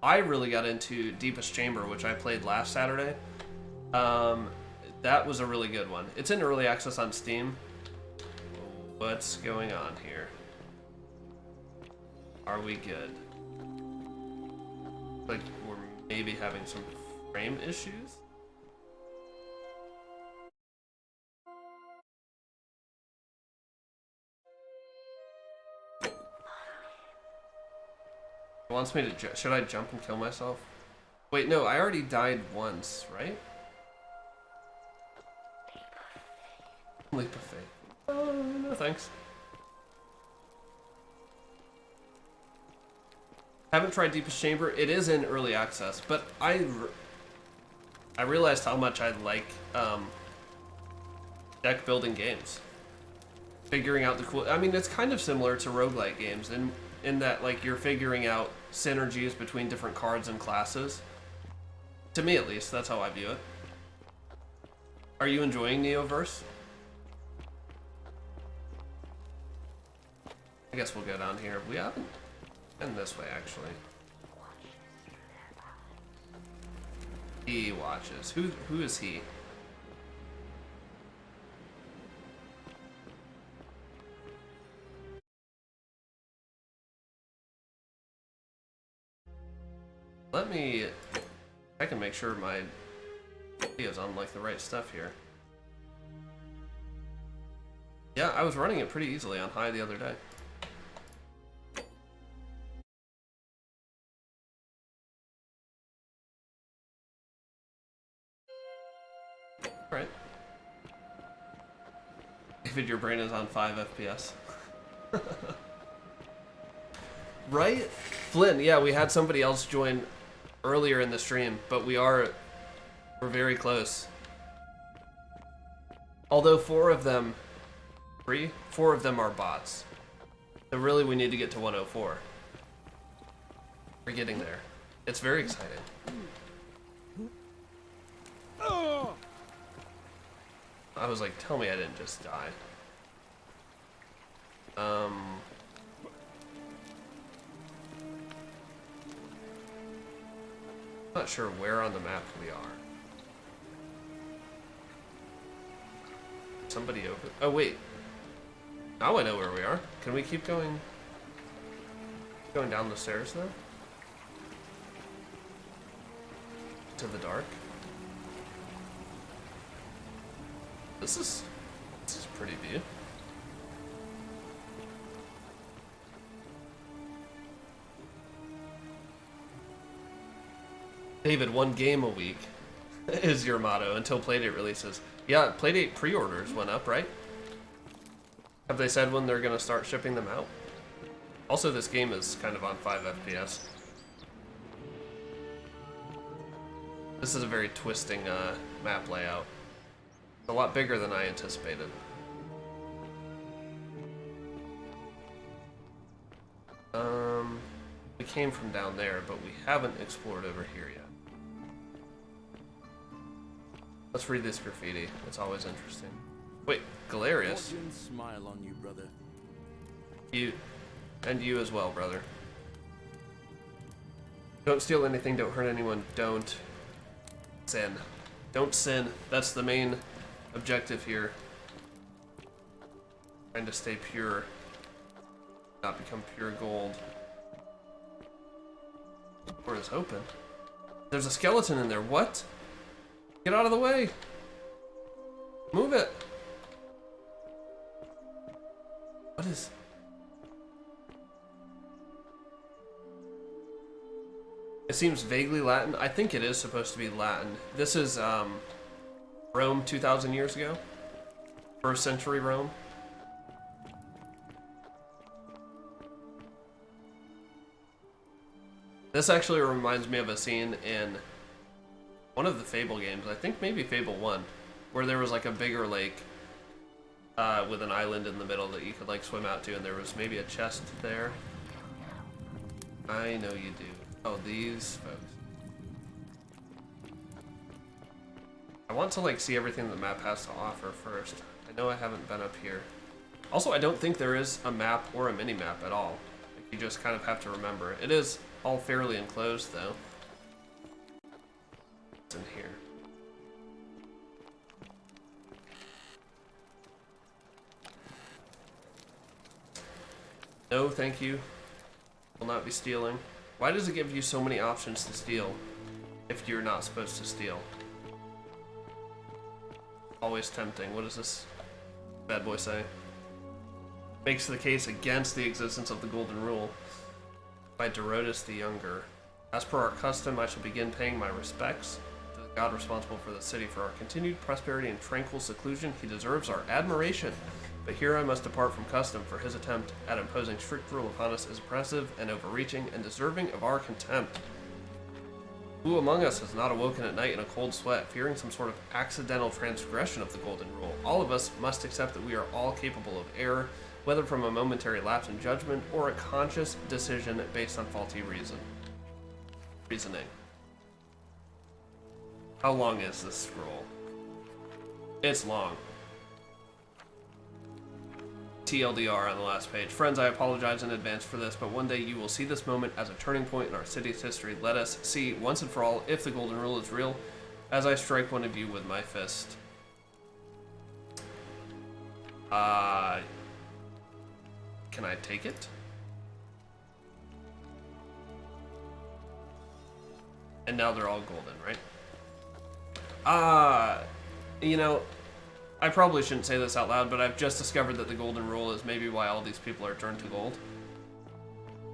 I really got into Deepest Chamber, which I played last Saturday. That was a really good one. It's in early access on Steam. What's going on here? Are we good? Like, we're maybe having some frame issues? It wants me to... Should I jump and kill myself? Wait, no, I already died once, right? Leap of faith. Oh, no thanks. Haven't tried Deepest Chamber. It is in early access, but I realized how much I like deck building games. Figuring out the cool... I mean, it's kind of similar to roguelike games in that, like, you're figuring out synergies between different cards and classes. To me, at least, that's how I view it. Are you enjoying Neoverse? I guess we'll go down here. We haven't been this way, actually. He watches. Who is he? Let me... I can make sure my video's on, like, the right stuff here. Yeah, I was running it pretty easily on high the other day. Alright. David, your brain is on 5 FPS. Right? Flynn, yeah, we had somebody else join earlier in the stream, but we're very close. Although 4 of them are bots. So really we need to get to 104. We're getting there. It's very exciting. I was like, tell me I didn't just die. I'm not sure where on the map we are. Somebody open... Oh, wait. Now I know where we are. Can we keep going down the stairs, though? To the dark? This is pretty view. David, 1 game a week is your motto until Playdate releases. Yeah, Playdate pre-orders went up, right? Have they said when they're going to start shipping them out? Also, this game is kind of on 5 FPS. This is a very twisting map layout. A lot bigger than I anticipated. We came from down there, but we haven't explored over here yet. Let's read this graffiti. It's always interesting. Wait, Galerius? Smile on you, brother. You, and you as well, brother. Don't steal anything, don't hurt anyone, don't sin. Don't sin. That's the main objective here. Trying to stay pure. Not become pure gold. is open. There's a skeleton in there. What? Get out of the way. Move it. What is... It seems vaguely Latin. I think it is supposed to be Latin. This is Rome 2,000 years ago. 1st century Rome. This actually reminds me of a scene in one of the Fable games. I think maybe Fable 1. Where there was like a bigger lake with an island in the middle that you could like swim out to. And there was maybe a chest there. I know you do. Oh, these folks. I want to like see everything the map has to offer first. I know I haven't been up here. Also, I don't think there is a map or a mini-map at all. Like, you just kind of have to remember it. It is all fairly enclosed, though. What's in here? No, thank you. Will not be stealing. Why does it give you so many options to steal if you're not supposed to steal? Always tempting. What does this bad boy say? Makes the case against the existence of the Golden Rule by Dorotus the Younger. As per our custom, I shall begin paying my respects to the god responsible for the city. For our continued prosperity and tranquil seclusion, he deserves our admiration. But here I must depart from custom, for his attempt at imposing strict rule upon us is oppressive and overreaching and deserving of our contempt. Who among us has not awoken at night in a cold sweat, fearing some sort of accidental transgression of the Golden Rule? All of us must accept that we are all capable of error, whether from a momentary lapse in judgment or a conscious decision based on faulty reasoning. How long is this scroll? It's long. TLDR on the last page. Friends, I apologize in advance for this, but one day you will see this moment as a turning point in our city's history. Let us see, once and for all, if the Golden Rule is real, as I strike one of you with my fist. Can I take it? And now they're all golden, right? You know, I probably shouldn't say this out loud, but I've just discovered that the Golden Rule is maybe why all these people are turned to gold.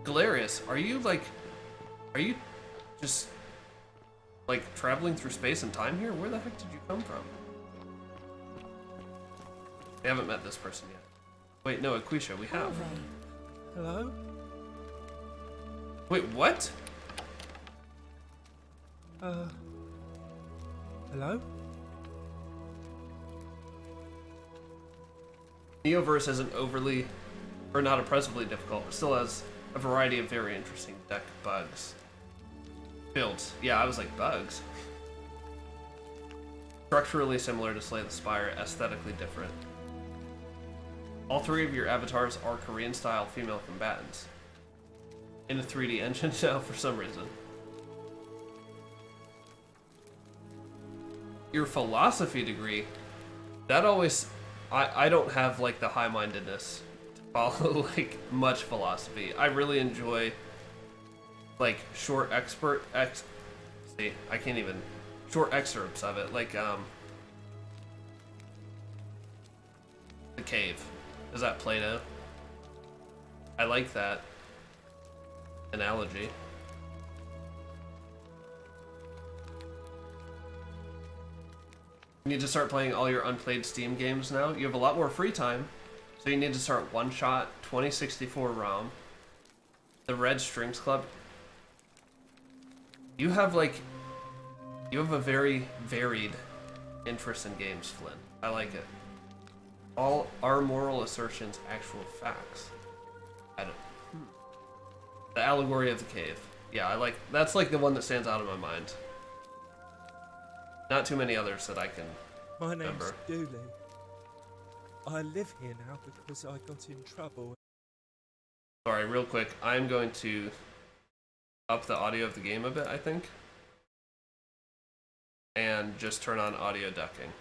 Galerius, are you just, like, traveling through space and time here? Where the heck did you come from? We haven't met this person yet. Wait, no, Aquisha, we have. Hello? Wait, what? Hello? Neoverse isn't overly, or not oppressively difficult, but still has a variety of very interesting deck bugs. Builds. Yeah, I was like, bugs? Structurally similar to Slay the Spire, aesthetically different. All three of your avatars are Korean-style female combatants. In a 3D engine now, for some reason. Your philosophy degree, that always... I don't have, like, the high-mindedness to follow, like, much philosophy. I really enjoy, like, short excerpts of it. Like, The Cave. Is that Plato? I like that analogy. You need to start playing all your unplayed Steam games now. You have a lot more free time, so you need to start One Shot, 2064 ROM, the Red Strings Club. You have a very varied interest in games, Flynn. I like it. All our moral assertions, actual facts. The Allegory of the Cave. Yeah, that's like the one that stands out in my mind. Not too many others that I can remember. My name's Dooley. I live here now because I got in trouble. Sorry, real quick. I'm going to up the audio of the game a bit, I think. And just turn on audio ducking.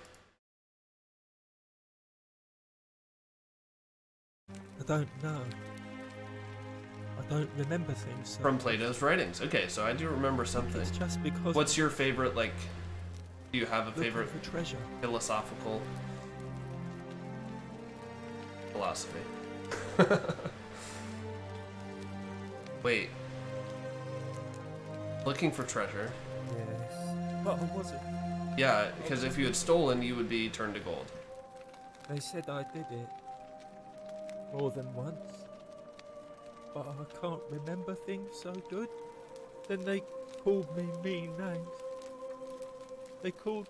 I don't know. I don't remember things. So From Plato's writings. Okay, so I do remember something. it's just because. What's your favorite, like, do you have a looking favorite for treasure? philosophical philosophy? Wait. Looking for treasure. Yes. But I wasn't. Yeah, because if you had stolen, you would be turned to gold. They said I did it more than once, but I can't remember things so good. Then they called me mean names. They called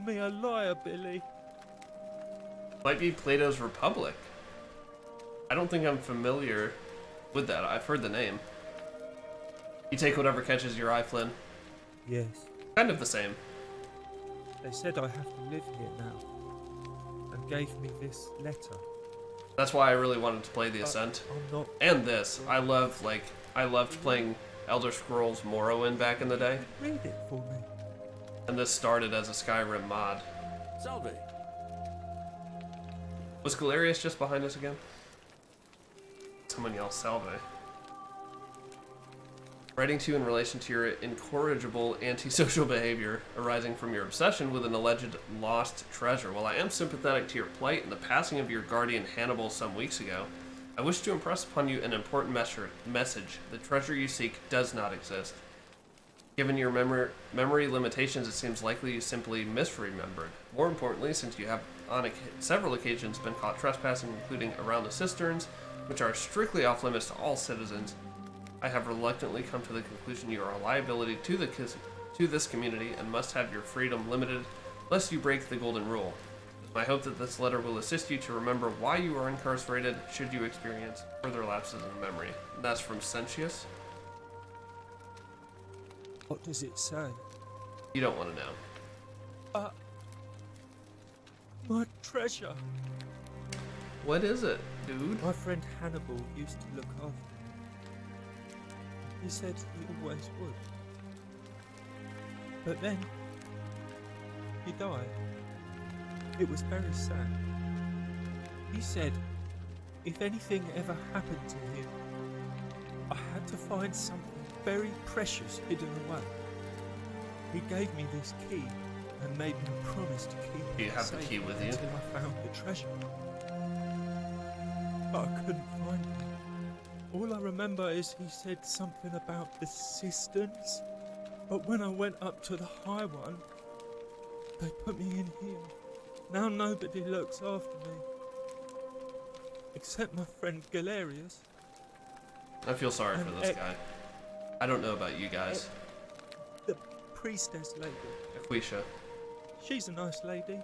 me a liar, Billy. Might be Plato's Republic. I don't think I'm familiar with that. I've heard the name. You take whatever catches your eye, Flynn. Yes. Kind of the same. They said I have to live here now, and gave me this letter. That's why I really wanted to play the Ascent. I'm not. And this. I loved playing Elder Scrolls Morrowind back in the day. Read it for me. And this started as a Skyrim mod. Salve. Was Galerius just behind us again? Someone yell Salve. Writing to you in relation to your incorrigible antisocial behavior arising from your obsession with an alleged lost treasure. While I am sympathetic to your plight and the passing of your guardian Hannibal some weeks ago, I wish to impress upon you an important message. The treasure you seek does not exist. Given your memory limitations, it seems likely you simply misremembered. More importantly, since you have on several occasions been caught trespassing, including around the cisterns, which are strictly off limits to all citizens, I have reluctantly come to the conclusion you are a liability to this community and must have your freedom limited, lest you break the golden rule. It is my hope that this letter will assist you to remember why you are incarcerated should you experience further lapses in memory. And that's from Sentius. What does it say? You don't want to know. My treasure. What is it, dude? My friend Hannibal used to look after me. He said he always would. But then, he died. It was very sad. He said, if anything ever happened to him, I had to find something very precious hidden away. He gave me this key and made me promise to keep it. You have the key with you? Until I found the treasure. But I couldn't find it. All I remember is he said something about the cisterns, but when I went up to the high one, they put me in here. Now nobody looks after me, except my friend Galerius. I feel sorry for this guy. I don't know about you guys. The priestess lady. Aquisha. She's a nice lady.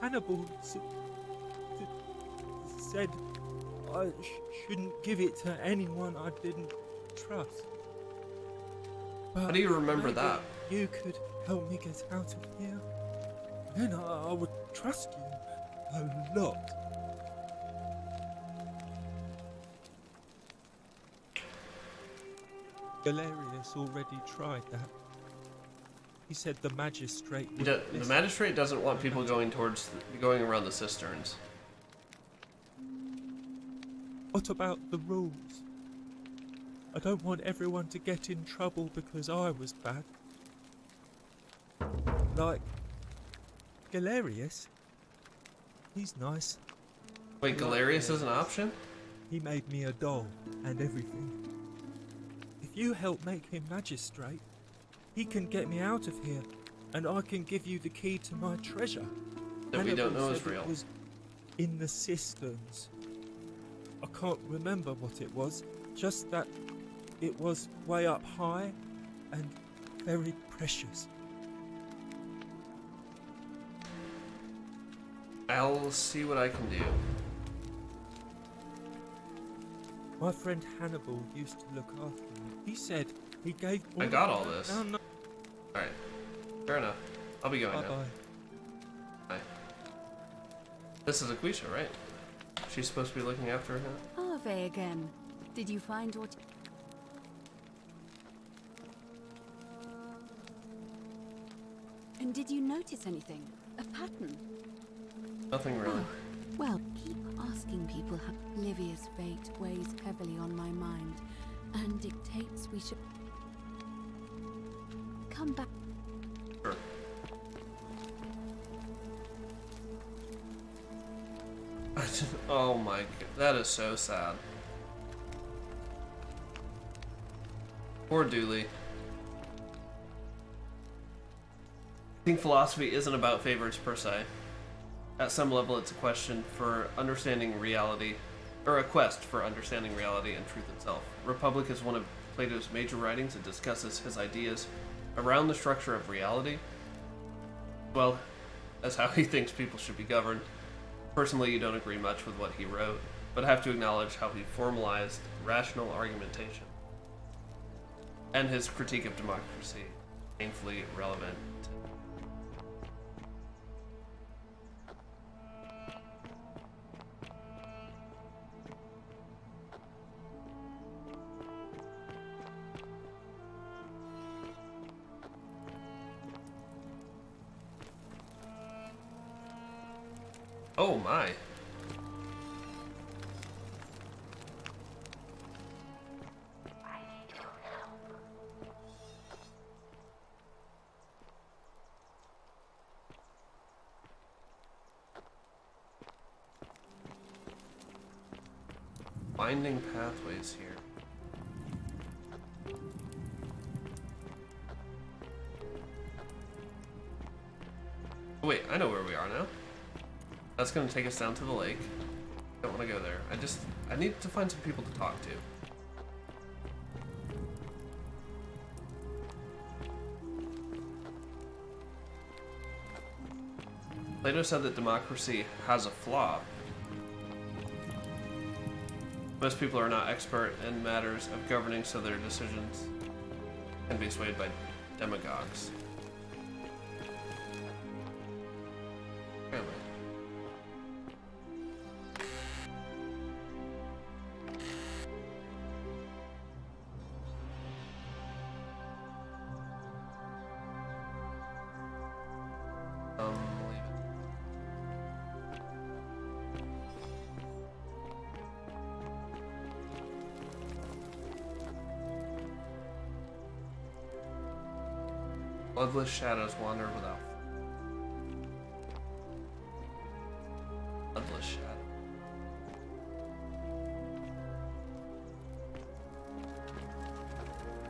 Hannibal said I shouldn't give it to anyone I didn't trust. But how do you remember that? You could help me get out of here. Then I would trust you a lot. Galerius already tried that. He said the magistrate. The magistrate doesn't want people going around the cisterns. What about the rules? I don't want everyone to get in trouble because I was bad. Like Galerius. He's nice. Wait, Galerius is an option? He made me a doll and everything. If you help make him magistrate, he can get me out of here, and I can give you the key to my treasure. That we don't know is said real. It was in the cisterns. I can't remember what it was, just that it was way up high and very precious. I'll see what I can do. My friend Hannibal used to look after me. He said he gave. I got all this. No. Alright. Fair enough. I'll be going now. Bye-bye. Bye. This is Aquisha, right? She's supposed to be looking after her now? Ave again. Did you find what... And did you notice anything? A pattern? Nothing really. Well, keep asking people how Livia's fate weighs heavily on my mind and dictates we should come back. Sure. Oh my god, that is so sad. Poor Dooley. I think philosophy isn't about favorites per se. At some level, it's a question for understanding reality, or a quest for understanding reality and truth itself. Republic is one of Plato's major writings. It discusses his ideas around the structure of reality, well, as how he thinks people should be governed. Personally, you don't agree much with what he wrote, but have to acknowledge how he formalized rational argumentation. And his critique of democracy, painfully relevant. Oh my. Finding pathways here. Oh, wait, I know where we are now. That's gonna take us down to the lake. Don't want to go there. I need to find some people to talk to. Plato said that democracy has a flaw. Most people are not expert in matters of governing, so their decisions can be swayed by demagogues. Apparently. Leave it. Bloodless shadows wander without. Bloodless shadow.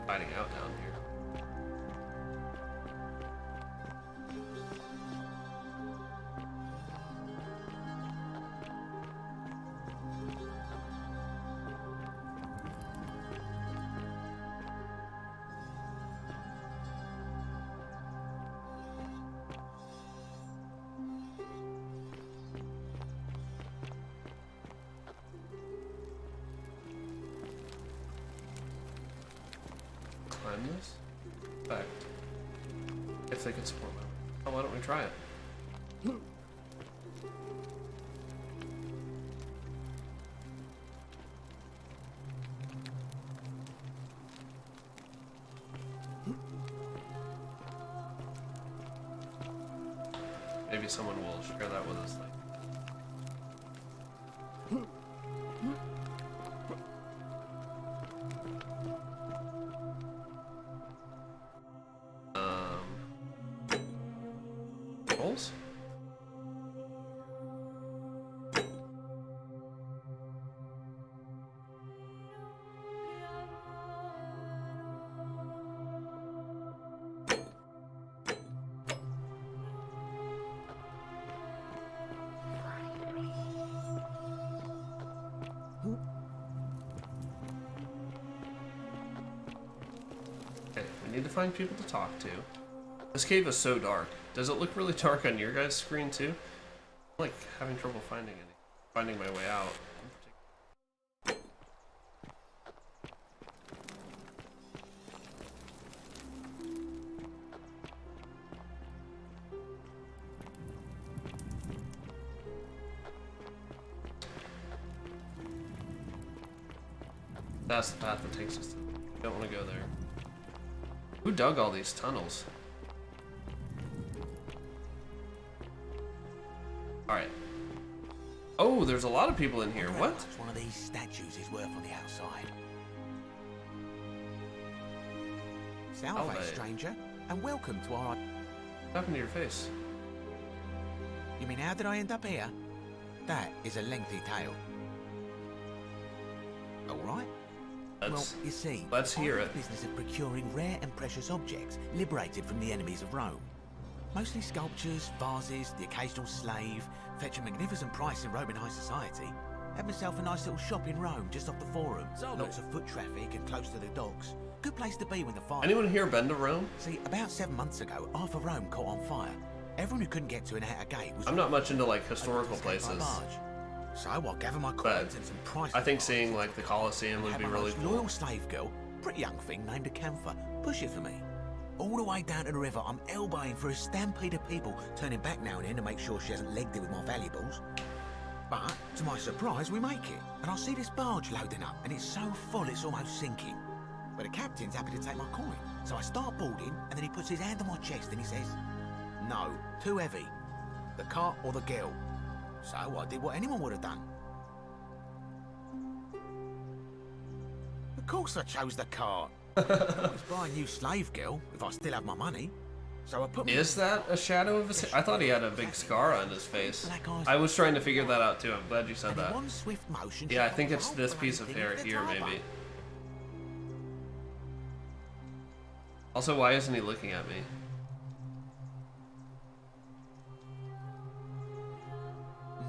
Fighting out down here. Climb this? Fact. If they can support me. Oh, why don't we try it? Maybe someone will share that with us later. Holes? Okay, we need to find people to talk to. This cave is so dark. Does it look really dark on your guys' screen too? I'm like having trouble finding my way out. That's the path that takes us to. Don't want to go there. Who dug all these tunnels? Alright, Oh, there's a lot of people in here. What? One of these statues is worth on the outside. Salve, stranger, and welcome to our... What happened to your face? You mean how did I end up here? That is a lengthy tale. All right. Well, you see, let's hear it. Business of procuring rare and precious objects liberated from the enemies of Rome. Mostly sculptures, vases, the occasional slave. Fetch a magnificent price in Roman high society. Had myself a nice little shop in Rome, just off the Forum. Lots of foot traffic and close to the docks. Good place to be when the fire... Anyone here been to Rome? See, about 7 months ago, half of Rome caught on fire. Everyone who couldn't get to an outer gate was... I'm not much into like historical places. So I gather my coins and some prices. I think seeing like the Colosseum would be really cool. Loyal slave girl, pretty young thing named Acantha, push it for me. All the way down to the river, I'm elbowing for a stampede of people, turning back now and then to make sure she hasn't legged it with my valuables. But, to my surprise, we make it. And I see this barge loading up, and it's so full it's almost sinking. But the captain's happy to take my coin. So I start boarding, and then he puts his hand on my chest and he says, "No, too heavy. The cart or the girl." So I did what anyone would have done. Of course I chose the cart. I was buying a new slave girl, if I still have my money. So I put... Is that a shadow of a... I thought he had a big scar on his face. I was trying to figure that out too. I'm glad you said that. Yeah, I think it's this piece of hair here, maybe. Also, why isn't he looking at me?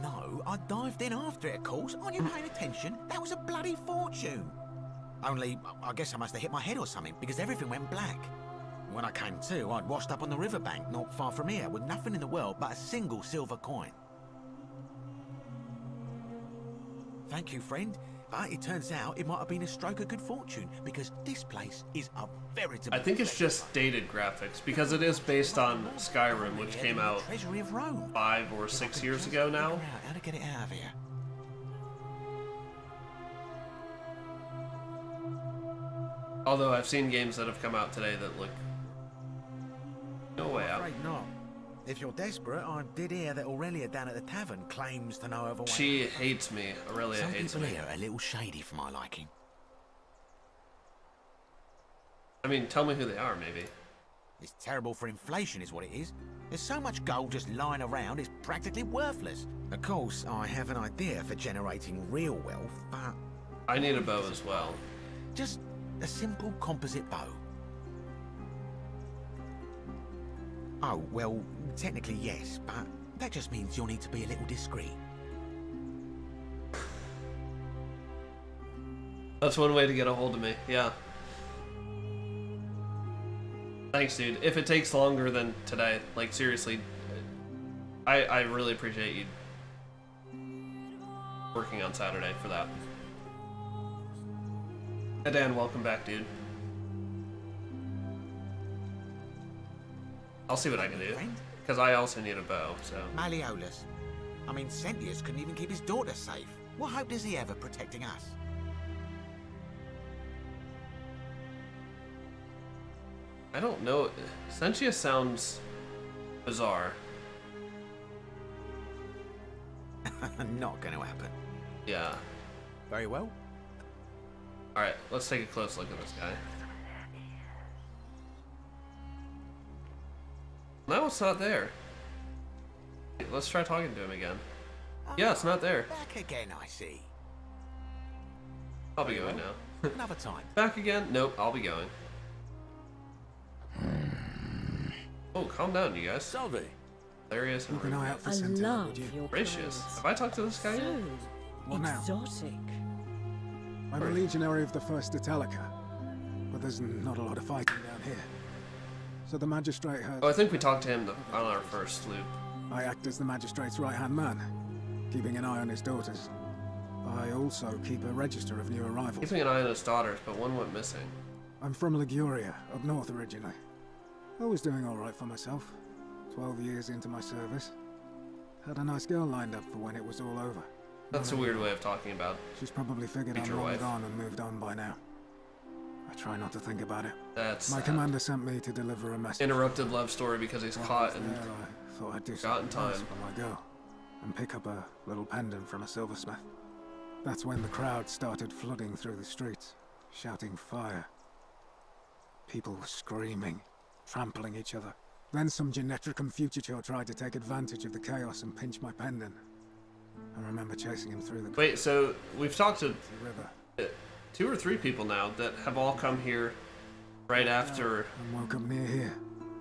No, I dived in after it, of course. Aren't you paying attention? That was a bloody fortune. Only, I guess I must have hit my head or something, because everything went black. When I came to, I'd washed up on the riverbank, not far from here, with nothing in the world but a single silver coin. Thank you, friend. But it turns out it might have been a stroke of good fortune, because this place is a veritable... I think it's just dated graphics, because it is based on Skyrim, which came out 5 or 6 years ago now. How to get it out of here? Although I've seen games that have come out today that look no way out. I'm afraid not. If you're desperate, I did hear that Aurelia down at the tavern claims to know of a way. She hates me. Aurelia hates me. Some people here are a little shady for my liking. I mean, tell me who they are, maybe. It's terrible for inflation is what it is. There's so much gold just lying around, it's practically worthless. Of course, I have an idea for generating real wealth, but... I need a bow as well. Just a simple composite bow. Oh, well, technically yes, but that just means you'll need to be a little discreet. That's one way to get a hold of me, yeah. Thanks, dude. If it takes longer than today, like seriously, I really appreciate you working on Saturday for that. Hey Dan, welcome back, dude. I'll see what I can do, because I also need a bow, so... Malleolus. I mean, Sentius couldn't even keep his daughter safe. What hope does he have of protecting us? I don't know. Sentius sounds bizarre. Not gonna happen. Yeah. Very well. Alright, let's take a close look at this guy. No, it's not there. Let's try talking to him again. Yeah, it's not there. Back again, I see. I'll be going now. Another time. Back again? Nope, I'll be going. Oh, calm down, you guys. Salve. Hilarious and Keep an eye out for I Sentinel, love would you? your gracious. clothes. Have I talked to this guy yet? So What now? exotic. I'm a legionary of the 1st Italica, but there's not a lot of fighting down here. So the magistrate has... Oh, I think we talked to him on our first loop. I act as the magistrate's right-hand man, keeping an eye on his daughters. I also keep a register of new arrivals. Keeping an eye on his daughters, but one went missing. I'm from Liguria, up north originally. I was doing all right for myself. 12 years into my service. Had a nice girl lined up for when it was all over. That's a weird way of talking about. She's probably figured I'm future long wife. gone and moved on by now. I try not to think about it. That's My sad. commander sent me to deliver a message. Interrupted love story because he's caught in I thought I'd do forgotten something nice time. for my girl. and pick up a little pendant from a silversmith. That's when the crowd started flooding through the streets, shouting fire. People were screaming, trampling each other. Then some Genetricum fugitor tried to take advantage of the chaos and pinch my pendant. I remember chasing him through the... Wait, so we've talked to river. 2 or 3 people now that have all come here right after... And woke up near here.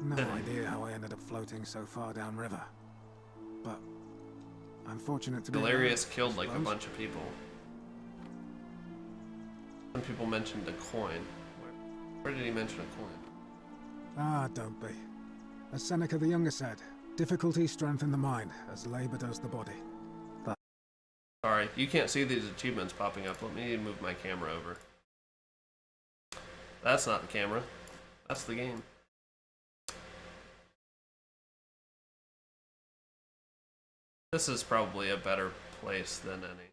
No idea how I ended up floating so far downriver. But I'm fortunate to be... Galerius killed like a bunch of people. Some people mentioned a coin. Where did he mention a coin? Ah, don't be. As Seneca the Younger said, difficulty strengthens the mind, as labor does the body. Sorry, you can't see these achievements popping up. Let me move my camera over. That's not the camera. That's the game. This is probably a better place than any.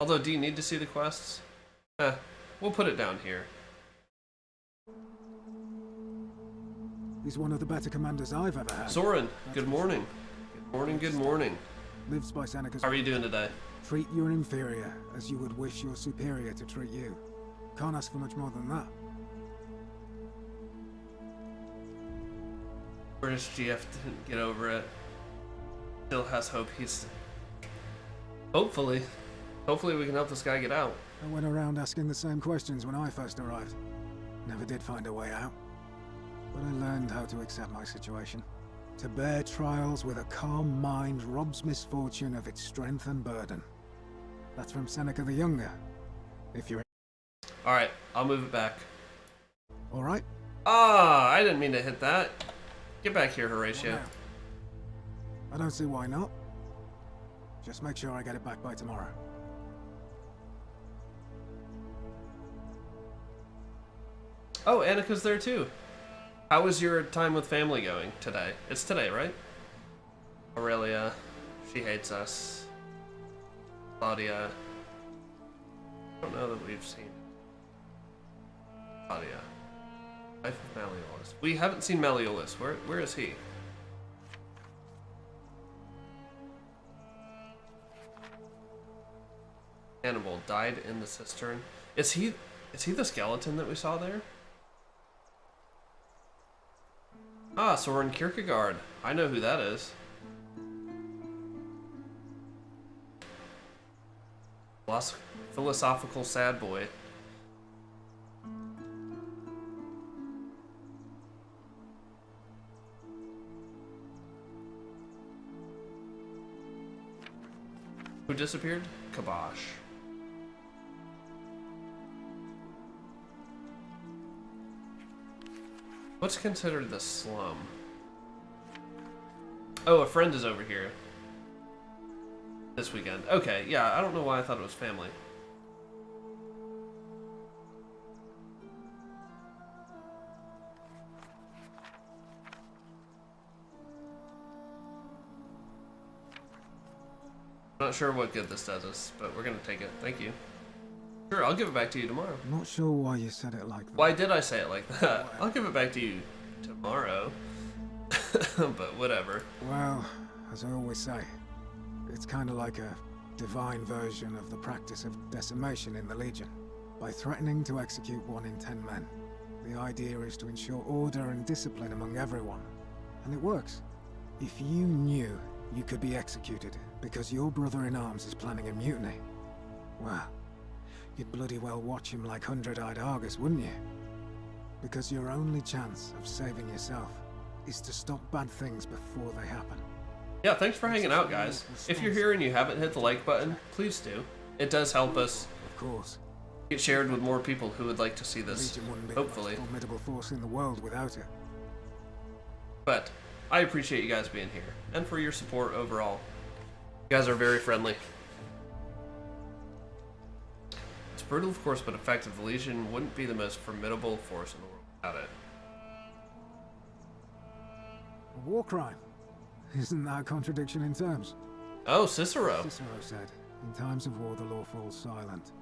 Although, do you need to see the quests? We'll put it down here. He's one of the better commanders I've ever had. Soren, good morning. Good morning, good morning. Lives by Seneca's... How are you doing today? Treat your inferior as you would wish your superior to treat you. Can't ask for much more than that. British GF didn't get over it. Still has hope. He's... Hopefully we can help this guy get out. I went around asking the same questions when I first arrived. Never did find a way out. But I learned how to accept my situation. To bear trials with a calm mind robs misfortune of its strength and burden. That's from Seneca the Younger. If you're... Alright, I'll move it back. Alright? Ah, I didn't mean to hit that. Get back here, Horatio. I don't see why not. Just make sure I get it back by tomorrow. Oh, Annika's there too. How was your time with family going today? It's today, right? Aurelia, she hates us. Claudia, I don't know that we've seen Claudia. Life of Malleolus. We haven't seen Malleolus. Where is he? Hannibal died in the cistern. Is he the skeleton that we saw there? Ah, Soren Kierkegaard. I know who that is. Philosophical sad boy. Who disappeared? Kabosh. What's considered the slum? Oh, a friend is over here. This weekend. Okay, yeah, I don't know why I thought it was family. I'm not sure what good this does us, but we're gonna take it. Thank you. Sure, I'll give it back to you tomorrow. I'm not sure why you said it like that. Why did I say it like that? I'll give it back to you tomorrow. But whatever. Well, as I always say, it's kind of like a divine version of the practice of decimation in the Legion. By threatening to execute 1 in 10 men, the idea is to ensure order and discipline among everyone. And it works. If you knew you could be executed because your brother-in-arms is planning a mutiny, well, you'd bloody well watch him like 100-eyed Argus, wouldn't you? Because your only chance of saving yourself is to stop bad things before they happen. Yeah, thanks for hanging out, guys. If you're here and you haven't hit the like button, please do. It does help us. Of course. Get shared with more people who would like to see this, Legion wouldn't be hopefully. the most formidable force in the world without it. But I appreciate you guys being here, and for your support overall. You guys are very friendly. It's brutal, of course, but effective. The Legion wouldn't be the most formidable force in the world without it. A war crime. Isn't that a contradiction in terms? Oh, Cicero. Cicero said, in times of war the law falls silent.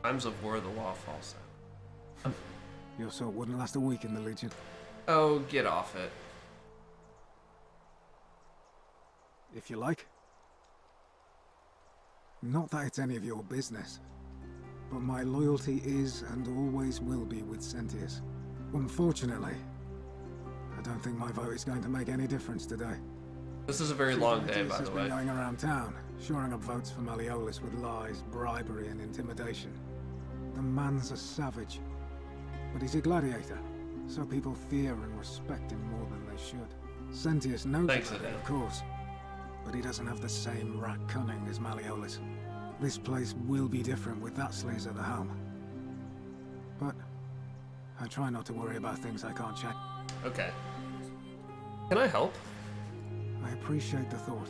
Times of war, the law falls down. Your sort wouldn't last a week in the Legion. Oh, get off it. If you like. Not that it's any of your business, but my loyalty is and always will be with Sentius. Unfortunately, I don't think my vote is going to make any difference today. This is a very long day, by the way. Been going around town, shoring up votes for Malleolus with lies, bribery, and intimidation. The man's a savage, but he's a gladiator, so people fear and respect him more than they should. Sentius knows about it, of course, but he doesn't have the same rat cunning as Malleolus. This place will be different with that sleaze at the helm. But I try not to worry about things I can't check. Okay. Can I help? I appreciate the thought,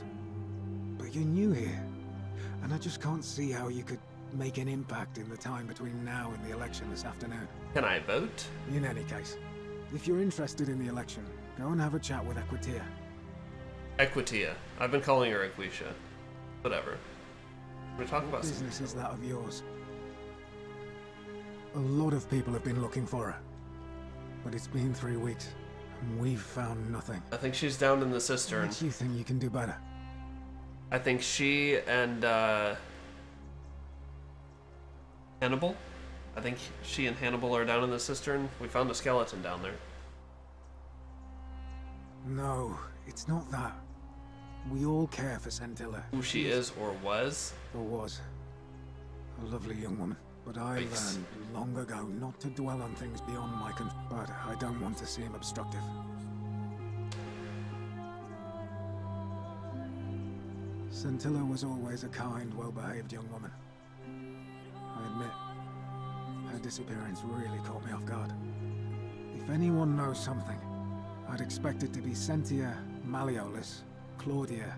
but you're new here, and I just can't see how you could make an impact in the time between now and the election this afternoon. Can I vote? In any case, if you're interested in the election, go and have a chat with Equitia. Equitia. I've been calling her Equisha. Whatever. We're talking about business is that of yours. A lot of people have been looking for her, but it's been 3 weeks, and we've found nothing. I think she's down in the cistern. What makes you think you can do better? I think she and Hannibal. I think she and Hannibal are down in the cistern. We found a skeleton down there. No, it's not that. We all care for Scintilla. Who she is or was? Or was. A lovely young woman. But I learned long ago not to dwell on things beyond my control. But I don't want to seem obstructive. Scintilla was always a kind, well-behaved young woman. I admit, her disappearance really caught me off guard. If anyone knows something, I'd expect it to be Sentia, Malleolus, Claudia,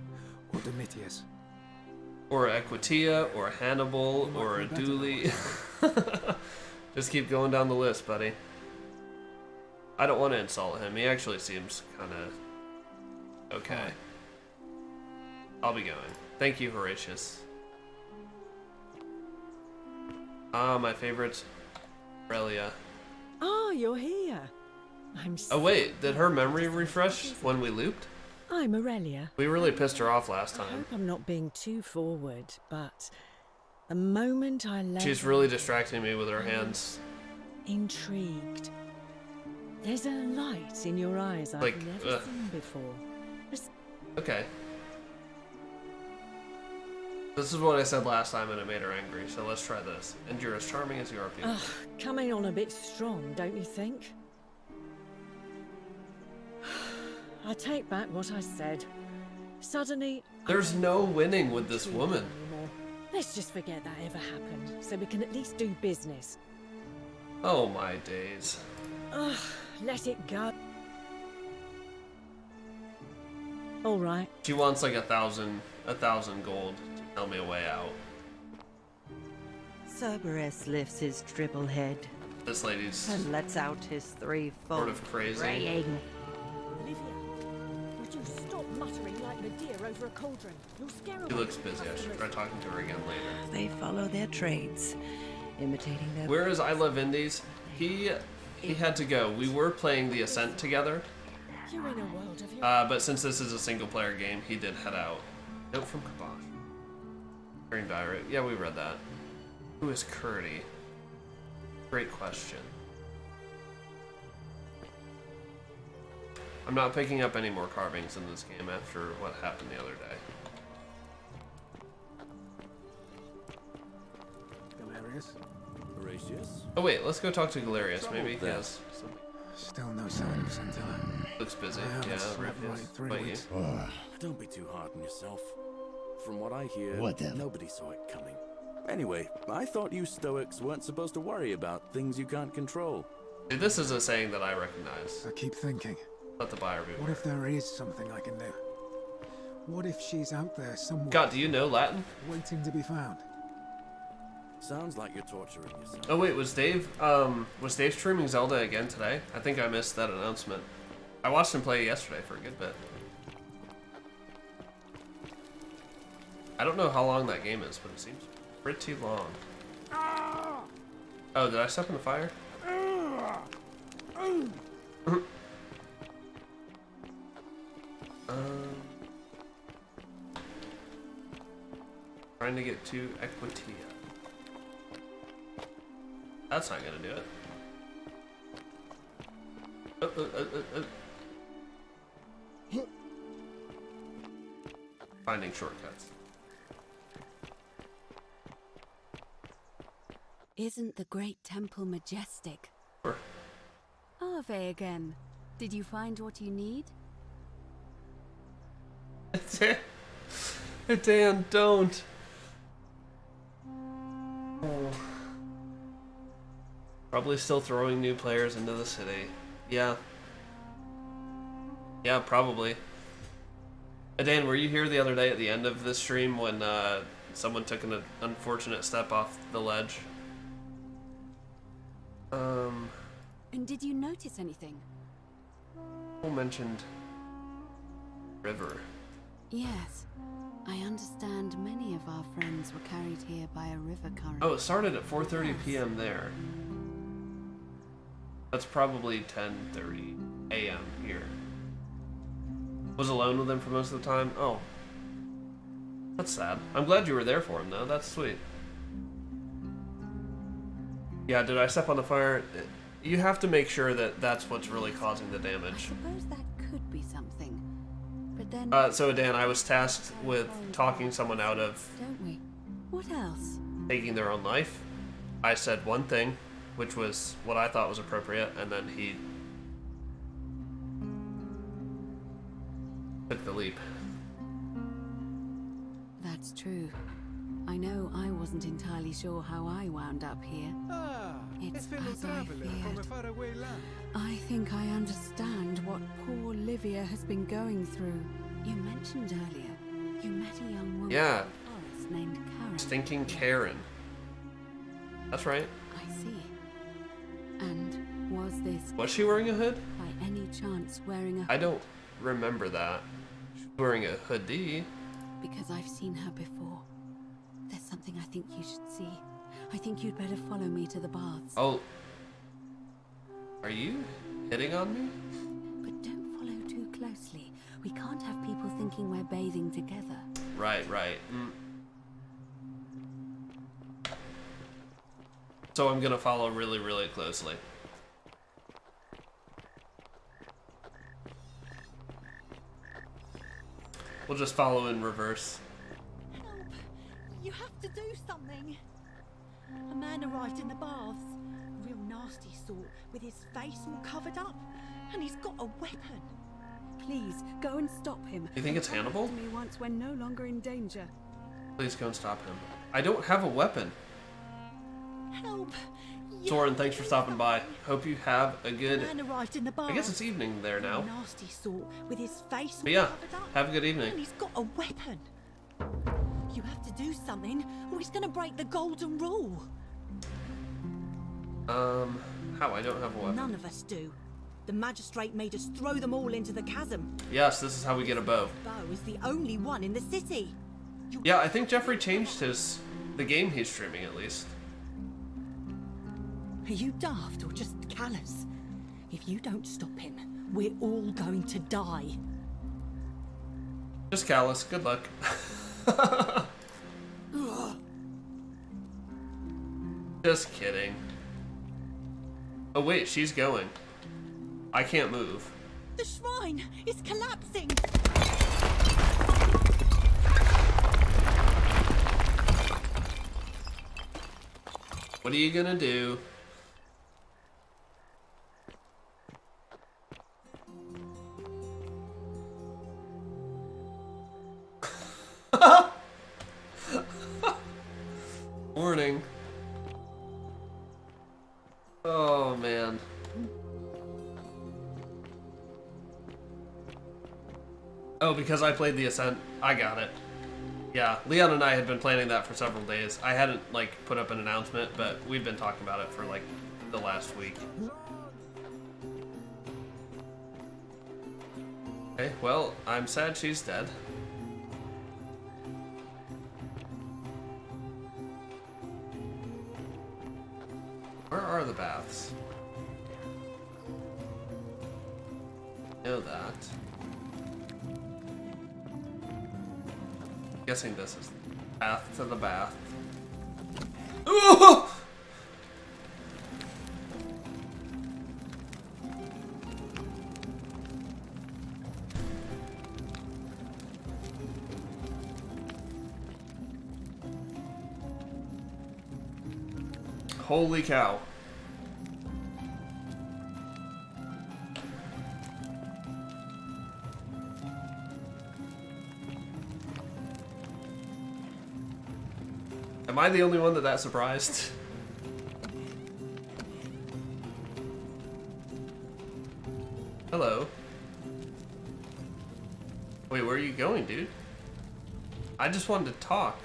or Domitius. Or Equitia, or Hannibal, or a Dooley. Just keep going down the list, buddy. I don't want to insult him. He actually seems kind of okay. I'll be going. Thank you, Horatius. Ah, my favorite, Aurelia. Oh, you're here. I'm so Oh wait, did her memory refresh when we looped? I'm Aurelia. We really pissed her off last I time. hope I'm not being too forward, but the moment I left... She's really distracting me with her hands. Intrigued. There's a light in your eyes I've never seen before. Okay. This is what I said last time and it made her angry, so let's try this. And you're as charming as you are beautiful. Coming on a bit strong, don't you think? I take back what I said. Suddenly... There's no winning with this woman. Let's just forget that ever happened, so we can at least do business. Oh my days. Ugh, let it go. All right. She wants like 1,000 gold to tell me a way out. Cerberus lifts his dribble head. This lady's and lets out his threefold sort of crazy. braying. Olivia, would you stop muttering like the deer over a cauldron? You'll scare away. She looks busy. I should try talking to her again later. They follow their trades, imitating their... Where is I Love Indies? He had to go. We were playing the Ascent together. You're in a world of your... But since this is a single player game, he did head out. Note from Kabosh. Green Diary. Yeah, we read that. Who is Curdy? Great question. I'm not picking up any more carvings in this game after what happened the other day. Galerius? Horatius? Oh wait, let's go talk to Galerius. Maybe he has something. Still no sign of Scintilla. Looks busy. I haven't Yeah, slept Riff right is. 3 But you. weeks. Don't be too hard on yourself. From what I hear, Whatever. nobody saw it coming. Anyway, I thought you Stoics weren't supposed to worry about things you can't control. Dude, this is a saying that I recognize. I keep thinking. Let the buyer beware. What if there is something I can do? What if she's out there somewhere? God, do you know Latin? Waiting to be found. Sounds like you're torturing yourself. Oh wait, was Dave streaming Zelda again today? I think I missed that announcement. I watched him play yesterday for a good bit. I don't know how long that game is, but it seems pretty long. Oh, did I step in the fire? Trying to get to Equitia. That's not gonna do it. Finding shortcuts. Isn't the great temple majestic? Sure. Ave again. Did you find what you need? Dan, don't. Oh. Probably still throwing new players into the city. Yeah. Yeah, probably. Dan, were you here the other day at the end of this stream when someone took an unfortunate step off the ledge? And did you notice anything? Who mentioned river? Yes. I understand many of our friends were carried here by a river current. Oh, it started at 4:30 p.m. there. That's probably 10:30 a.m. here. Was alone with him for most of the time? Oh. That's sad. I'm glad you were there for him, though. That's sweet. Yeah, did I step on the fire? You have to make sure that that's what's really causing the damage. I suppose that could be something. But then... So, Dan, I was tasked with talking someone out of... Don't we? What else? Taking their own life. I said one thing, which was what I thought was appropriate, and then he took the leap. That's true. I know I wasn't entirely sure how I wound up here. It's as I feared. I think I understand what poor Livia has been going through. You mentioned earlier you met a young woman Yeah. in the forest named Karen. Stinking Karen. That's right. I see. And was this... Was she wearing a hood? By any chance wearing a... I don't remember that. She's wearing a hoodie. Because I've seen her before. There's something I think you should see. I think you'd better follow me to the baths. Oh. Are you hitting on me? But don't follow too closely. We can't have people thinking we're bathing together. Right, right. So I'm gonna follow really, really closely. We'll just follow in reverse. Help! You have to do something. A man arrived in the baths. A real nasty sort, with his face all covered up. And he's got a weapon. Please, go and stop him. You think it's Hannibal? Me once we're no longer in danger. Please go and stop him. I don't have a weapon. Help! Soren, thanks for stopping by. Hope you have a good... A man arrived in the baths. I guess it's evening there now. A nasty sort, with his face all But yeah, covered up. have a good evening. And he's got a weapon. You have to do something, or he's gonna break the golden rule. How? I don't have a weapon. None of us do. The magistrate made us throw them all into the chasm. Yes, this is how we get a bow. Bow is the only one in the city. Yeah, I think Jeffrey changed the game he's streaming at least. Are you daft or just callous? If you don't stop him, we're all going to die. Just callous. Good luck. Just kidding. Oh wait, she's going. I can't move. The shrine is collapsing. What are you gonna do? Warning. Oh man. Oh, because I played the Ascent. I got it. Yeah, Leon and I had been planning that for several days. I hadn't, like, put up an announcement, but we've been talking about it for, like, the last week. Okay, well, I'm sad she's dead. know that. Guessing this is the path to the bath. Ooh! Holy cow. Am I the only one that surprised? Hello. Wait, where are you going, dude? I just wanted to talk.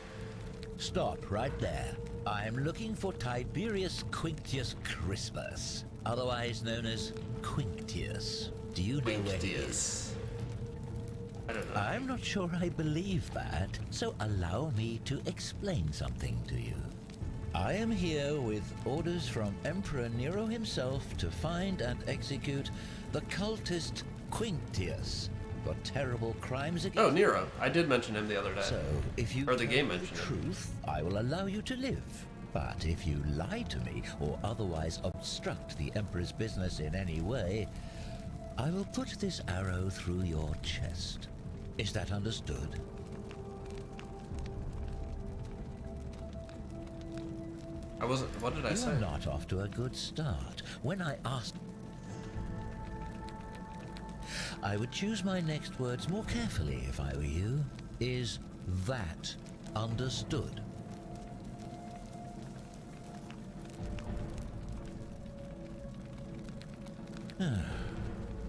Stop right there. I'm looking for Tiberius Quinctius Crispus, otherwise known as Quinctius. Do you know where he is? I don't know. I'm not sure I believe that, so allow me to explain something to you. I am here with orders from Emperor Nero himself to find and execute the cultist Quinctius for terrible crimes against... Oh, Nero. I did mention him the other day. So, if you or the game tell mentioned the him. truth, I will allow you to live. But if you lie to me or otherwise obstruct the Emperor's business in any way, I will put this arrow through your chest. Is that understood? I wasn't... What did I say? You are not off to a good start. When I asked... I would choose my next words more carefully if I were you. Is that understood?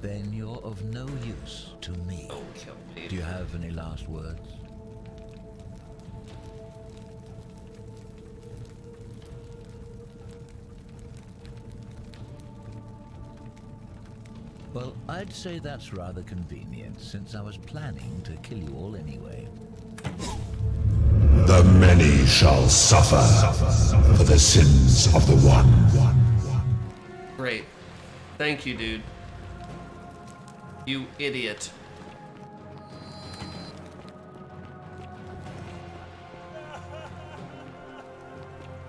Then you're of no use to me. Don't kill me. Do you have any last words? Well, I'd say that's rather convenient, since I was planning to kill you all anyway. The many shall suffer for the sins of the one. Great. Thank you, dude. You idiot.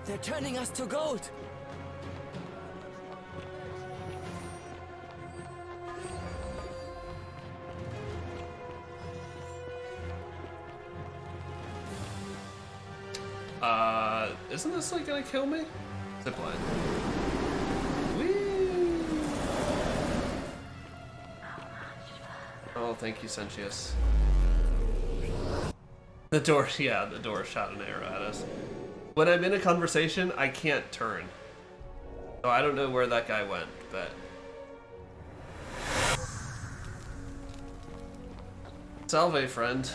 They're turning us to gold. Isn't this like gonna kill me? Zipline. Oh, thank you, Sentius. The door, yeah, the door shot an arrow at us. When I'm in a conversation, I can't turn. So I don't know where that guy went, but... Salve, friend.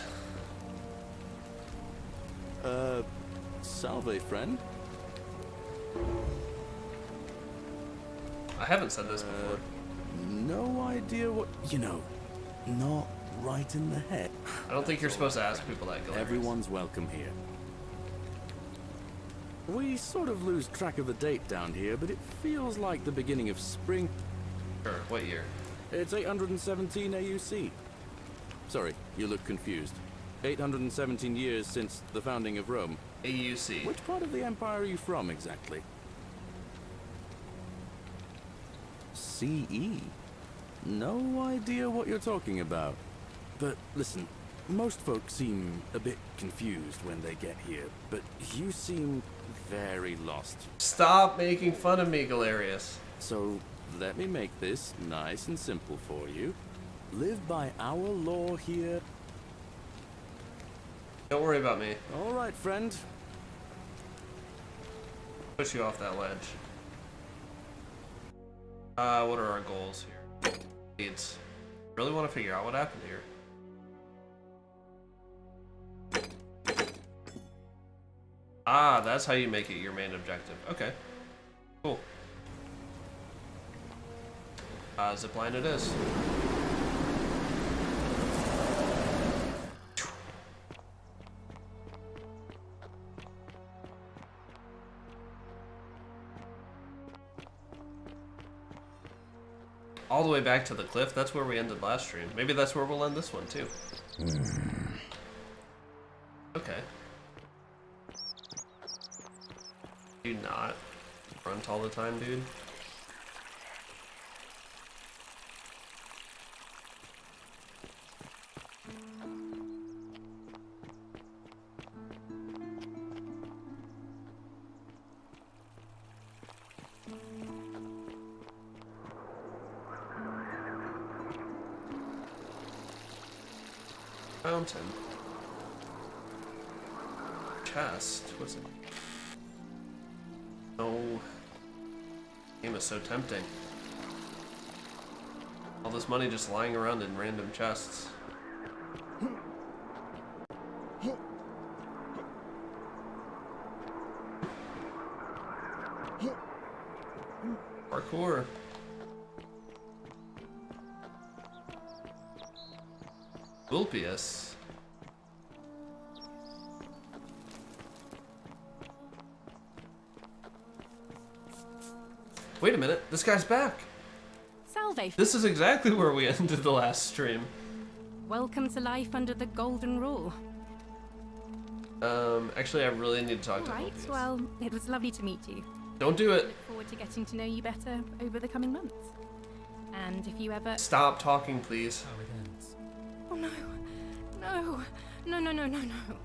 Salve, friend? I haven't said this before. No idea what... You know, not right in the head. I don't think you're supposed to ask people that, Galerius. Everyone's welcome here. We sort of lose track of the date down here, but it feels like the beginning of spring. Sure, what year? It's 817 AUC. Sorry, you look confused. 817 years since the founding of Rome. AUC. Which part of the Empire are you from, exactly? CE? No idea what you're talking about. But listen, most folks seem a bit confused when they get here, but you seem very lost. Stop making fun of me, Galerius. So, let me make this nice and simple for you. Live by our law here. Don't worry about me. All right, friend. Push you off that ledge. What are our goals here? Needs. Really want to figure out what happened here. Ah, that's how you make it your main objective. Okay. Cool. Zipline it is. all the way back to the cliff. That's where we ended last stream. Maybe that's where we'll end this one too. Okay. Do not grunt all the time, dude. Fountain. Chest. What's it? Oh. Game is so tempting. All this money just lying around in random chests. Parkour. Vulpius. Wait a minute, this guy's back. Salve. This is exactly where we ended the last stream. Welcome to life under the golden rule. Actually, I really need to talk to Right, Vulpius. well, it was lovely to meet you. Don't do it. Look forward to getting to know you better over the coming months. And if you ever... Stop talking, please. Oh no. No. No, no, no, no, no.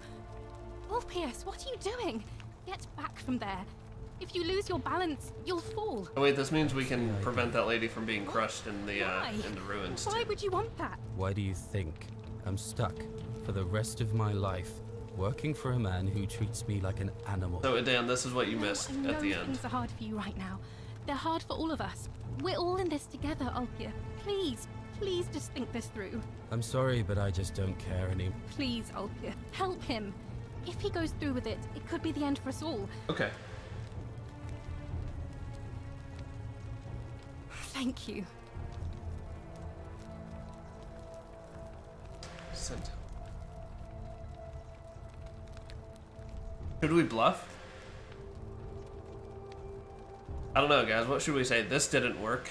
Vulpius, what are you doing? Get back from there. If you lose your balance, you'll fall. Oh wait, this means we can prevent that lady from being crushed in the ruins. Why would you want that? Why do you think I'm stuck for the rest of my life working for a man who treats me like an animal? So Dan, this is what you missed I know at the end. things are hard for you right now. They're hard for all of us. We're all in this together, Ulpia. Please, please just think this through. I'm sorry, but I just don't care anymore. Please, Ulpia, help him. If he goes through with it, it could be the end for us all. Okay. Thank you. Sent. Should we bluff? I don't know, guys. What should we say? This didn't work.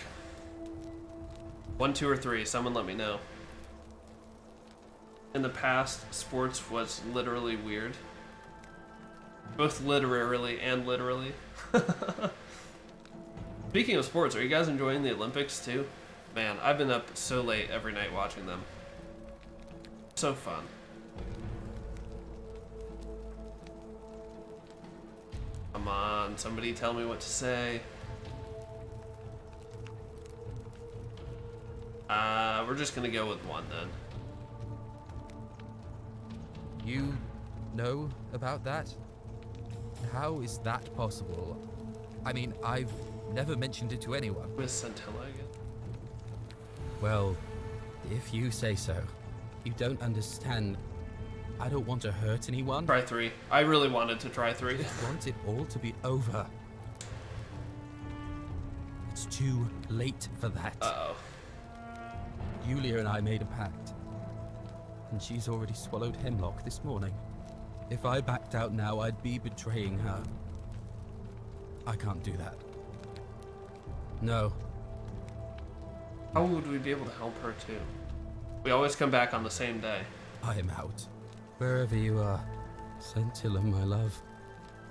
1, 2, or 3. Someone let me know. In the past, sports was literally weird. Both literally and literally. Speaking of sports, are you guys enjoying the Olympics too? Man, I've been up so late every night watching them. So fun. Come on, somebody tell me what to say. We're just gonna go with 1 then. You know about that? How is that possible? I mean, I've never mentioned it to anyone. With Scintilla again? Well, if you say so. You don't understand. I don't want to hurt anyone. Try 3. I really wanted to try 3. I just want it all to be over. It's too late for that. Uh-oh. Yulia and I made a pact. And she's already swallowed hemlock this morning. If I backed out now, I'd be betraying her. I can't do that. No. How would we be able to help her too? We always come back on the same day. I am out. Wherever you are, Scintilla, my love.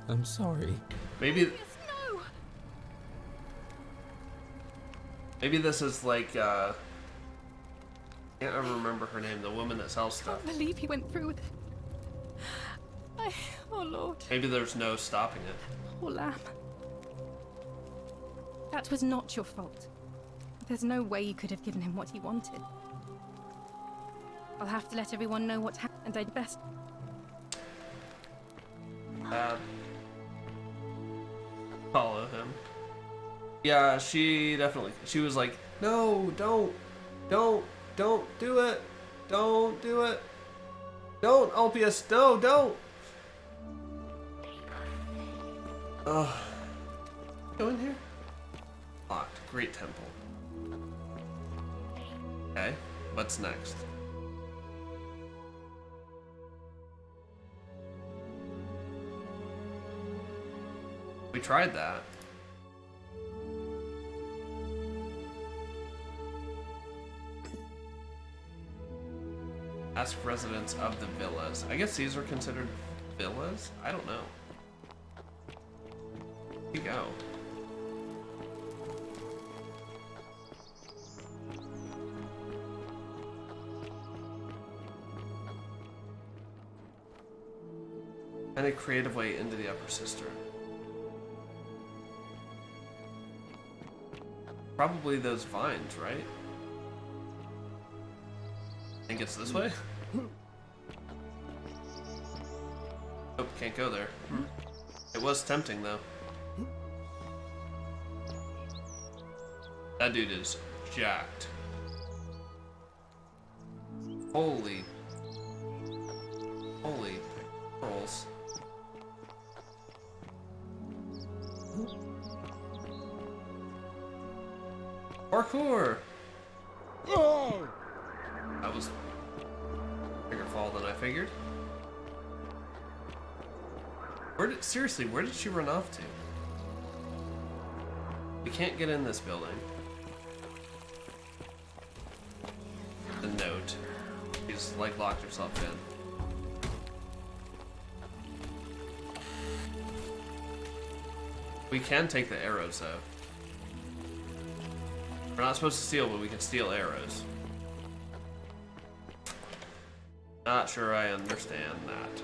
I'm sorry. Maybe... No! Maybe this is like, I can't ever remember her name, the woman that sells I stuff. can't believe he went through with it. Oh Lord. Maybe there's no stopping it. Poor lamb. That was not your fault. There's no way you could have given him what he wanted. I'll have to let everyone know what happened, and I'd best... Follow him. Yeah, she definitely... She was like, no, don't do it. Don't do it. Don't, Ulpius, no, don't. Ugh. Go in here. Locked. Great temple. Okay, what's next? We tried that. Ask residents of the villas. I guess these are considered villas? I don't know. Here you go. And a creative way into the upper cistern. Probably those vines, right? I think it's this way? Nope, can't go there. It was tempting though. That dude is jacked. Holy pearls. Parkour! Oh! That was a bigger fall than I figured. Seriously, where did she run off to? We can't get in this building. The note. She's like locked herself in. We can take the arrows though. We're not supposed to steal, but we can steal arrows. Not sure I understand that.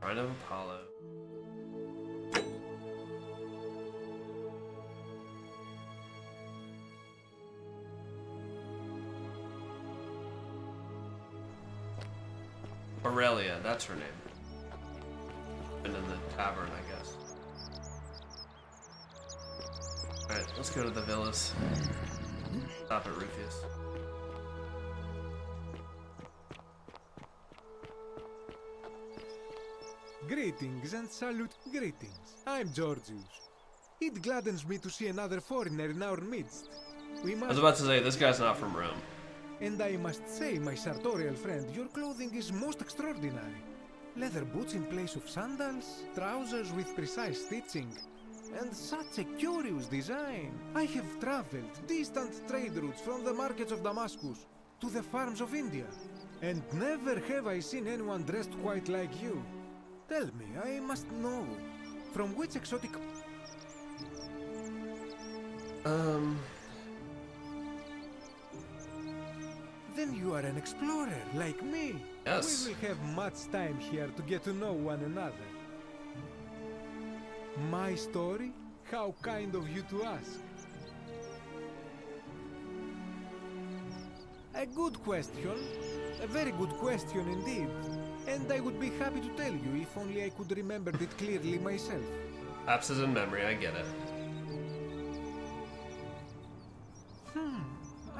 Shrine of Apollo. Aurelia, that's her name. Been in the tavern, I guess. Alright, let's go to the villas. Stop at Rufus. Greetings and salute greetings. I'm Georgius. It gladdens me to see another foreigner in our midst. I was about to say, this guy's not from Rome. And I must say, my sartorial friend, your clothing is most extraordinary. Leather boots in place of sandals, trousers with precise stitching, and such a curious design. I have traveled distant trade routes from the markets of Damascus to the farms of India, and never have I seen anyone dressed quite like you. Tell me, I must know, from which exotic... Then you are an explorer, like me. Yes. We will have much time here to get to know one another. My story? How kind of you to ask. A good question. A very good question indeed. And I would be happy to tell you if only I could remember it clearly myself. Lapses in memory, I get it.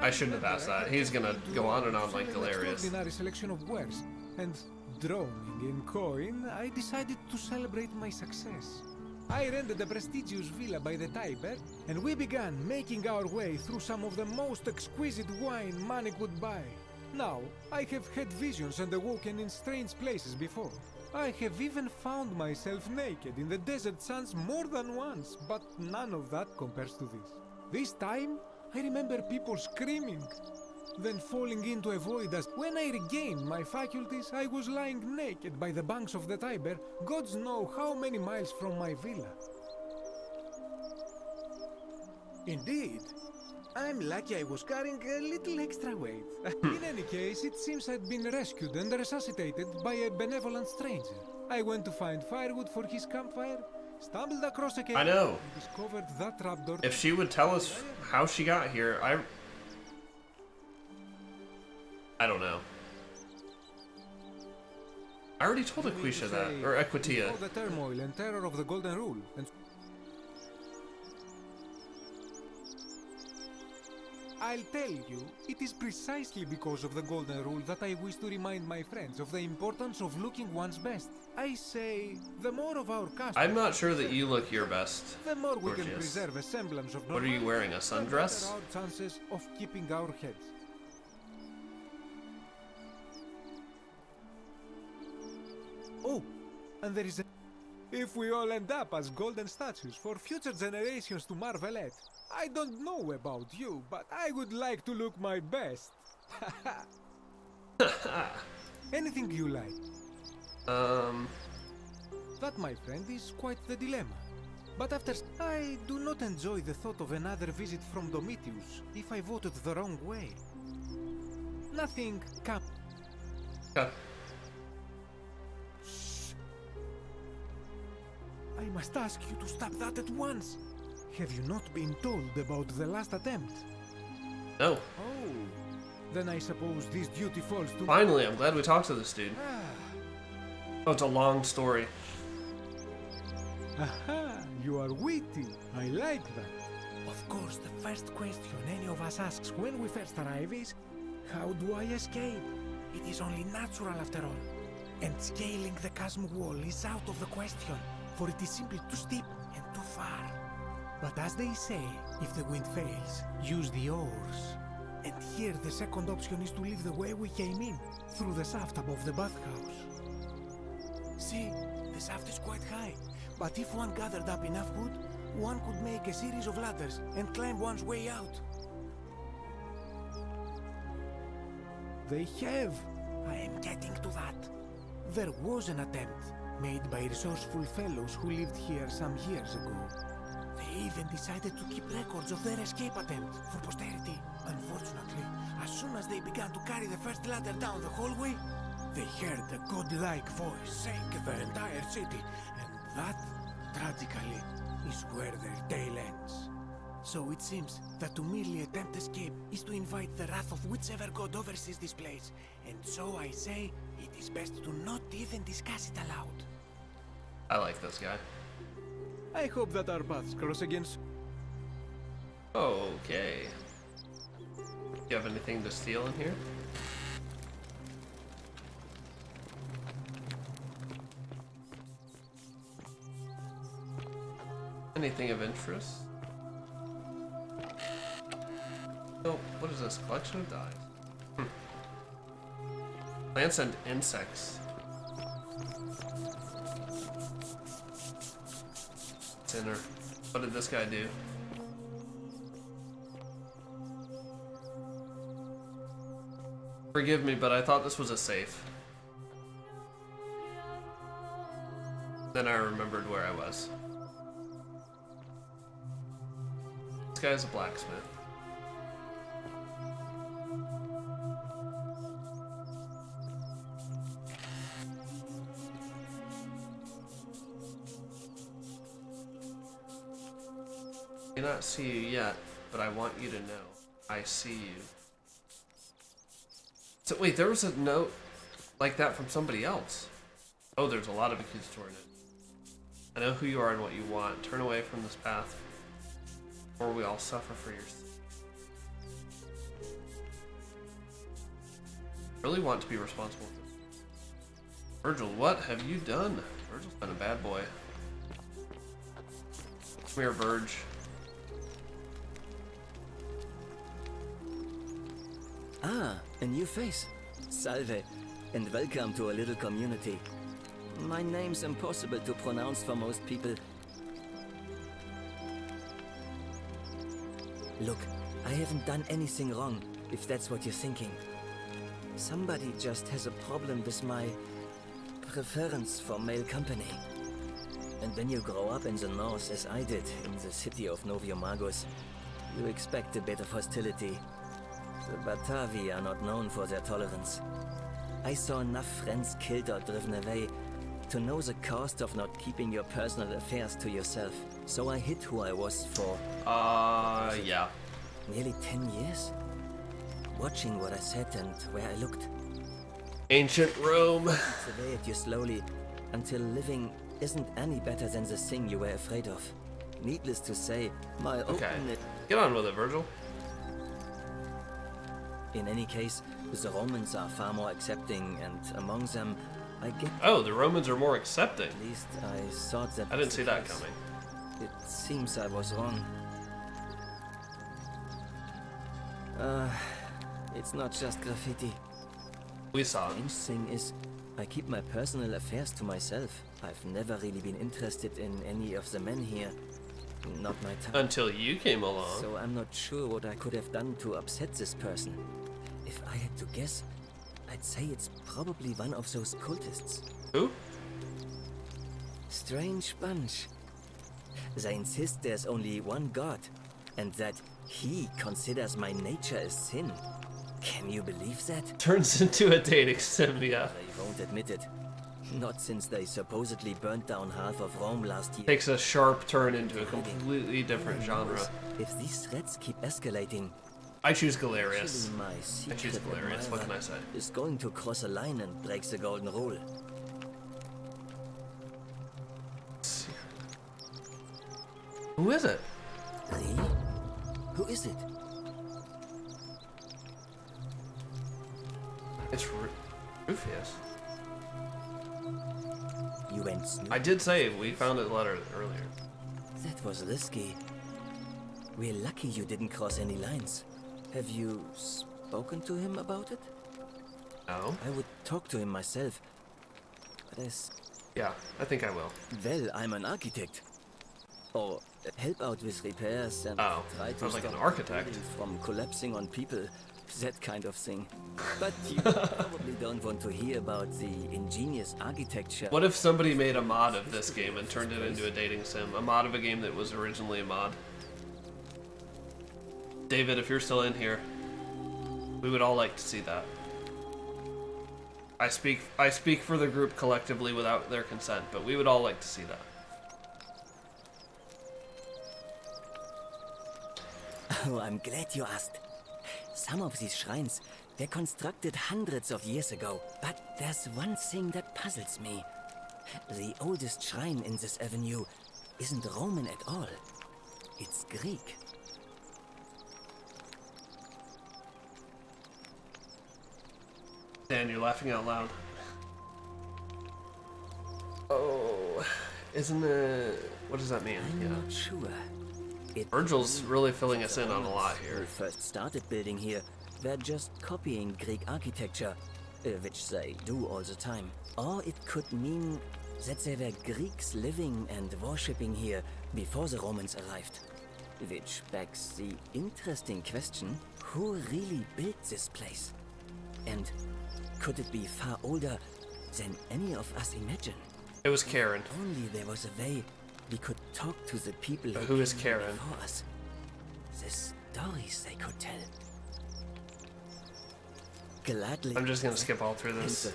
I shouldn't have asked that. He's gonna go on and on like hilarious. Extraordinary selection of wares, and droning in coin, I decided to celebrate my success. I rented a prestigious villa by the Tiber, and we began making our way through some of the most exquisite wine money could buy. Now, I have had visions and awoken in strange places before. I have even found myself naked in the desert sands more than once, but none of that compares to this. This time, I remember people screaming, then falling into a void as when I regained my faculties, I was lying naked by the banks of the Tiber, gods know how many miles from my villa. Indeed. I'm lucky I was carrying a little extra weight. In any case, it seems I'd been rescued and resuscitated by a benevolent stranger. I went to find firewood for his campfire, stumbled across a cave, I know. and discovered that trapdoor. If she would tell us how she got here, I don't know. I already told Aquisha that, or Equitia. Before the turmoil and terror of the Golden Rule, and I'll tell you, it is precisely because of the Golden Rule that I wish to remind my friends of the importance of looking one's best. I say, the more of our customers... I'm not sure that you look your best, the more we Gorgeous. can preserve a semblance of What are you wearing, a sundress? the better our chances of keeping our heads. Oh, and there is a... If we all end up as golden statues for future generations to marvel at, I don't know about you, but I would like to look my best. Anything you like. That, my friend, is quite the dilemma. But after I do not enjoy the thought of another visit from Domitius if I voted the wrong way. Nothing can. Shh. I must ask you to stop that at once. Have you not been told about the last attempt? No. Oh. Then I suppose this duty falls to... Finally, I'm glad we talked to this dude. Oh, it's a long story. Aha, you are witty. I like that. Of course, the first question any of us asks when we first arrive is, how do I escape? It is only natural after all. And scaling the chasm wall is out of the question, for it is simply too steep and too far. But as they say, if the wind fails, use the oars. And here the second option is to leave the way we came in, through the shaft above the bathhouse. See, the shaft is quite high, but if one gathered up enough wood, one could make a series of ladders and climb one's way out. They have. I am getting to that. There was an attempt, made by resourceful fellows who lived here some years ago. They even decided to keep records of their escape attempt for posterity. Unfortunately, as soon as they began to carry the first ladder down the hallway, they heard a godlike voice saying the entire city, and that, tragically, is where their tale ends. So it seems that to merely attempt escape is to invite the wrath of whichever god oversees this place, and so I say it is best to not even discuss it aloud. I like this guy. I hope that our paths cross again. Okay. You have anything to steal in here? Anything of interest? Oh, what is this? Collection of dyes. Plants and insects. Dinner. What did this guy do? Forgive me, but I thought this was a safe. Then I remembered where I was. This guy's a blacksmith. I cannot see you yet, but I want you to know I see you. So wait, there was a note like that from somebody else. Oh, there's a lot of accusatory notes. I know who you are and what you want. Turn away from this path, or we all suffer for your sins. Really want to be responsible for this. Virgil, what have you done? Virgil's been a bad boy. Come here, Virg. Ah, a new face. Salve, and welcome to a little community. My name's impossible to pronounce for most people. Look, I haven't done anything wrong, if that's what you're thinking. Somebody just has a problem with my preference for male company. And when you grow up in the north, as I did, in the city of Noviomagus, you expect a bit of hostility. The Batavi are not known for their tolerance. I saw enough friends killed or driven away to know the cost of not keeping your personal affairs to yourself. So I hid who I was for... yeah. Nearly 10 years? Watching what I said and where I looked. Ancient Rome. It's away at you slowly, until living isn't any better than the thing you were afraid of. Needless to say, my openness... Get on with it, Virgil. In any case, the Romans are far more accepting, and among them, I get... Oh, the Romans are more accepting. At least I thought that... I didn't see that coming. It seems I was wrong. It's not just graffiti. We saw it. The thing is, I keep my personal affairs to myself. I've never really been interested in any of the men here. Not my type. Until you came along. So I'm not sure what I could have done to upset this person. If I had to guess, I'd say it's probably one of those cultists. Who? Strange bunch. They insist there's only one god, and that he considers my nature a sin. Can you believe that? Turns into a dating sim, yeah. They won't admit it. Not since they supposedly burnt down half of Rome last year. Takes a sharp turn into a completely different genre. If these threats keep escalating, I choose Galerius. my I choose secret Galerius. What can I say? is going to cross a line and break the golden rule. Who is it? Me? Who is it? It's Rufius. You went snooping? I did say we found a letter earlier. That was risky. We're lucky you didn't cross any lines. Have you spoken to him about it? No. I would talk to him myself. But yeah, I think I will. Well, I'm an architect. Or help out with repairs and try to sounds like stop an architect. buildings from collapsing on people. That kind of thing. But you probably don't want to hear about the ingenious architecture. What if somebody made a mod of this game and turned it into a dating sim? A mod of a game that was originally a mod? David, if you're still in here, we would all like to see that. I speak for the group collectively without their consent, but we would all like to see that. Oh, I'm glad you asked. Some of these shrines, they're constructed hundreds of years ago. But there's one thing that puzzles me. The oldest shrine in this avenue isn't Roman at all. It's Greek. Dan, you're laughing out loud. Oh, isn't it... What does that mean? I'm not sure. Virgil's really filling us in on a lot here. Who first started building here, they're just copying Greek architecture, which they do all the time. Or it could mean that there were Greeks living and worshipping here before the Romans arrived. Which begs the interesting question, who really built this place? And could it be far older than any of us imagine? It was Karen. If only there was a way we could talk to the people who is Karen before us. The stories they could tell. Gladly. I'm just gonna skip all through this. I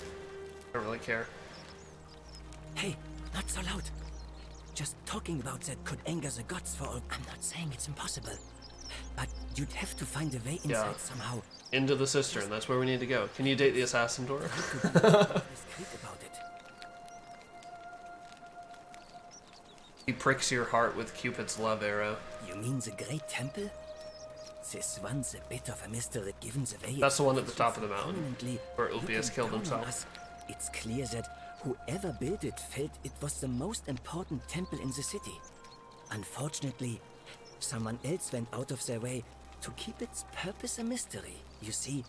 don't really care. Hey, not so loud. Just talking about that could anger the gods for all. I'm not saying it's impossible, but you'd have to find a way inside somehow. Into the cistern. That's where we need to go. Can you date the assassin door? He pricks your heart with Cupid's love arrow. You mean the Great Temple? This one's a bit of a mystery given the way. That's the one at the top of the mountain, where Ulpius killed himself. It's clear that whoever built it felt it was the most important temple in the city. Unfortunately, someone else went out of their way to keep its purpose a mystery. You see,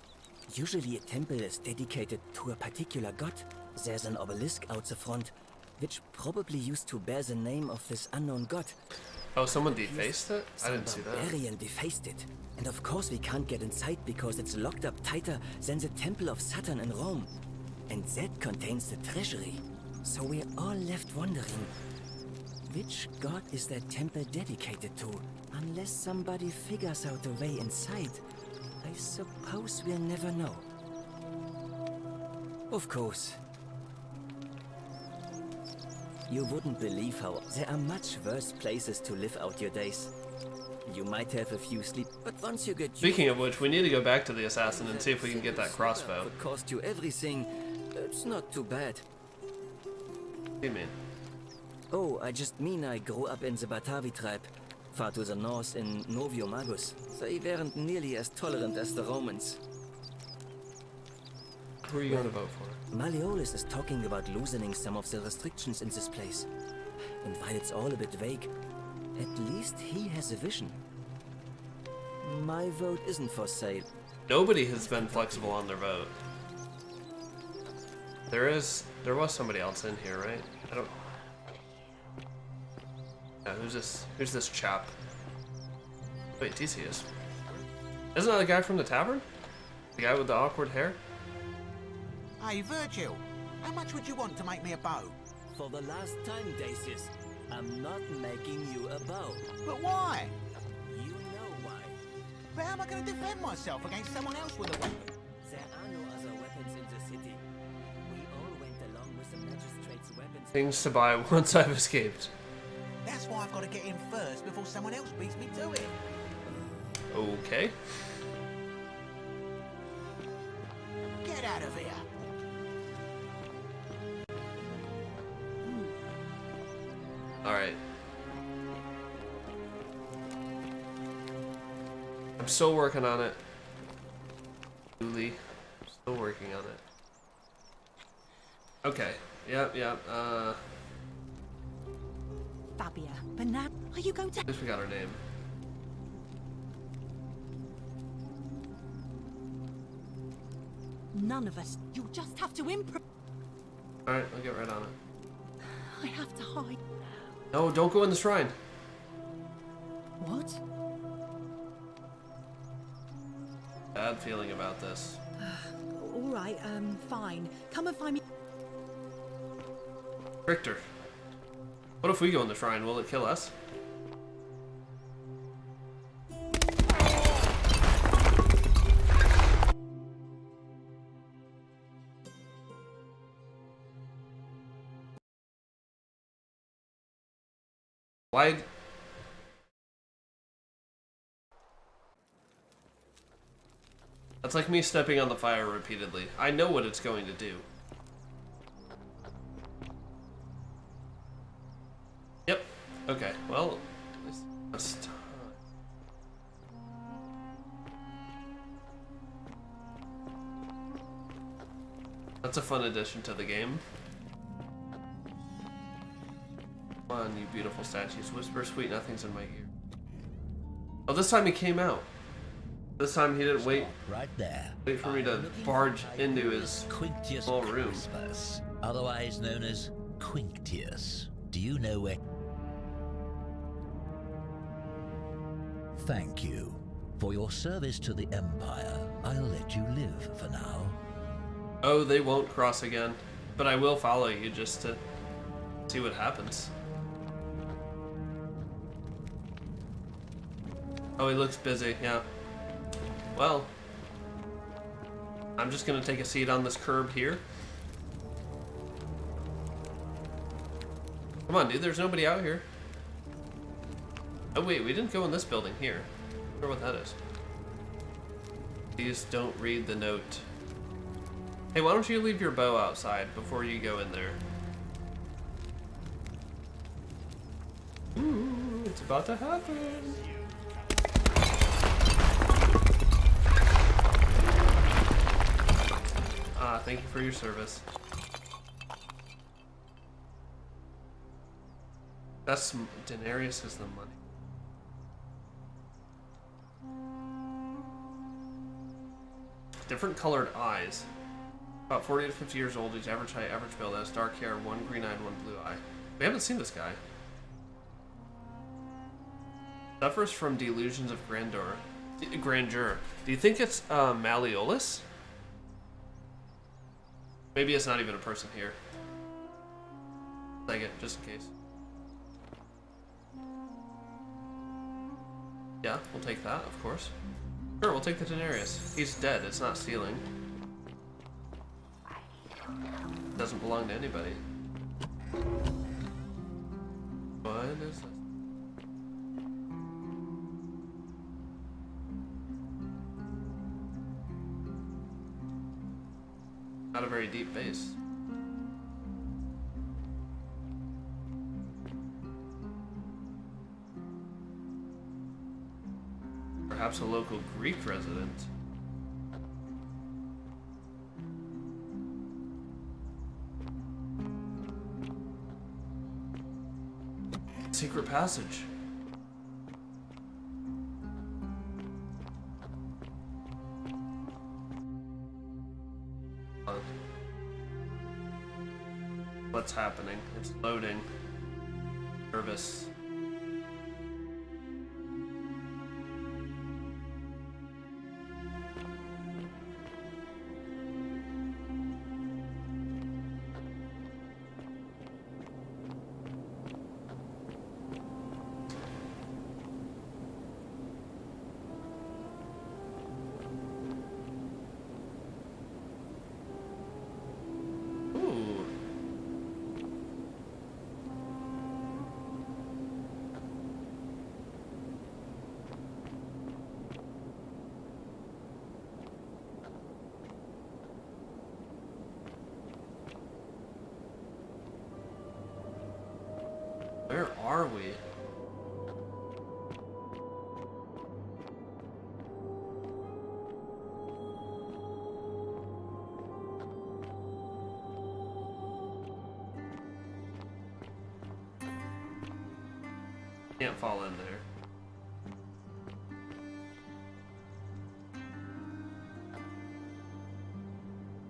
usually a temple is dedicated to a particular god. There's an obelisk out the front, which probably used to bear the name of this unknown god. Oh, someone defaced it? I didn't see that. Barbarian defaced it. And of course we can't get inside because it's locked up tighter than the Temple of Saturn in Rome. And that contains the treasury. So we're all left wondering, which god is that temple dedicated to? Unless somebody figures out a way inside, I suppose we'll never know. Of course. You wouldn't believe how there are much worse places to live out your days. You might have a few sleep, but once you get... Speaking of which, we need to go back to the assassin and see if we can get that crossbow. It cost you everything. It's not too bad. What do you mean? Oh, I just mean I grew up in the Batavi tribe, far to the north in Novio Magus. They weren't nearly as tolerant as the Romans. Who are you going to vote for? Malleolus is talking about loosening some of the restrictions in this place. And while it's all a bit vague, at least he has a vision. My vote isn't for sale. Nobody has been flexible on their vote. there was somebody else in here, right? I don't. Yeah, who's this? Who's this chap? Wait, Theseus. Isn't that the guy from the tavern? The guy with the awkward hair? Hey, Virgil, how much would you want to make me a bow? For the last time, Decius, I'm not making you a bow. But why? You know why. But how am I going to defend myself against someone else with a weapon? There are no other weapons in the city. We all went along with the magistrate's weapons. Things to buy once I've escaped. That's why I've got to get in first before someone else beats me to it. Okay. Get out of here. Alright. I'm still working on it. Julie. Still working on it. Okay. Yep. Fabia, but now, are you going to... At least we got her name. None of us. You'll just have to improv. Alright, I'll get right on it. I have to hide. No, don't go in the shrine. What? Bad feeling about this. All right, fine. Come and find me. Richter. What if we go in the shrine? Will it kill us? Why? That's like me stepping on the fire repeatedly. I know what it's going to do. Yep. Okay, well, that's time. That's a fun addition to the game. Come on, you beautiful statues. Whisper sweet nothings in my ear. Oh, this time he came out. This time he didn't wait. Right there. Wait for me to barge into his small room. Christmas, otherwise known as Quinctius. Do you know where? Thank you. For your service to the Empire, I'll let you live for now. Oh, they won't cross again. But I will follow you just to see what happens. Oh, he looks busy, yeah. Well, I'm just gonna take a seat on this curb here. Come on, dude, there's nobody out here. Oh wait, we didn't go in this building here. I wonder what that is. Please don't read the note. Hey, why don't you leave your bow outside before you go in there? Ooh, it's about to happen. Ah, thank you for your service. That's denarius is the money. Different colored eyes. About 40 to 50 years old. He's average height, average build. Has dark hair, one green eye, and one blue eye. We haven't seen this guy. Suffers from delusions of grandeur. Do you think it's Malleolus? Maybe it's not even a person here. Take it, just in case. Yeah, we'll take that, of course. Sure, we'll take the denarius. He's dead, it's not stealing. Doesn't belong to anybody. What is this? Not a very deep base. Perhaps a local Greek resident. Secret passage. happening. It's loading. Nervous. Where are we? Can't fall in there.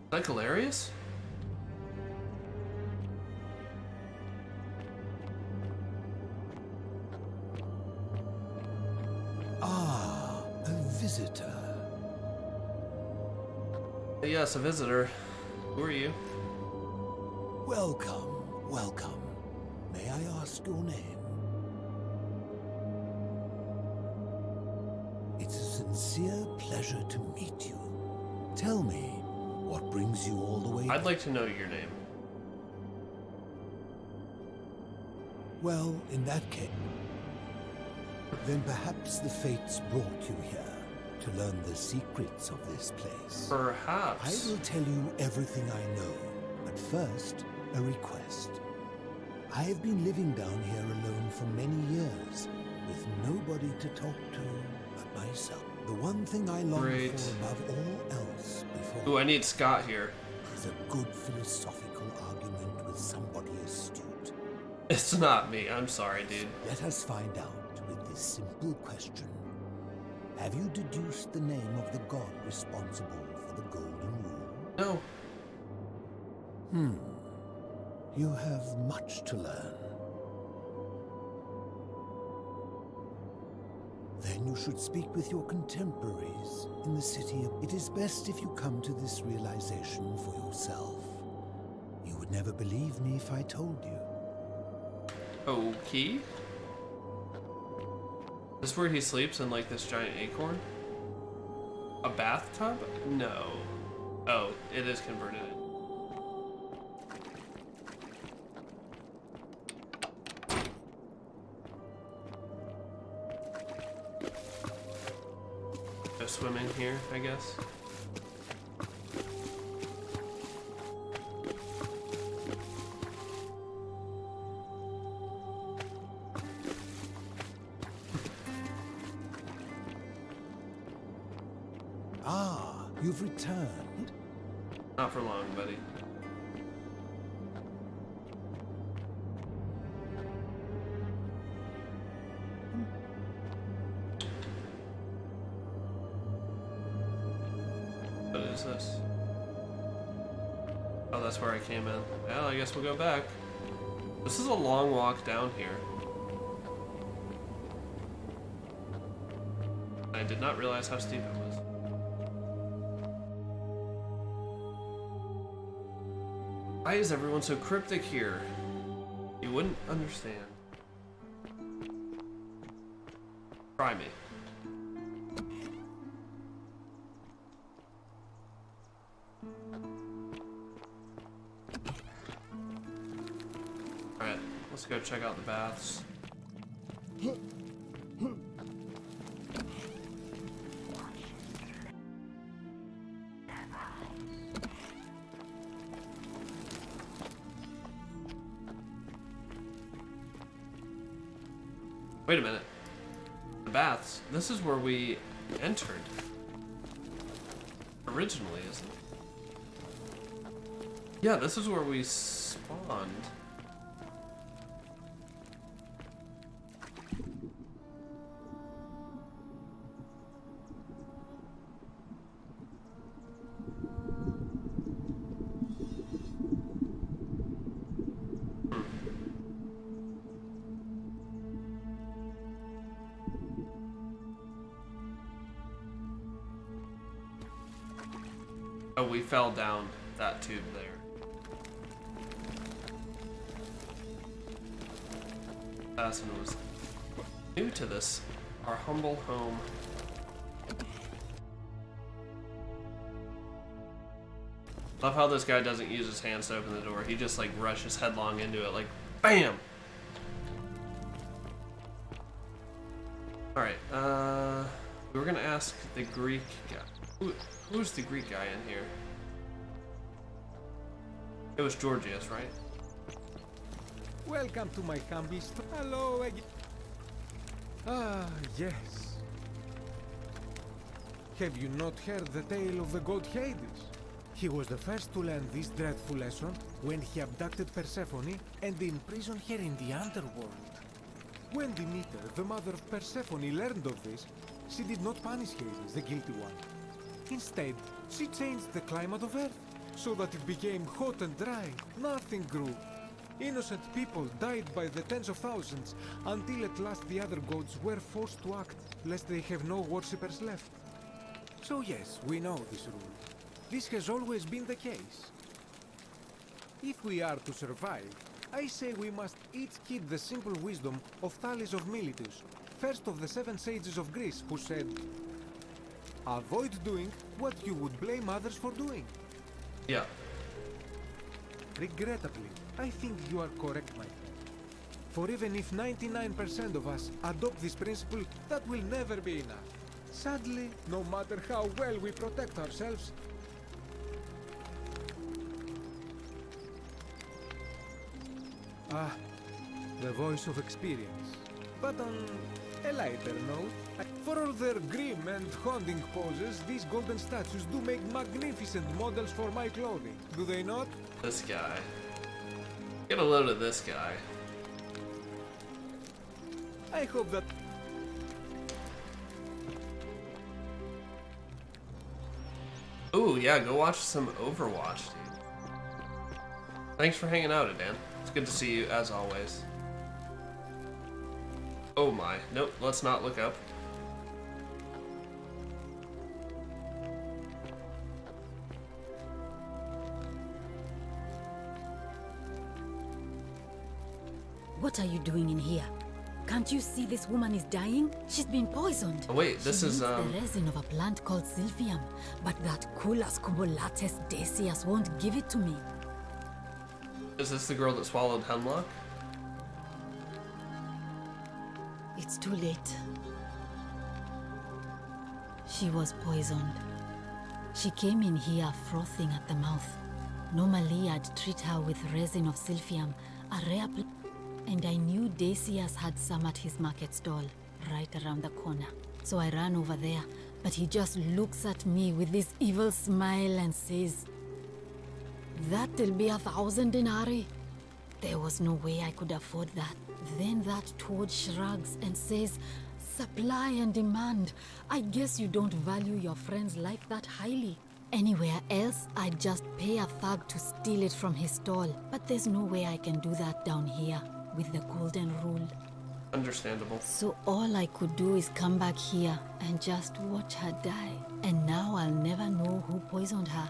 Is that hilarious? Visitor. Yes, a visitor. Who are you? Welcome, welcome. May I ask your name? It's a sincere pleasure to meet you. Tell me, what brings you all the way? I'd like to know your name. Well, in that case, then perhaps the fates brought you here to learn the secrets of this place. Perhaps. I will tell you everything I know, but first, a request. I have been living down here alone for many years, with nobody to talk to but myself. The one thing I long for above all else before... Ooh, I need Scott here. ...is a good philosophical argument with somebody astute. It's not me, I'm sorry, dude. Let us find out with this simple question. Have you deduced the name of the god responsible for the Golden Rule? No. You have much to learn. Then you should speak with your contemporaries in the city. It is best if you come to this realization for yourself. You would never believe me if I told you. Okay. Is this where he sleeps in like this giant acorn? A bathtub? No. Oh, it is converted. Go swimming here, I guess. You've returned? Not for long, buddy. What is this? Oh, that's where I came in. Well, I guess we'll go back. This is a long walk down here. I did not realize how steep it was. Why is everyone so cryptic here? You wouldn't understand. Try me. Alright, let's go check out the baths. Wait a minute. The baths. This is where we entered. Originally, isn't it? Yeah, this is where we spawned. Oh, we fell down that tube there. Assassin was new to this, our humble home. Love how this guy doesn't use his hands to open the door. He just like rushes headlong into it, like BAM! Alright, we were gonna ask the Greek guy. Who's the Greek guy in here? It was Georgius, right? Welcome to my humble store. Hello again. Ah, yes. Have you not heard the tale of the god Hades? He was the first to learn this dreadful lesson when he abducted Persephone and imprisoned her in the underworld. When Demeter, the mother of Persephone, learned of this, she did not punish Hades, the guilty one. Instead, she changed the climate of Earth so that it became hot and dry. Nothing grew. Innocent people died by the tens of thousands until at last the other gods were forced to act, lest they have no worshippers left. So yes, we know this rule. This has always been the case. If we are to survive, I say we must each keep the simple wisdom of Thales of Miletus, first of the 7 sages of Greece, who said, avoid doing what you would blame others for doing. Yeah. Regrettably, I think you are correct, my friend. For even if 99% of us adopt this principle, that will never be enough. Sadly, no matter how well we protect ourselves, the voice of experience. But on a lighter note, for all their grim and haunting poses, these golden statues do make magnificent models for my clothing, do they not? This guy. Get a load of this guy. I hope that... Ooh, yeah, go watch some Overwatch, dude. Thanks for hanging out, Dan. It's good to see you, as always. Oh my. Nope, let's not look up. What are you doing in here? Can't you see this woman is dying? She's been poisoned. Oh wait, this is the resin of a plant called Silphium, but that Culus cubulates Decius won't give it to me. Is this the girl that swallowed hemlock? It's too late. She was poisoned. She came in here frothing at the mouth. Normally I'd treat her with resin of Silphium, a rare plant. And I knew Decius had some at his market stall, right around the corner. So I ran over there, but he just looks at me with this evil smile and says, "That'll be 1,000 denarii." There was no way I could afford that. Then that toad shrugs and says, "Supply and demand. I guess you don't value your friend's life that highly." Anywhere else, I'd just pay a thug to steal it from his stall. But there's no way I can do that down here with the golden rule. Understandable. So all I could do is come back here and just watch her die. And now I'll never know who poisoned her,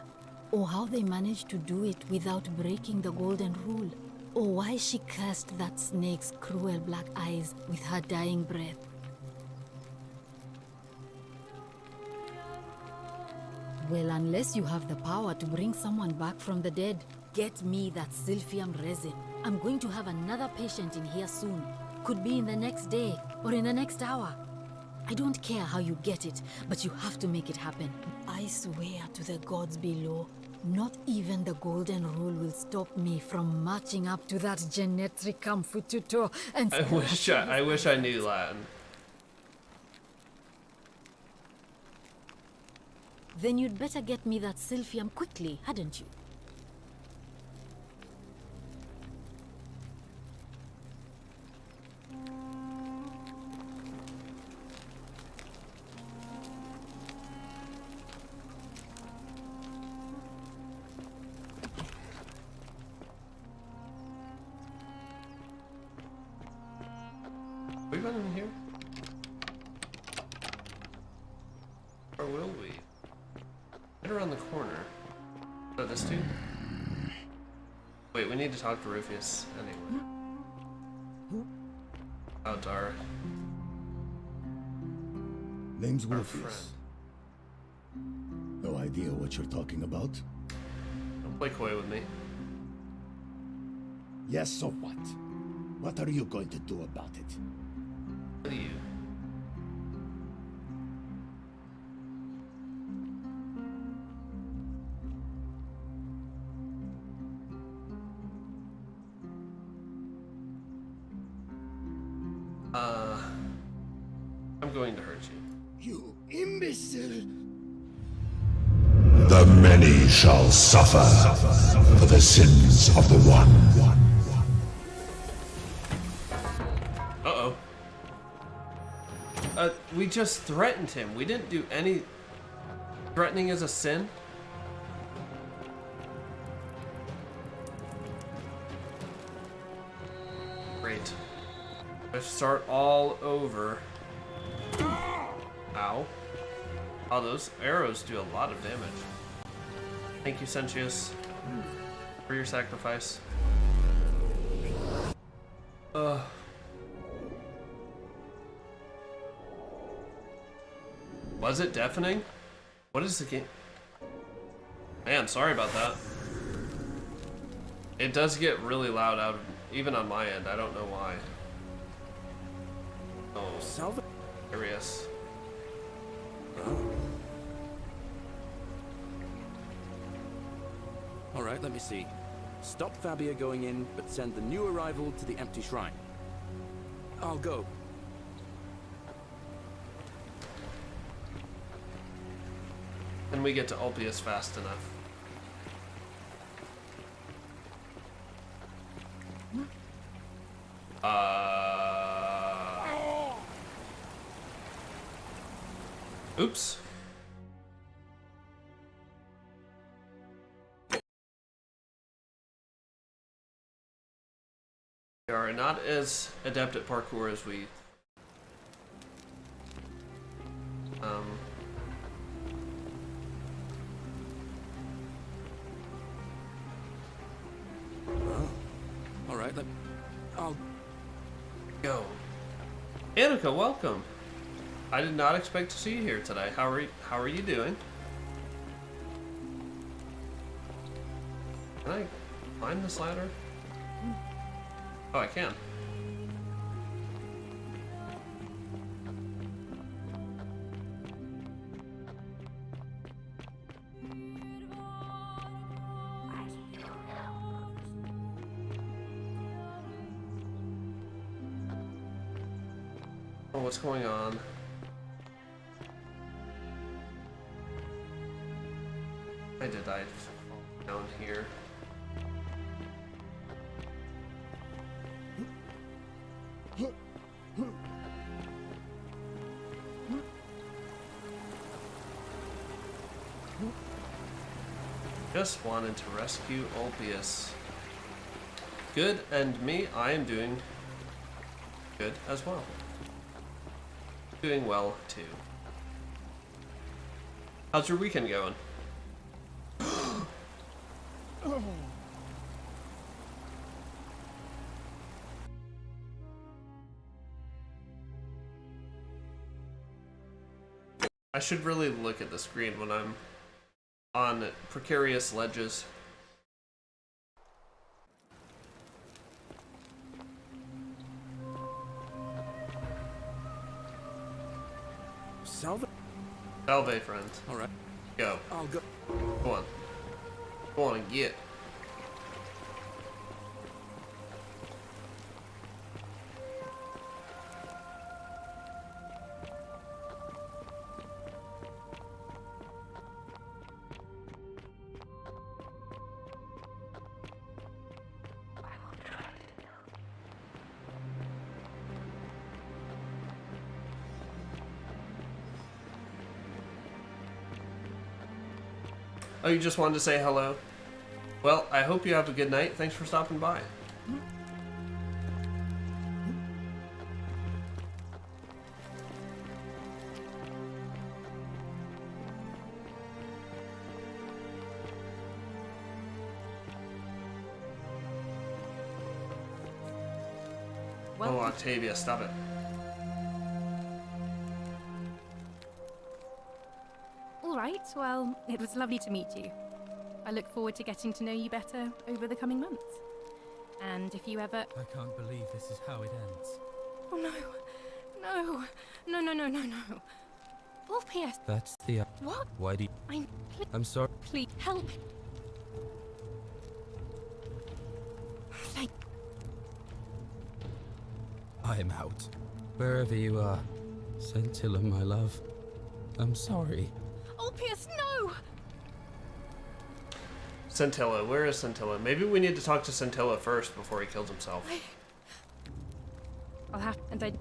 or how they managed to do it without breaking the golden rule, or why she cursed that snake's cruel black eyes with her dying breath. Well, unless you have the power to bring someone back from the dead, get me that Silphium resin. I'm going to have another patient in here soon. Could be in the next day, or in the next hour. I don't care how you get it, but you have to make it happen. I swear to the gods below, not even the golden rule will stop me from marching up to that Genetricum Fututo and... I wish I knew Latin. Then you'd better get me that Silphium quickly, hadn't you? We gone in here? Or will we? Right around the corner. Oh, this dude? Wait, we need to talk to Rufus anyway. About our... Name's Rufus. No idea what you're talking about? Don't play coy with me. Yes, so what? What are you going to do about it? What do you? I'm going to hurt you. You imbecile! The many shall suffer for the sins of the one. Uh-oh. We just threatened him. We didn't do any... Threatening is a sin? Great. Let's start all over. Ow. Oh, those arrows do a lot of damage. Thank you, Sentius, for your sacrifice. Was it deafening? What is the game? Man, sorry about that. It does get really loud out, even on my end. I don't know why. Oh, curious. Alright, let me see. Stop Fabia going in, but send the new arrival to the empty shrine. I'll go. Can we get to Ulpius fast enough? Oops. We are not as adept at parkour as we Alright, I'll go. Annika, welcome. I did not expect to see you here today. How are you doing? Can I climb this ladder? Oh, I can. Oh, what's going on? Why did I fall down here? Just wanted to rescue Ulpius. Good, and me, I am doing good as well. Doing well, too. How's your weekend going? I should really look at the screen when I'm on precarious ledges. Salve, friend. Alright. Go. I'll go. Go on. Go on and get. Oh, you just wanted to say hello? Well, I hope you have a good night. Thanks for stopping by. Oh, Octavia, stop it. All right, well, it was lovely to meet you. I look forward to getting to know you better over the coming months. And if you ever... I can't believe this is how it ends. Oh, no. No. No, no, no, no, no. Oh, P.S. That's the... What? Why do you... I'm sorry. Please, help. Thank... I am out. Wherever you are. Scintilla, my love. I'm sorry. Oh, P.S. no! Scintilla, where is Scintilla? Maybe we need to talk to Scintilla first before he kills himself. I'll have... and I...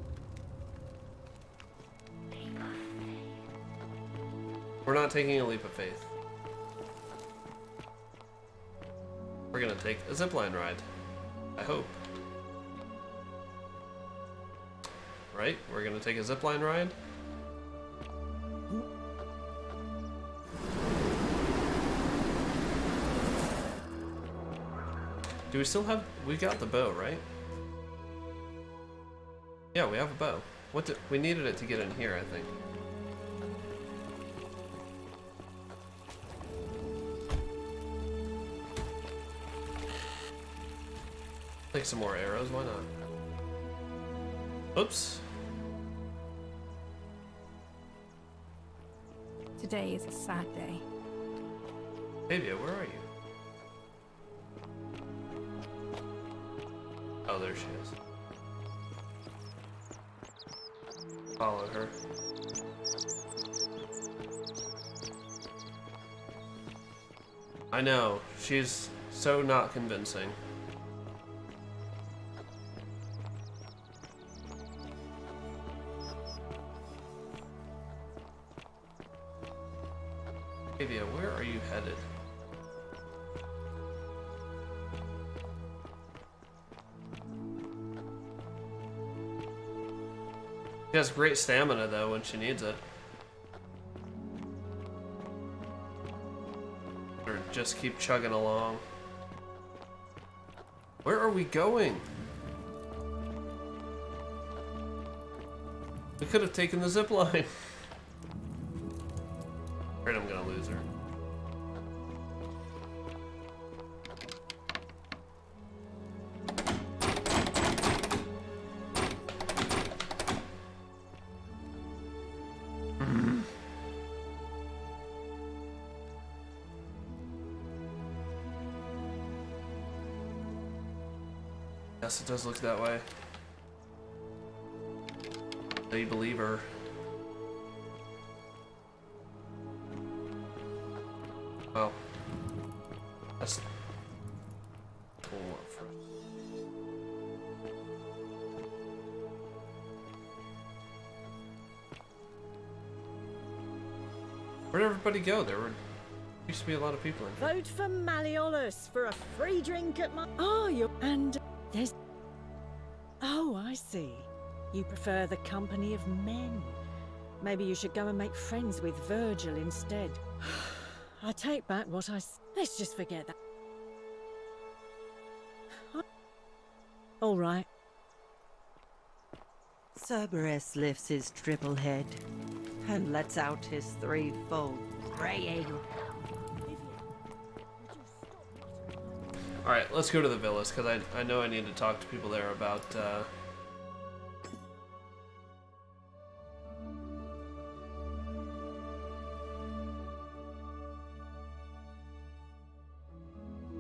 We're not taking a leap of faith. We're gonna take a zipline ride. I hope. Right? We're gonna take a zipline ride? Do we still have... We got the bow, right? Yeah, we have a bow. What did... We needed it to get in here, I think. Take some more arrows, why not? Oops. Today is a sad day. Avia, where are you? Oh, there she is. Follow her. I know, she's so not convincing. Avia, where are you headed? She has great stamina though when she needs it. Or just keep chugging along. Where are we going? We could have taken the zip line. Right, I'm gonna lose her. Yes, it does look that way. Do you believe her? Well, that's cool. Where'd everybody go? There used to be a lot of people in here. Vote for Malleolus for a free drink at my... Oh, you're... And there's... Oh, I see. You prefer the company of men. Maybe you should go and make friends with Virgil instead. I take back what I... Let's just forget that. All right. Cerberus lifts his triple head and lets out his threefold braying. Alright, let's go to the villas, because I know I need to talk to people there about...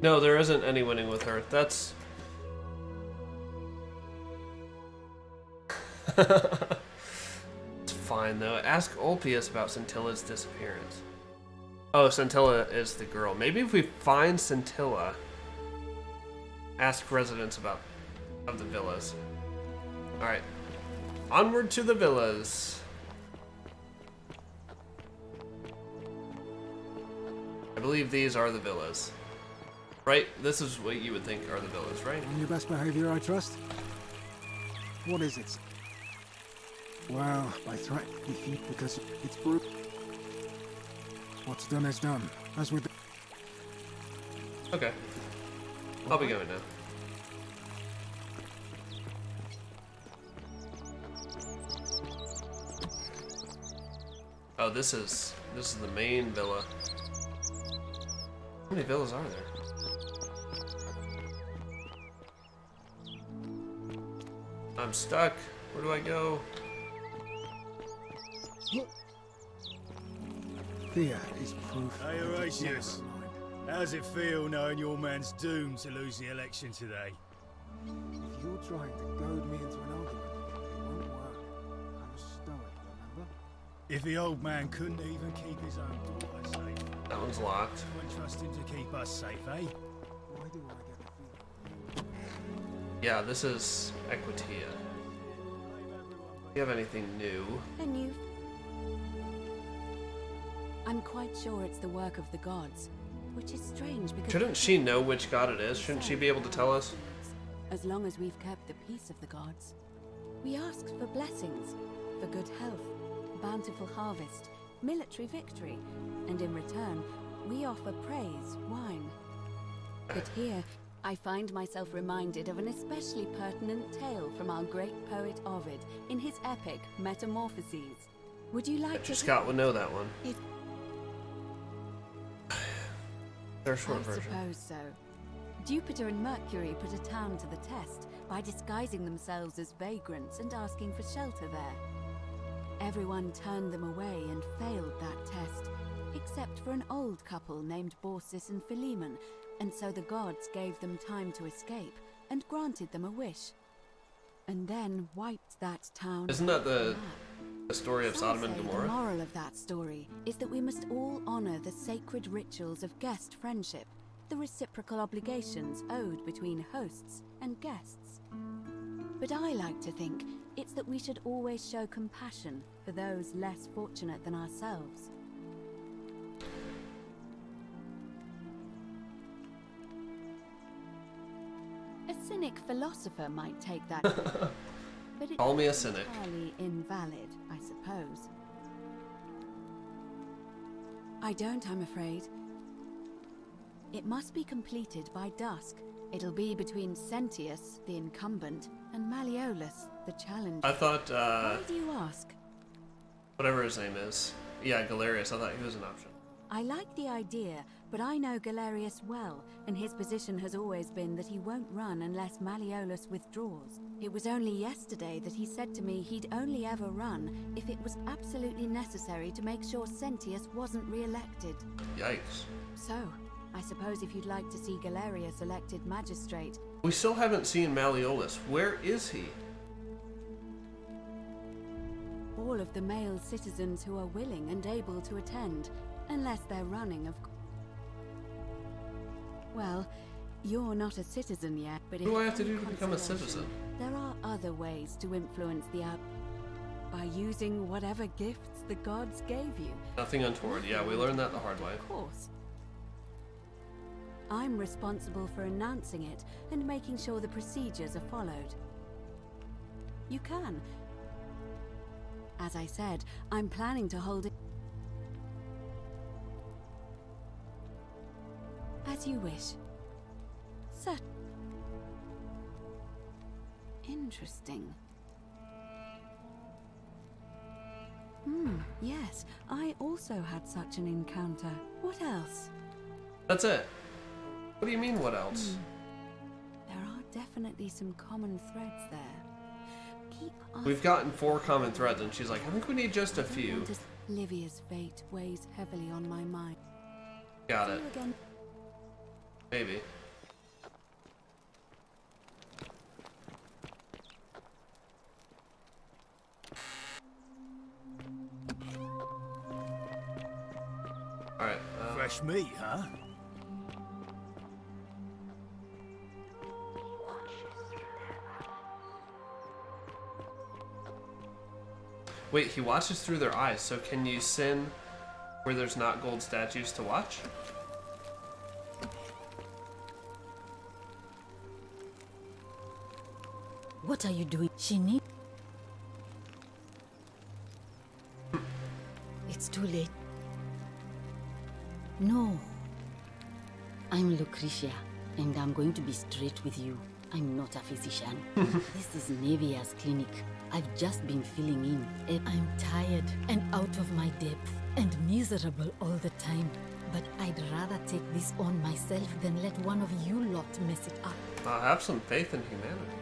No, there isn't any winning with her. That's... It's fine, though. Ask Ulpius about Scintilla's disappearance. Oh, Scintilla is the girl. Maybe if we find Scintilla, ask residents of the villas. Alright. Onward to the villas. I believe these are the villas. Right? This is what you would think are the villas, right? On your best behavior, I trust. What is it? Well, by threat, because it's brutal. What's done is done. As with... Okay. I'll be going now. Oh, this is the main villa. How many villas are there? I'm stuck. Where do I go? Fear is proof. Hey, Horatius. How's it feel knowing your man's doomed to lose the election today? If you're trying to goad me into an argument, it won't work. I'm a stoic, remember? If the old man couldn't even keep his own daughter safe. That one's locked. You won't trust him to keep us safe, eh? Why do I get the feeling? Yeah, this is Equitia. Do you have anything new? And you? I'm quite sure it's the work of the gods, which is strange because... Shouldn't she know which god it is? Shouldn't she be able to tell us? As long as we've kept the peace of the gods. We asked for blessings, for good health, bountiful harvest, military victory, and in return, we offer praise, wine. But here, I find myself reminded of an especially pertinent tale from our great poet Ovid in his epic Metamorphoses. Would you like to... Scott would know that one. Their short version. I suppose so. Jupiter and Mercury put a town to the test by disguising themselves as vagrants and asking for shelter there. Everyone turned them away and failed that test, except for an old couple named Baucis and Philemon, and so the gods gave them time to escape and granted them a wish. And then wiped that town. Isn't that the story of Sodom and Gomorrah? The moral of that story is that we must all honor the sacred rituals of guest friendship, the reciprocal obligations owed between hosts and guests. But I like to think it's that we should always show compassion for those less fortunate than ourselves. A cynic philosopher might take that view, but it's Call me a cynic. entirely invalid, I suppose. I don't, I'm afraid. It must be completed by dusk. It'll be between Sentius, the incumbent, and Malleolus, the challenger. I thought, Why do you ask? whatever his name is. Yeah, Galerius, I thought he was an option. I like the idea, but I know Galerius well, and his position has always been that he won't run unless Malleolus withdraws. It was only yesterday that he said to me he'd only ever run if it was absolutely necessary to make sure Sentius wasn't re-elected. Yikes. So, I suppose if you'd like to see Galerius elected magistrate... We still haven't seen Malleolus. Where is he? all of the male citizens who are willing and able to attend, unless they're running, of course. Well, you're not a citizen yet, but What do I have to do to become a citizen? There are other ways to influence the out by using whatever gifts the gods gave you. Nothing untoward. Yeah, we learned that the hard way. Of course. I'm responsible for announcing it and making sure the procedures are followed. You can. As I said, I'm planning to hold it as you wish. Sir. Interesting. Yes, I also had such an encounter. What else? That's it. What do you mean, what else? There are definitely some common threads there. Keep We've gotten 4 common threads, and she's like, I think we need just a few. Livia's fate weighs heavily on my mind. Got See it. you again. Maybe. Alright. Fresh meat, huh? Wait, he watches through their eyes, so can you sin where there's not gold statues to watch? What are you doing? She need. It's too late. No. I'm Lucretia, and I'm going to be straight with you. I'm not a physician. This is Nevia's clinic. I've just been filling in. And I'm tired and out of my depth and miserable all the time. But I'd rather take this on myself than let one of you lot mess it up. Have some faith in humanity.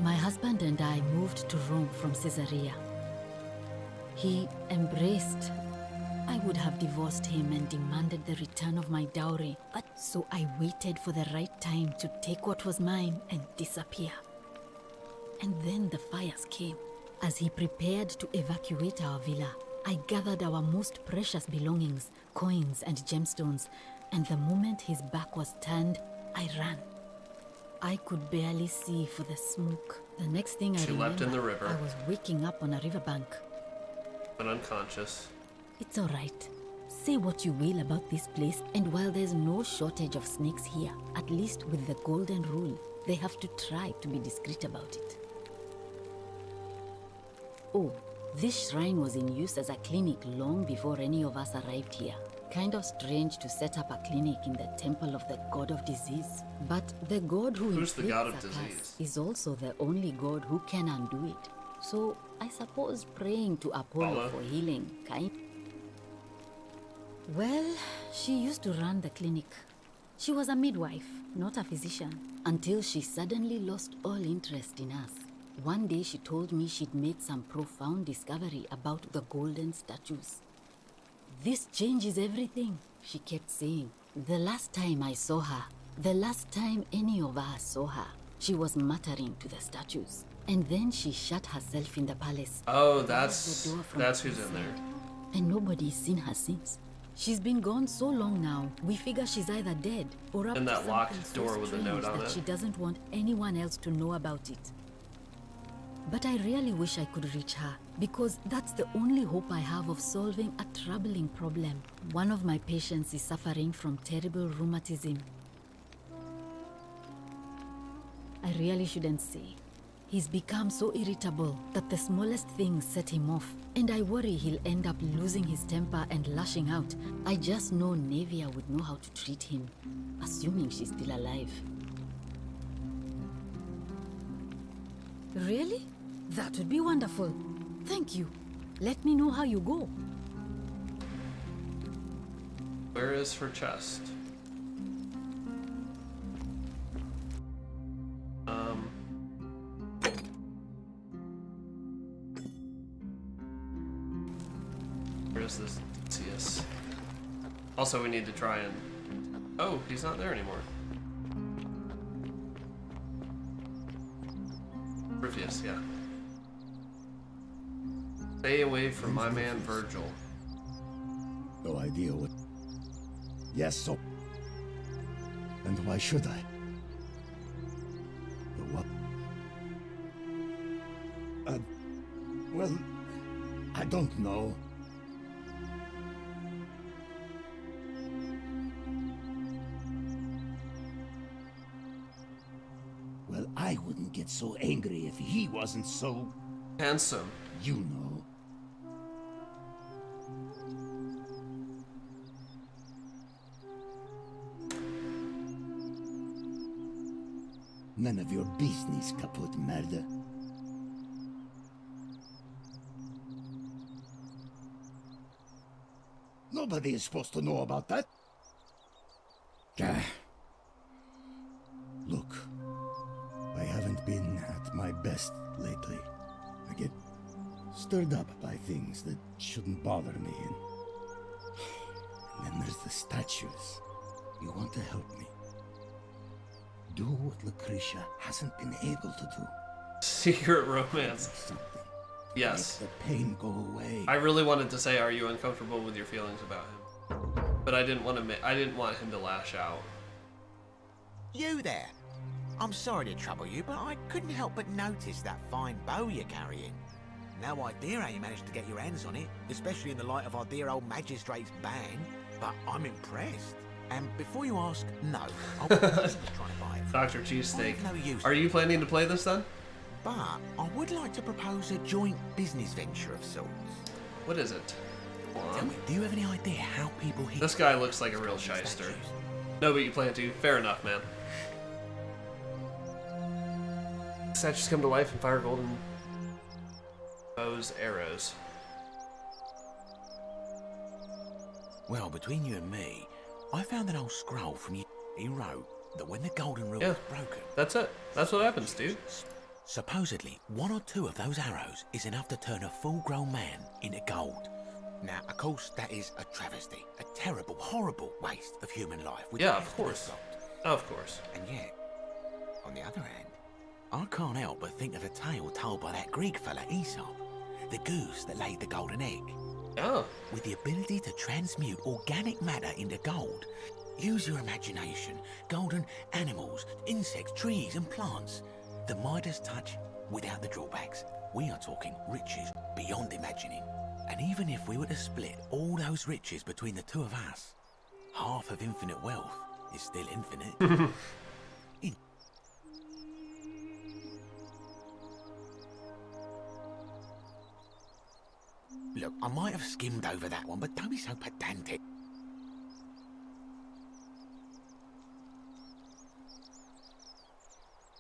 My husband and I moved to Rome from Caesarea. He embraced. I would have divorced him and demanded the return of my dowry, but so I waited for the right time to take what was mine and disappear. And then the fires came. As he prepared to evacuate our villa, I gathered our most precious belongings, coins and gemstones, and the moment his back was turned, I ran. I could barely see for the smoke. The next thing I remember, leapt in the river. I was waking up on a riverbank. But unconscious. It's alright. Say what you will about this place, and while there's no shortage of snakes here, at least with the golden rule, they have to try to be discreet about it. Oh, this shrine was in use as a clinic long before any of us arrived here. Kind of strange to set up a clinic in the temple of the god of disease. But the god who Who's the god of inflicts a curse disease? is also the only god who can undo it. So I suppose praying to Apollo for healing kind. Well, she used to run the clinic. She was a midwife, not a physician, until she suddenly lost all interest in us. One day she told me she'd made some profound discovery about the golden statues. This changes everything, she kept saying. The last time I saw her, the last time any of us saw her, she was muttering to the statues. And then she shut herself in the palace. Oh, that's who's in there. And nobody's seen her since. She's been gone so long now, we figure she's either dead or up And to that something locked so door with a note strange on that it. she doesn't want anyone else to know about it. But I really wish I could reach her, because that's the only hope I have of solving a troubling problem. One of my patients is suffering from terrible rheumatism. I really shouldn't say. He's become so irritable that the smallest things set him off, and I worry he'll end up losing his temper and lashing out. I just know Nevia would know how to treat him, assuming she's still alive. Really? That would be wonderful. Thank you. Let me know how you go. Where is her chest? Where is this? CS. Also, we need to try and... Oh, he's not there anymore. Rufus, yeah. Stay away from my man Virgil. No idea what... Yes, so... And why should I? The what? Well... I don't know. Well, I wouldn't get so angry if he wasn't so... handsome. You know. None of your business, kaput merde. Nobody is supposed to know about that. Look, I haven't been at my best lately. I get stirred up by things that shouldn't bother me. And then there's the statues. You want to help me? Do what Lucretia hasn't been able to do. Secret romance. Yes. Make the pain go away. I really wanted to say, are you uncomfortable with your feelings about him? But I didn't want to. I didn't want him to lash out. You there? I'm sorry to trouble you, but I couldn't help but notice that fine bow you're carrying. No idea how you managed to get your hands on it, especially in the light of our dear old magistrate's ban, but I'm impressed. And before you ask, no, I wasn't trying to buy it. Dr. Cheesesteak. No use. Are you planning to play this then? But I would like to propose a joint business venture of sorts. What is it? Tell me, do you have any idea how people hit... This guy looks like a real shyster. No, but you plan to. Fair enough, man. statues come to life and fire golden bows, arrows. Well, between you and me, I found an old scroll from you. He wrote that when the golden rule was broken... That's it. That's what happens, dude. Supposedly, 1 or 2 of those arrows is enough to turn a full-grown man into gold. Now, of course, that is a travesty. A terrible, horrible waste of human life. Yeah, of course. Of course. And yet, on the other hand, I can't help but think of a tale told by that Greek fella Aesop. The goose that laid the golden egg. Oh. With the ability to transmute organic matter into gold. Use your imagination. Golden animals, insects, trees and plants. The Midas touch without the drawbacks. We are talking riches beyond imagining. And even if we were to split all those riches between the 2 of us, half of infinite wealth is still infinite. Look, I might have skimmed over that one, but don't be so pedantic.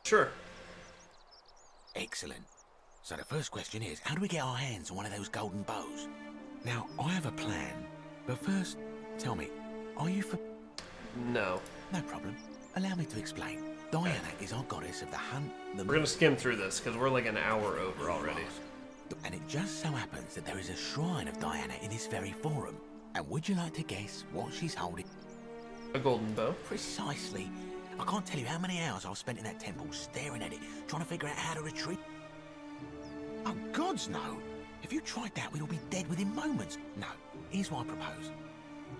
Sure. Excellent. So the first question is, how do we get our hands on one of those golden bows? Now, I have a plan, but first, tell me, are you for... No. No problem. Allow me to explain. Diana is our goddess of the hunt, the... We're gonna skim through this, because we're like an hour over already. And it just so happens that there is a shrine of Diana in this very forum. And would you like to guess what she's holding? A golden bow. Precisely. I can't tell you how many hours I've spent in that temple staring at it, trying to figure out how to retrieve... Oh, gods, no. If you tried that, we'd all be dead within moments. No, here's what I propose.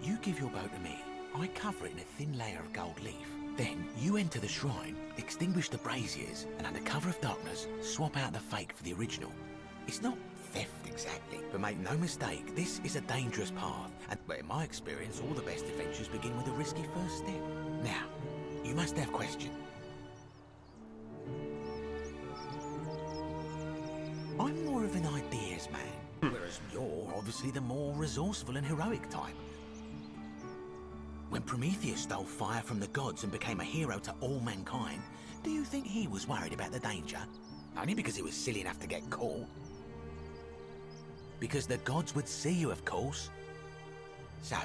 You give your bow to me. I cover it in a thin layer of gold leaf. Then you enter the shrine, extinguish the braziers, and under cover of darkness, swap out the fake for the original. It's not theft exactly, but make no mistake, this is a dangerous path. And in my experience, all the best adventures begin with a risky first step. Now, you must have questions. I'm more of an ideas man, whereas you're obviously the more resourceful and heroic type. When Prometheus stole fire from the gods and became a hero to all mankind, do you think he was worried about the danger? Only because he was silly enough to get caught. Because the gods would see you, of course. So...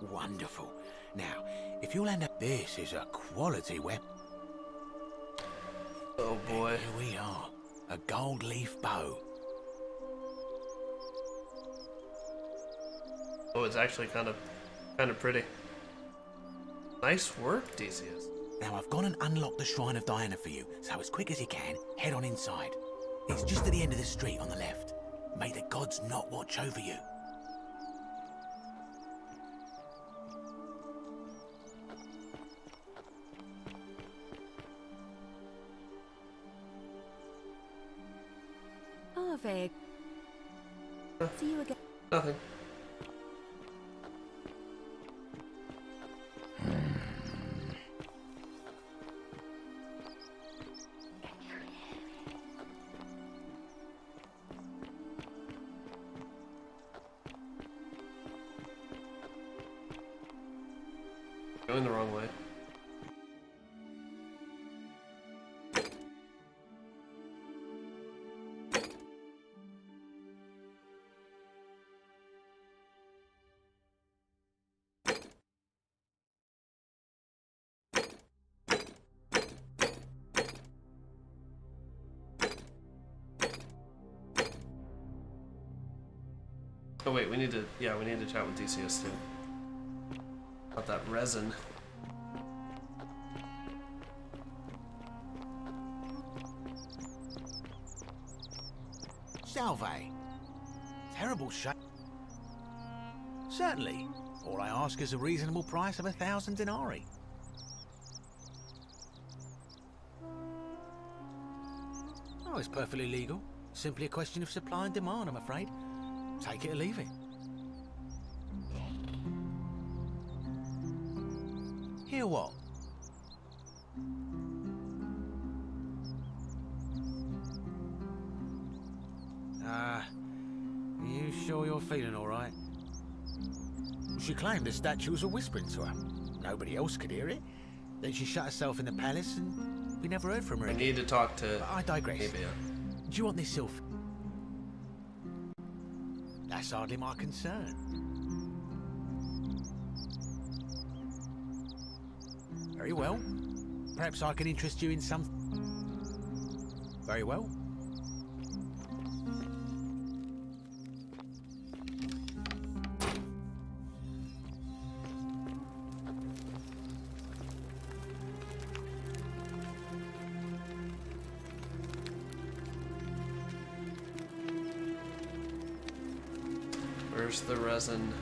Wonderful. Now, if you'll end up... This is a quality weapon. Oh boy. And here we are. A gold leaf bow. Oh, it's actually kind of pretty. Nice work, Decius. Now I've gone and unlocked the Shrine of Diana for you, so as quick as you can, head on inside. It's just at the end of the street on the left. May the gods not watch over you. Oh, Vig. See you again. Nothing. Going the wrong way. Oh wait, we need to chat with DCS too. About that resin. Salve. Terrible shame. Certainly. All I ask is a reasonable price of 1,000 denarii. Oh, it's perfectly legal. Simply a question of supply and demand, I'm afraid. Take it or leave it. Hear what? You sure you're feeling all right? She claimed the statues were whispering to her. Nobody else could hear it. Then she shut herself in the palace and we never heard from her I again. need to talk to... But I digress. Avia. Do you want this sylph? That's hardly my concern. Very well. Perhaps I can interest you in some... Very well. Where's the resin?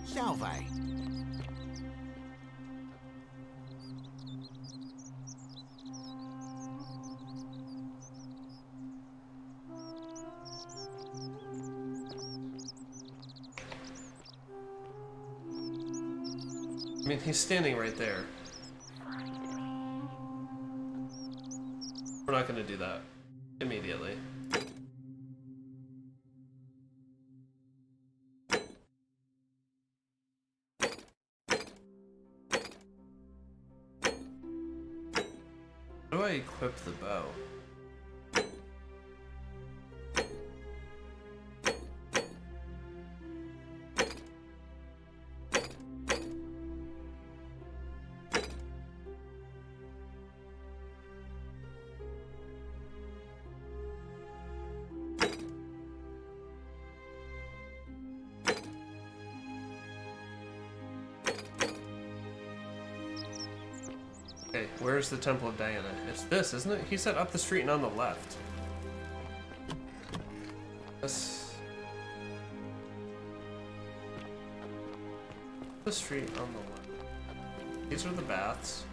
Salve. I mean, he's standing right there. We're not gonna do that immediately. How do I equip the bow? Okay, where's the Temple of Diana? It's this, isn't it? He said up the street and on the left. This... The street on the left. These are the baths.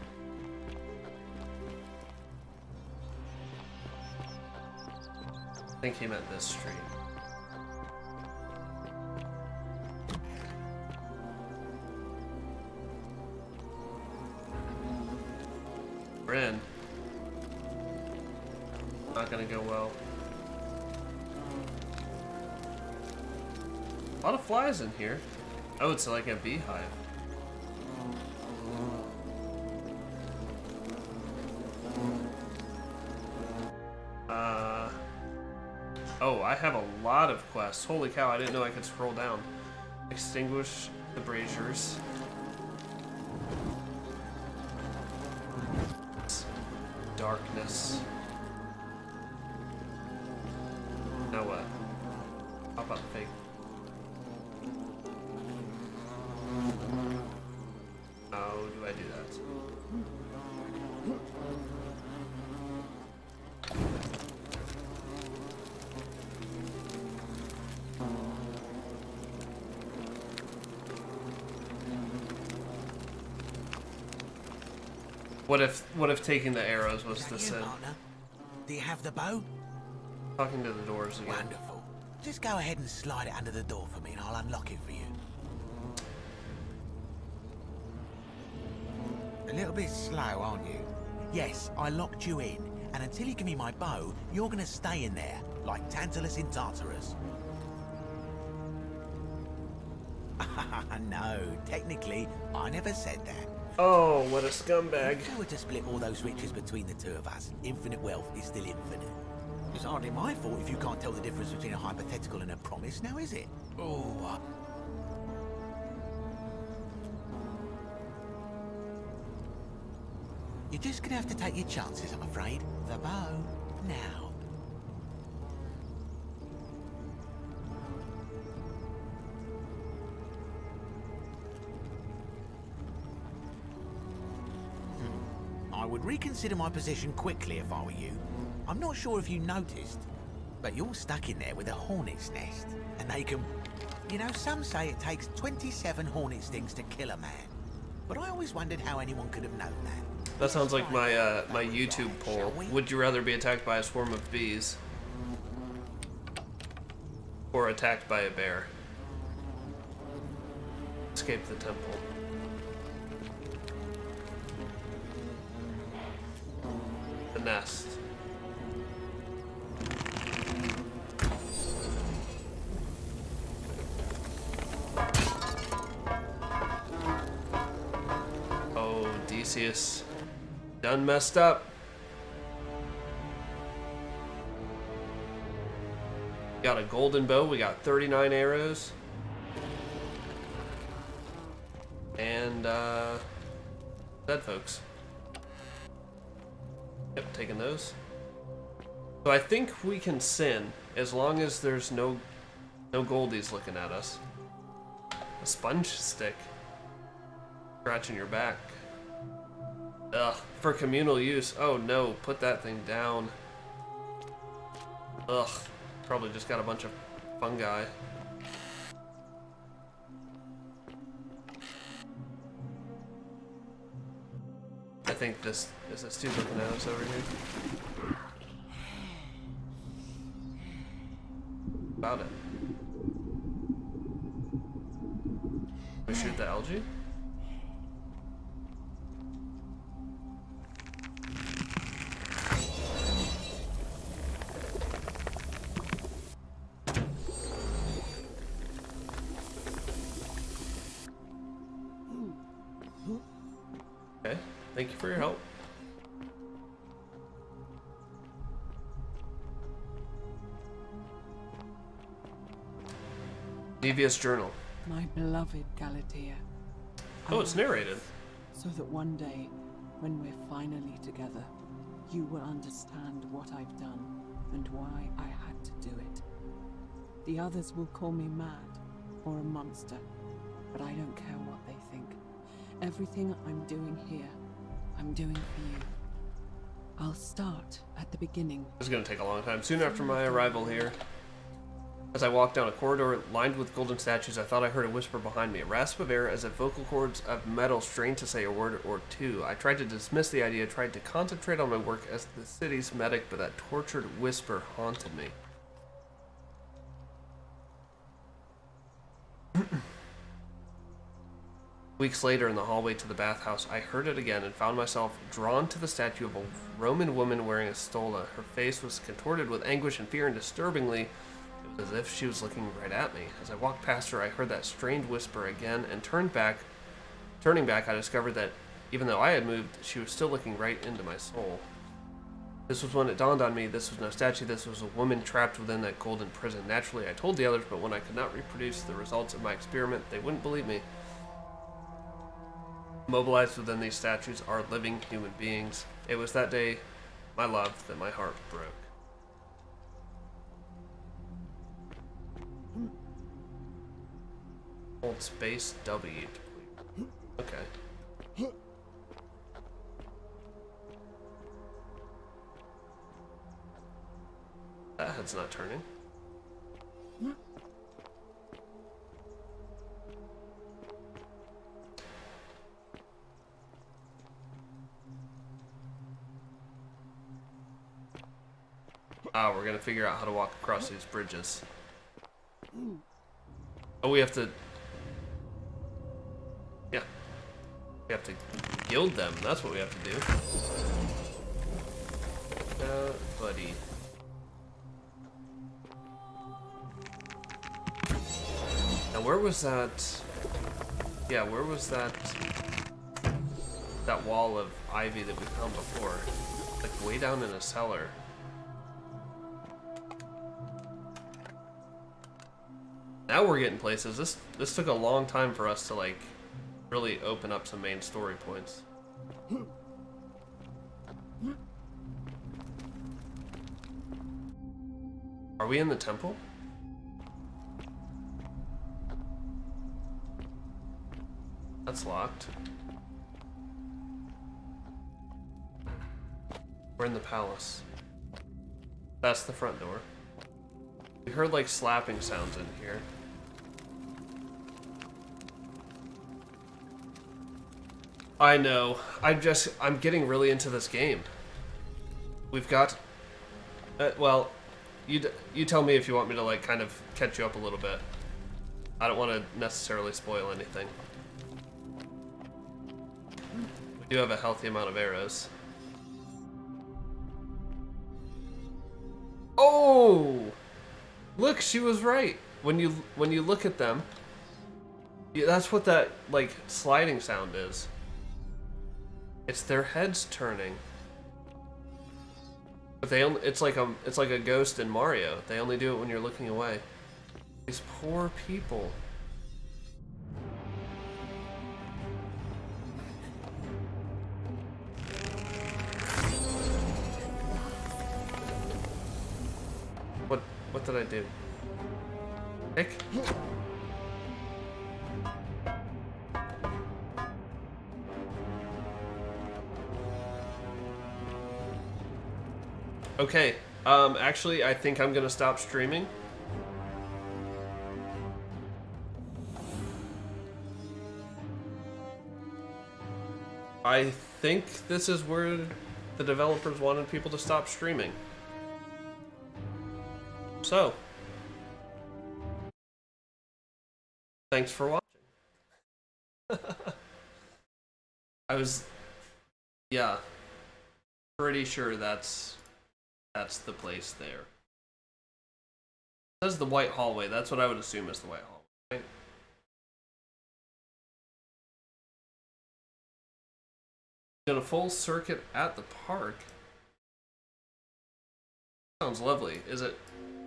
I think he meant this street. We're in. Not gonna go well. A lot of flies in here. Oh, it's like a beehive. Oh, I have a lot of quests. Holy cow, I didn't know I could scroll down. Extinguish the braziers. Darkness. Now what? Pop up fake. How do I do that? What if taking the arrows was the sin? Do you have the bow? Talking to the doors again. Wonderful. Just go ahead and slide it under the door for me and I'll unlock it for you. A little bit slow, aren't you? Yes, I locked you in, and until you give me my bow, you're gonna stay in there, like Tantalus in Tartarus. No, technically, I never said that. Oh, what a scumbag. If we were to split all those riches between the two of us, infinite wealth is still infinite. It's hardly my fault if you can't tell the difference between a hypothetical and a promise, now is it? Oh, you're just gonna have to take your chances, I'm afraid. The bow, now. I would reconsider my position quickly if I were you. I'm not sure if you noticed, but you're stuck in there with a hornet's nest. And they can... You know, some say it takes 27 hornet stings to kill a man. But I always wondered how anyone could have known that. That sounds like my my YouTube poll. Would you rather be attacked by a swarm of bees or attacked by a bear? Escape the temple. The nest. Theseus. Done messed up. Got a golden bow. We got 39 arrows. And, dead folks. Yep, taking those. So I think we can sin as long as there's no goldies looking at us. A sponge stick. Scratching your back. Ugh, for communal use. Oh no, put that thing down. Ugh, probably just got a bunch of fungi. I think this is a stupid looking at us over here. About it. We shoot the algae? Okay, thank you for your help. Devious Journal. My beloved Galatea. Oh, it's narrated. So that one day, when we're finally together, you will understand what I've done and why I had to do it. The others will call me mad or a monster, but I don't care what they think. Everything I'm doing here, I'm doing for you. I'll start at the beginning. This is going to take a long time. Soon after my arrival here, as I walked down a corridor lined with golden statues, I thought I heard a whisper behind me, a rasp of air as if vocal cords of metal strained to say a word or two. I tried to dismiss the idea, tried to concentrate on my work as the city's medic, but that tortured whisper haunted me. Weeks later, in the hallway to the bathhouse, I heard it again and found myself drawn to the statue of a Roman woman wearing a stola. Her face was contorted with anguish and fear, and disturbingly, it was as if she was looking right at me. As I walked past her, I heard that strained whisper again and turned back. Turning back, I discovered that even though I had moved, she was still looking right into my soul. This was when it dawned on me, this was no statue, this was a woman trapped within that golden prison. Naturally, I told the others, but when I could not reproduce the results of my experiment, they wouldn't believe me. Mobilized within these statues are living human beings. It was that day, my love, that my heart broke. Hold space W. Okay. That head's not turning. Ah, we're gonna figure out how to walk across these bridges. Oh, we have to... Yeah. We have to gild them. That's what we have to do. Buddy. Now, where was that... Yeah, where was that... that wall of ivy that we found before? Like, way down in a cellar. Now we're getting places. This took a long time for us to, like, really open up some main story points. Are we in the temple? That's locked. We're in the palace. That's the front door. We heard, like, slapping sounds in here. I know. I'm getting really into this game. We've got... well, you tell me if you want me to, like, kind of catch you up a little bit. I don't want to necessarily spoil anything. We do have a healthy amount of arrows. Oh! Look, she was right. When you look at them, that's what that, like, sliding sound is. It's their heads turning. But they only, it's like a ghost in Mario. They only do it when you're looking away. These poor people. What did I do? Pick? Okay, actually, I think I'm gonna stop streaming. I think this is where the developers wanted people to stop streaming. So, thanks for watching. Yeah, pretty sure that's the place there. It says the white hallway. That's what I would assume is the white hallway, right? Doing a full circuit at the park. Sounds lovely. Is it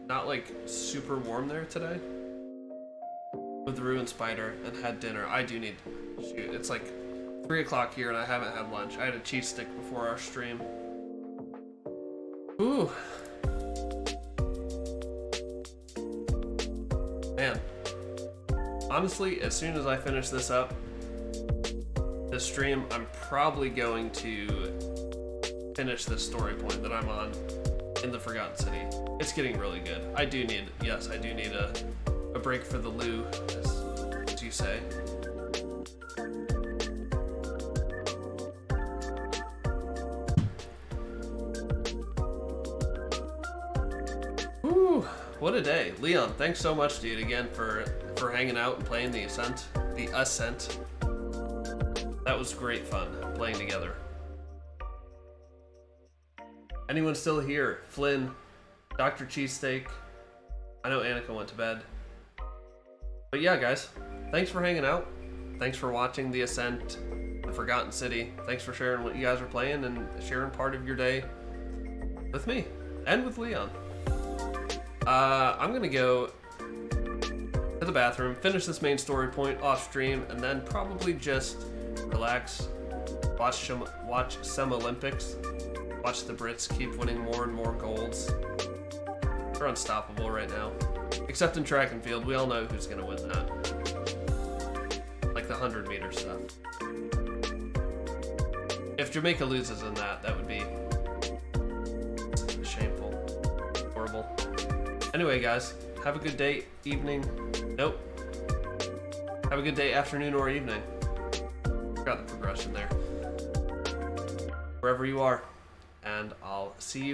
not like super warm there today? With the ruined spider and had dinner. I do need, shoot, it's like 3 o'clock here and I haven't had lunch. I had a cheese stick before our stream. Ooh. Man. Honestly, as soon as I finish this up, this stream, I'm probably going to finish this story point that I'm on in the Forgotten City. It's getting really good. I do need a break for the loo, as you say. Whew, what a day. Leon, thanks so much, dude, again for hanging out and playing the Ascent. That was great fun, playing together. Anyone still here? Flynn, Dr. Cheesesteak. I know Annika went to bed. But yeah, guys, thanks for hanging out. Thanks for watching the Ascent, the Forgotten City. Thanks for sharing what you guys are playing and sharing part of your day with me and with Leon. I'm gonna go to the bathroom, finish this main story point off stream, and then probably just relax, watch some Olympics, watch the Brits keep winning more and more golds. They're unstoppable right now. Except in track and field, we all know who's gonna win that. Like the 100-meter stuff. If Jamaica loses in that, that would be shameful. Horrible. Anyway, guys, have a good day, evening. Nope. Have a good day, afternoon, or evening. Got the progression there. Wherever you are. And I'll see you